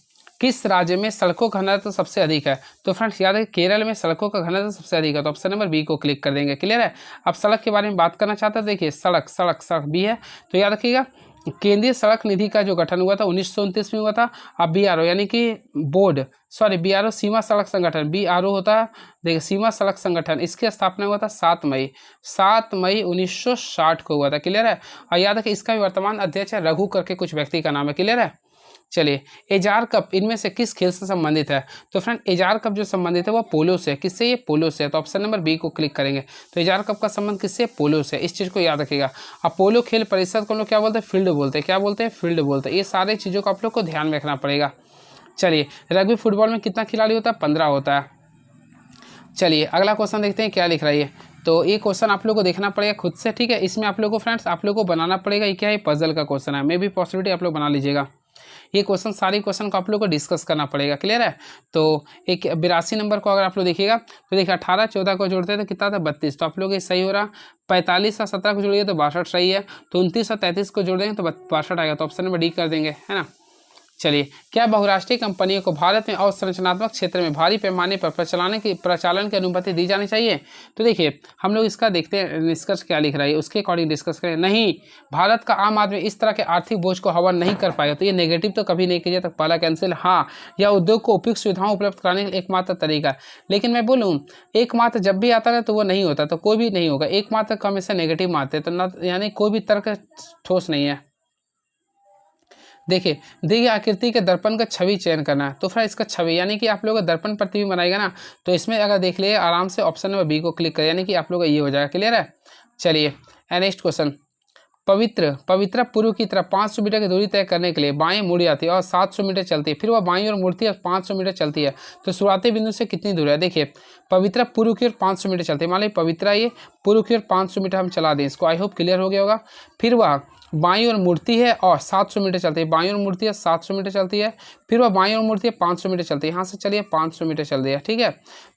किस राज्य में सड़कों का घनत्व सबसे अधिक है। तो फ्रेंड्स याद है केरल में सड़कों का घनत्व सबसे अधिक है, तो ऑप्शन नंबर बी को क्लिक कर देंगे। क्लियर है। अब सड़क के बारे में बात करना चाहते हैं, देखिए सड़क बी है, तो याद रखिएगा केंद्रीय सड़क निधि का जो गठन हुआ था 1929 में हुआ था। अब BRO यानी कि BRO सीमा सड़क संगठन, BRO होता है, देखिए सीमा सड़क संगठन, इसकी स्थापना हुआ था 7 मई 1960 को हुआ था। क्लियर है। और याद है कि इसका भी वर्तमान अध्यक्ष है रघु करके कुछ व्यक्ति का नाम है। क्लियर है। चलिए एजार कप इनमें से किस खेल से संबंधित है। तो फ्रेंड एजार कप जो संबंधित है वो पोलो से। किससे, ये पोलो से। तो ऑप्शन नंबर बी को क्लिक करेंगे। तो एजार कप का संबंध किससे, पोलो से। इस चीज़ को याद रखिएगा। अब पोलो खेल परिषद को लोग क्या बोलते हैं, फील्ड बोलते हैं। क्या बोलते हैं, फील्ड बोलते हैं। ये सारी चीज़ों को आप लोग को ध्यान में रखना पड़ेगा। चलिए रग्बी फुटबॉल में कितना खिलाड़ी होता है, 15 होता है। चलिए अगला क्वेश्चन देखते हैं क्या लिख रहा है ये। तो ये क्वेश्चन आप लोग को देखना पड़ेगा खुद से, ठीक है। इसमें आप लोग को फ्रेंड्स आप लोग को बनाना पड़ेगा। ये क्या है, पजल का क्वेश्चन है, मे भी पॉसिबिलिटी आप लोग बना लीजिएगा। ये क्वेश्चन सारे क्वेश्चन को आप लोग को डिस्कस करना पड़ेगा। क्लियर है। तो एक 82 नंबर को अगर आप लोग देखिएगा तो देखिए 18 14 को जोड़ते हैं तो कितना था, 32। तो आप लोग ये सही हो रहा। 45 और 17 को जोड़िए तो 62 सही है। तो 29 और 33 को जोड़ देंगे तो 62 आएगा। तो ऑप्शन नंबर डी कर देंगे, है ना। चलिए, क्या बहुराष्ट्रीय कंपनियों को भारत में अवसंरचनात्मक क्षेत्र में भारी पैमाने पर प्रचालन की अनुमति दी जानी चाहिए? तो देखिए, हम लोग इसका देखते हैं निष्कर्ष क्या लिख रहा है, उसके अकॉर्डिंग डिस्कस करें। नहीं, भारत का आम आदमी इस तरह के आर्थिक बोझ को हवन नहीं कर पाएगा, तो ये नेगेटिव तो कभी नहीं कीजिए, तो पहला कैंसिल। हाँ, यह उद्योग को उपयुक्त सुविधाओं उपलब्ध कराने के लिए एकमात्र तरीका। लेकिन मैं बोलूँ, एकमात्र जब भी आता है तो वो नहीं होता, तो कोई भी नहीं होगा। एकमात्र को हमेशा नेगेटिव मानते हैं, तो ना, यानी कोई भी तर्क ठोस नहीं है। देखिए, दी गई आकृति के दर्पण का छवि चयन करना है, तो फिर इसका छवि यानी कि आप लोग का दर्पण प्रतिबिंब बनाएगा ना, तो इसमें अगर देख लिए आराम से ऑप्शन नंबर बी को क्लिक करें, यानी कि आप लोग का ये हो जाएगा। क्लियर है? चलिए, नेक्स्ट क्वेश्चन। पवित्रा पूर्व की तरफ 500 मीटर की दूरी तय करने के लिए बाएं मुड़ जाती है और 700 मीटर चलती है, फिर वह बाईं ओर मुड़ती है और 500 मीटर चलती है, तो शुरुआती बिंदु से कितनी दूर है? देखिए, पवित्रा पूर्व की ओर 500 मीटर चलती है, मान लीजिए पवित्रा ये पूर्व की ओर 500 मीटर हम चला दें इसको। आई होप क्लियर हो गया होगा। फिर वह बाईं ओर मुड़ती है और 700 मीटर चलती है, बाईं ओर मुड़ती है 700 मीटर चलती है, फिर वह बाईं ओर मुड़ती है 500 मीटर चलती है। यहाँ से चलिए 500 मीटर चल दिया, ठीक है।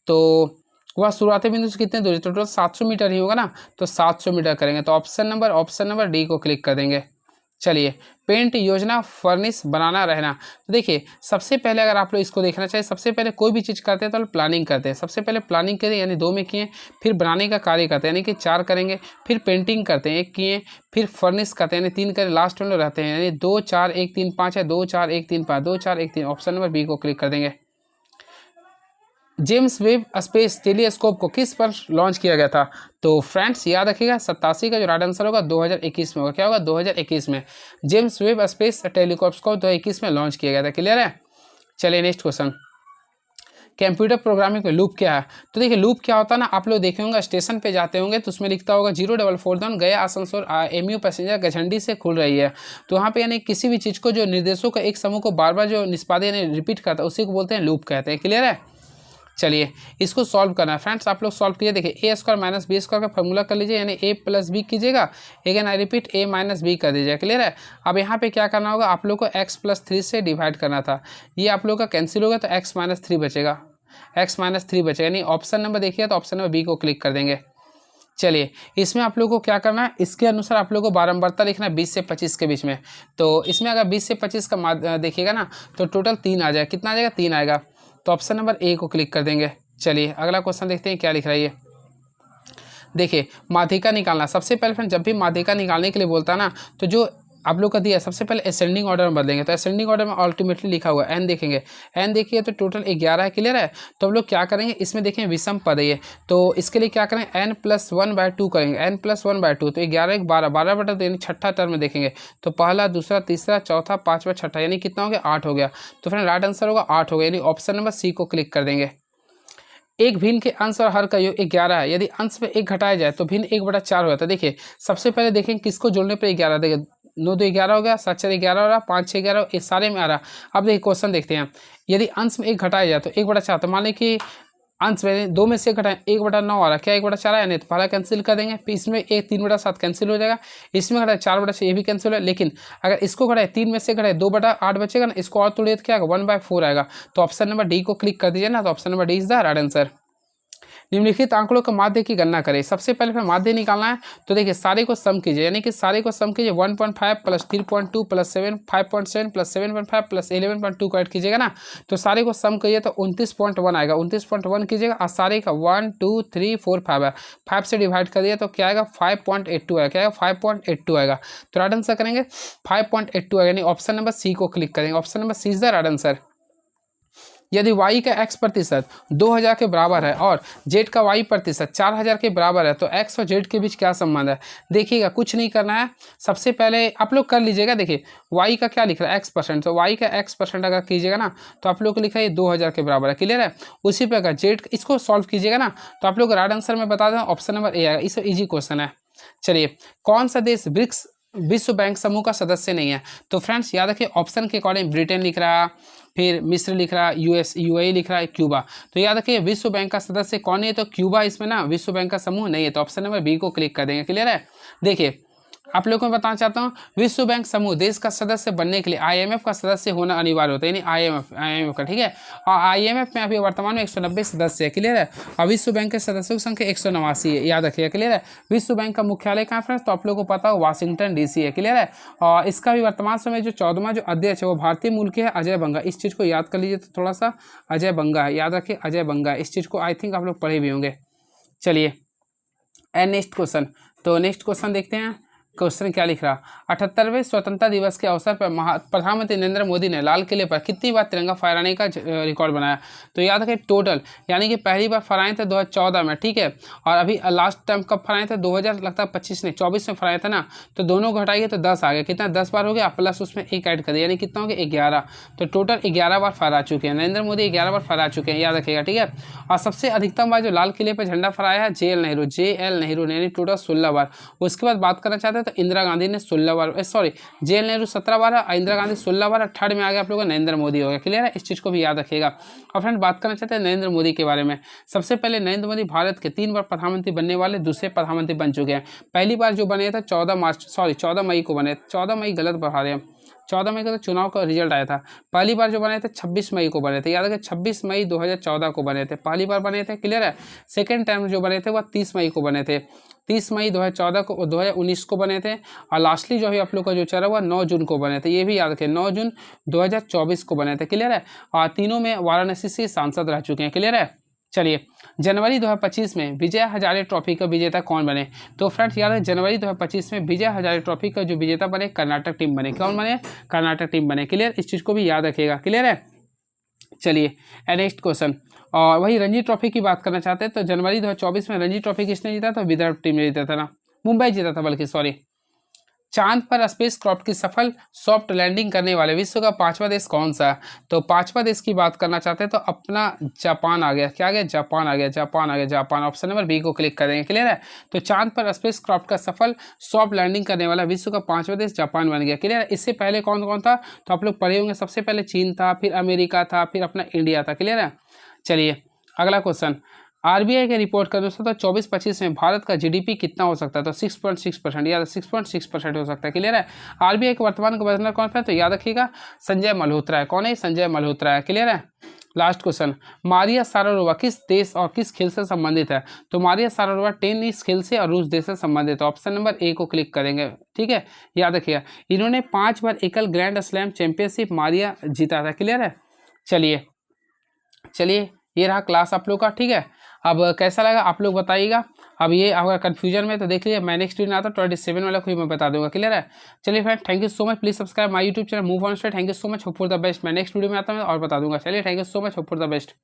तो वह शुरुआती बिंदु से कितने दूरी? टोटल 700 मीटर ही होगा ना, तो 700 मीटर करेंगे, तो ऑप्शन नंबर डी को क्लिक कर देंगे। चलिए, पेंट योजना फर्निश बनाना रहना। तो देखिए, सबसे पहले अगर आप लोग इसको देखना चाहिए, सबसे पहले कोई भी चीज़ करते हैं तो प्लानिंग करते हैं। सबसे पहले प्लानिंग करें यानी 2 में किए, फिर बनाने का कार्य करते हैं यानी कि 4 करेंगे, फिर पेंटिंग करते हैं 1 किए, फिर फर्निश करते हैं यानी 3 करें, लास्ट में रहते हैं यानी 2 4 1 3 5 है, 2 4 1 3 5, 2 4 1 3, ऑप्शन नंबर बी को क्लिक कर देंगे। जेम्स वेब स्पेस टेलीस्कोप को किस पर लॉन्च किया गया था? तो फ्रेंड्स याद रखिएगा, 87 का जो राइट आंसर होगा 2021 में होगा। क्या होगा? 2021 में जेम्स वेब स्पेस टेलीस्कोप 2021 में लॉन्च किया गया था। क्लियर है? चलिए, नेक्स्ट क्वेश्चन। कंप्यूटर प्रोग्रामिंग में लूप क्या है? तो देखिए, लूप क्या होता है ना, आप लोग देखे होंगे स्टेशन पे जाते होंगे तो उसमें लिखता होगा 0447 गया आसनसोल MU पैसेंजर गझंडी से खुल रही है। तो वहाँ पे यानी किसी भी चीज़ को जो निर्देशों का एक समूह को बार बार जो निष्पादित यानी रिपीट करता है उसी को बोलते हैं लूप कहते हैं। क्लियर है? चलिए, इसको सॉल्व करना है फ्रेंड्स, आप लोग सॉल्व कीजिए। देखिए, a square minus B square का फॉर्मूला कर लीजिए यानी a प्लस बी कीजिएगा। Again I repeat, a minus B कर दीजिए। क्लियर है? अब यहाँ पे क्या करना होगा, आप लोग को x प्लस 3 से डिवाइड करना था, ये आप लोग का कैंसिल होगा तो x माइनस 3 बचेगा, x माइनस 3 बचेगा। यानी ऑप्शन नंबर देखिए तो ऑप्शन नंबर बी को क्लिक कर देंगे। चलिए, इसमें आप लोगों को क्या करना है, इसके अनुसार आप लोगों को बारंबारता लिखना है 20 से 25 के बीच में। तो इसमें अगर 20 से 25 का देखिएगा ना तो टोटल 3 आ जाएगा। कितना आ जाएगा? 3 आएगा, तो ऑप्शन नंबर ए को क्लिक कर देंगे। चलिए, अगला क्वेश्चन देखते हैं क्या लिख रहा है ये। देखिए, माध्यिका निकालना। सबसे पहले फ्रेंड जब भी माध्यिका निकालने के लिए बोलता है ना, तो जो आप लोग का दिया सबसे पहले असेंडिंग ऑर्डर में बदलेंगे। तो असेंडिंग ऑर्डर में अल्टीमेटली लिखा हुआ एन देखेंगे, एन देखिए तो टोटल 11 है। क्लियर है? तो हम लोग क्या करेंगे, इसमें देखें विषम पद है ये, तो इसके लिए क्या करें, n प्लस 1/2 करेंगे, n प्लस 1/2, तो 11 1 12, 12 बटा 2 यानी छठा टर्म में देखेंगे तो पहला दूसरा तीसरा चौथा पाँचवा छठा, यानी कितना हो गया? 8 हो गया। तो फ्रेंड राइट आंसर होगा 8 हो गया, यानी ऑप्शन नंबर सी को क्लिक कर देंगे। एक भिन्न के अंश और हर का योग 11 है, यदि अंश में 1 घटाया जाए तो भिन्न 1/4 होता है। देखिए, सबसे पहले देखें किसको जोड़ने पर 11, देखिए 9 2 11 हो गया, 7 4 11 हो रहा, 5 6 11, ये सारे में आ रहा। अब देखिए क्वेश्चन देखते हैं, यदि अंश में 1 घटाया जाए तो 1/4, तो मान लें कि अंश में 2 में से घटाएं 1/9 आ रहा, क्या 1/4 आया? नहीं, तो पहला कैंसिल कर देंगे, फिर इसमें 3/7 कैंसिल हो जाएगा, इसमें घटाए 4/6 ये भी कैंसिल हो, लेकिन अगर इसको घटाए 3 में से घटाए 2/8 बचेगा ना, इसको और तोड़िए तो क्या आएगा? 1/4 आएगा। तो ऑप्शन नंबर डी को क्लिक कर दीजिए ना, तो option number D is the right answer. निम्नलिखित आंकड़ों का माध्य की गणना करें। सबसे पहले फिर माध्य निकालना है, तो देखिए सारे को सम कीजिए, यानी कि सारे को सम कीजिए। 1.5 प्लस 3.2 प्लस 7 5.7 प्लस 7.5 प्लस 11.2 को ऐड कीजिएगा ना, तो सारे को सम कीजिए तो 29.1 आएगा। 29.1 कीजिएगा और सारे का 1 2 3 4 5 है, 5 से डिवाइड कर दिया तो क्या आएगा? 5.82 आएगा। क्या आएगा? 5.82 आएगा। तो राइट आंसर करेंगे 5.82 आएगा, यानी ऑप्शन नंबर सी को क्लिक करेंगे। Option number C is the right answer. यदि y का x प्रतिशत 2000 के बराबर है और z का y प्रतिशत 4000 के बराबर है तो x और z के बीच क्या संबंध है? देखिएगा, कुछ नहीं करना है, सबसे पहले आप लोग कर लीजिएगा। देखिए, y का क्या लिख रहा है? x%, तो y का x% अगर कीजिएगा ना तो आप लोग को लिखा है 2000 के बराबर है। क्लियर है? उसी पर अगर z इसको सॉल्व कीजिएगा ना तो आप लोग राइट आंसर में बता दें ऑप्शन नंबर ए आएगा। इस ईजी क्वेश्चन है। चलिए, कौन सा देश ब्रिक्स विश्व बैंक समूह का सदस्य नहीं है? तो फ्रेंड्स याद रखिए, ऑप्शन के अकॉर्डिंग ब्रिटेन लिख रहा है, फिर मिस्र लिख रहा है, UAE लिख रहा है, क्यूबा। तो याद रखिए विश्व बैंक का सदस्य कौन है? तो क्यूबा इसमें ना विश्व बैंक का समूह नहीं है, तो ऑप्शन नंबर बी को क्लिक कर देंगे। क्लियर है? देखिए, आप लोगों को मैं बताना चाहता हूँ, विश्व बैंक समूह देश का सदस्य बनने के लिए आईएमएफ का सदस्य होना अनिवार्य होता है, यानी आईएमएफ का, ठीक है। और आईएमएफ में अभी वर्तमान में 190 सदस्य है, क्लियर है। और विश्व बैंक के सदस्यों की संख्या 189 है, याद रखिएगा, क्लियर है। विश्व बैंक का मुख्यालय कहाँ फ्रेंड्स, तो आप लोगों को पता हो वाशिंगटन डीसी है, क्लियर है। और इसका भी वर्तमान समय जो 14वां जो अध्यक्ष है वो भारतीय मूल के है, अजय बंगा। इस चीज़ को याद कर लीजिए तो थोड़ा सा, अजय बंगा है, याद रखिए अजय बंगा। इस चीज़ को आई थिंक आप लोग पढ़े भी होंगे। चलिए नेक्स्ट क्वेश्चन, तो नेक्स्ट क्वेश्चन देखते हैं। क्वेश्चन क्या लिख रहा, 78वें स्वतंत्रता दिवस के अवसर पर प्रधानमंत्री नरेंद्र मोदी ने लाल किले पर कितनी बार तिरंगा फहराने का रिकॉर्ड बनाया। तो याद रखें टोटल, यानी कि पहली बार फहराए थे 2014 में, ठीक है। और अभी लास्ट टाइम कब फहराए थे, 2000 लगता है 25 नहीं 24 में फहराया था ना। तो दोनों घटाइए तो 10 आ गया, कितना 10 बार हो गया, प्लस उसमें एक ऐड कर दिया, यानी कितना हो गया 11। तो टोटल 11 बार फहरा चुके हैं नरेंद्र मोदी, 11 बार फहरा चुके हैं, याद रखिएगा, ठीक है। और सबसे अधिकतम बार जो लाल किले पर झंडा फहराया है JL नेहरू ने, यानी टोटल 16 बार। उसके बाद बात करना चाहते हैं तो इंदिरा गांधी ने 16 बार, सॉरी JL नेहरू 17 बार है, इंदिरा गांधी 16 बार, थर्ड में आ गया आप लोगों का नरेंद्र मोदी हो गया, क्लियर है। इस चीज़ को भी याद रखिएगा। और फ्रेंड बात करना चाहते हैं नरेंद्र मोदी के बारे में। सबसे पहले नरेंद्र मोदी भारत के 3 बार प्रधानमंत्री बनने वाले दूसरे प्रधानमंत्री बन चुके हैं। पहली बार जो बने थे 14 मई को बने, 14 मई गलत बढ़ा रहे हैं, 14 मई का तो चुनाव का रिजल्ट आया था। पहली बार जो बने थे 26 मई को बने थे, याद रखें 26 मई 2014 को बने थे, पहली बार बने थे, क्लियर है। सेकेंड टाइम जो बने थे वह 30 मई को बने थे, 30 मई 2014 को 2019 को बने थे। और लास्टली जो है आप लोग का जो चला हुआ 9 जून को बने थे, ये भी याद रखें 9 जून 2024 को बने थे, क्लियर है। और तीनों में वाराणसी से सांसद रह चुके हैं, क्लियर है। चलिए जनवरी 2025 में विजय हजारे ट्रॉफी का विजेता कौन बने। तो फ्रेंड्स याद है जनवरी 2025 में विजय हजारे ट्रॉफी का जो विजेता बने कर्नाटक टीम बने, कौन बने, कर्नाटक टीम बने, क्लियर। इस चीज़ को भी याद रखिएगा, क्लियर है। चलिए नेक्स्ट क्वेश्चन, और वही रणजी ट्रॉफी की बात करना चाहते हैं। तो जनवरी 2024 में रणजी ट्रॉफी किसने जीता था, विदर्भ टीम ने जीता था ना, मुंबई जीता था बल्कि, सॉरी। चांद पर स्पेस क्राफ्ट की सफल सॉफ्ट लैंडिंग करने वाले विश्व का 5वां देश कौन सा है। तो 5वां देश की बात करना चाहते हैं तो अपना जापान आ गया, क्या आ गया, जापान आ गया, जापान आ गया, जापान। ऑप्शन नंबर बी को क्लिक करेंगे, क्लियर है। तो चांद पर स्पेस क्राफ्ट का सफल सॉफ्ट लैंडिंग करने वाला विश्व का 5वां देश जापान बन गया, क्लियर है। इससे पहले कौन कौन था, तो आप लोग पढ़े होंगे, सबसे पहले चीन था, फिर अमेरिका था, फिर अपना इंडिया था, क्लियर है। चलिए अगला क्वेश्चन, आरबीआई के रिपोर्ट का अनुसार तो 24-25 में भारत का जीडीपी कितना हो सकता है। तो 6.6%, याद 6.6% हो सकता है, क्लियर है। आरबीआई के वर्तमान गवर्नर कौन है, तो याद रखिएगा संजय मल्होत्रा है, कौन है, संजय मल्होत्रा है, क्लियर है। लास्ट क्वेश्चन, मारिया सारापोवा किस देश और किस खेल से संबंधित है। तो मारिया सारापोवा टेनिस खेल से और रूस देश से संबंधित है। ऑप्शन नंबर ए को क्लिक करेंगे, ठीक है, याद रखिएगा। इन्होंने 5 बार एकल ग्रैंड स्लैम चैंपियनशिप मारिया जीता था, क्लियर है। चलिए ये रहा क्लास आप लोग का, ठीक है। अब कैसा लगा आप लोग बताइएगा। अब ये अगर कन्फ्यूजन में तो देख लीजिए, मैं नेक्स्ट वीडियो आता 27 वाला कोई मैं बता दूंगा, क्लियर है। चलिए friend thank you so much, please subscribe my YouTube channel move on straight. Thank you so much, hope for the best. मैं नेक्स्ट वीडियो में आता हूँ और बता दूंगा। चलिए thank you so much, hope for the best.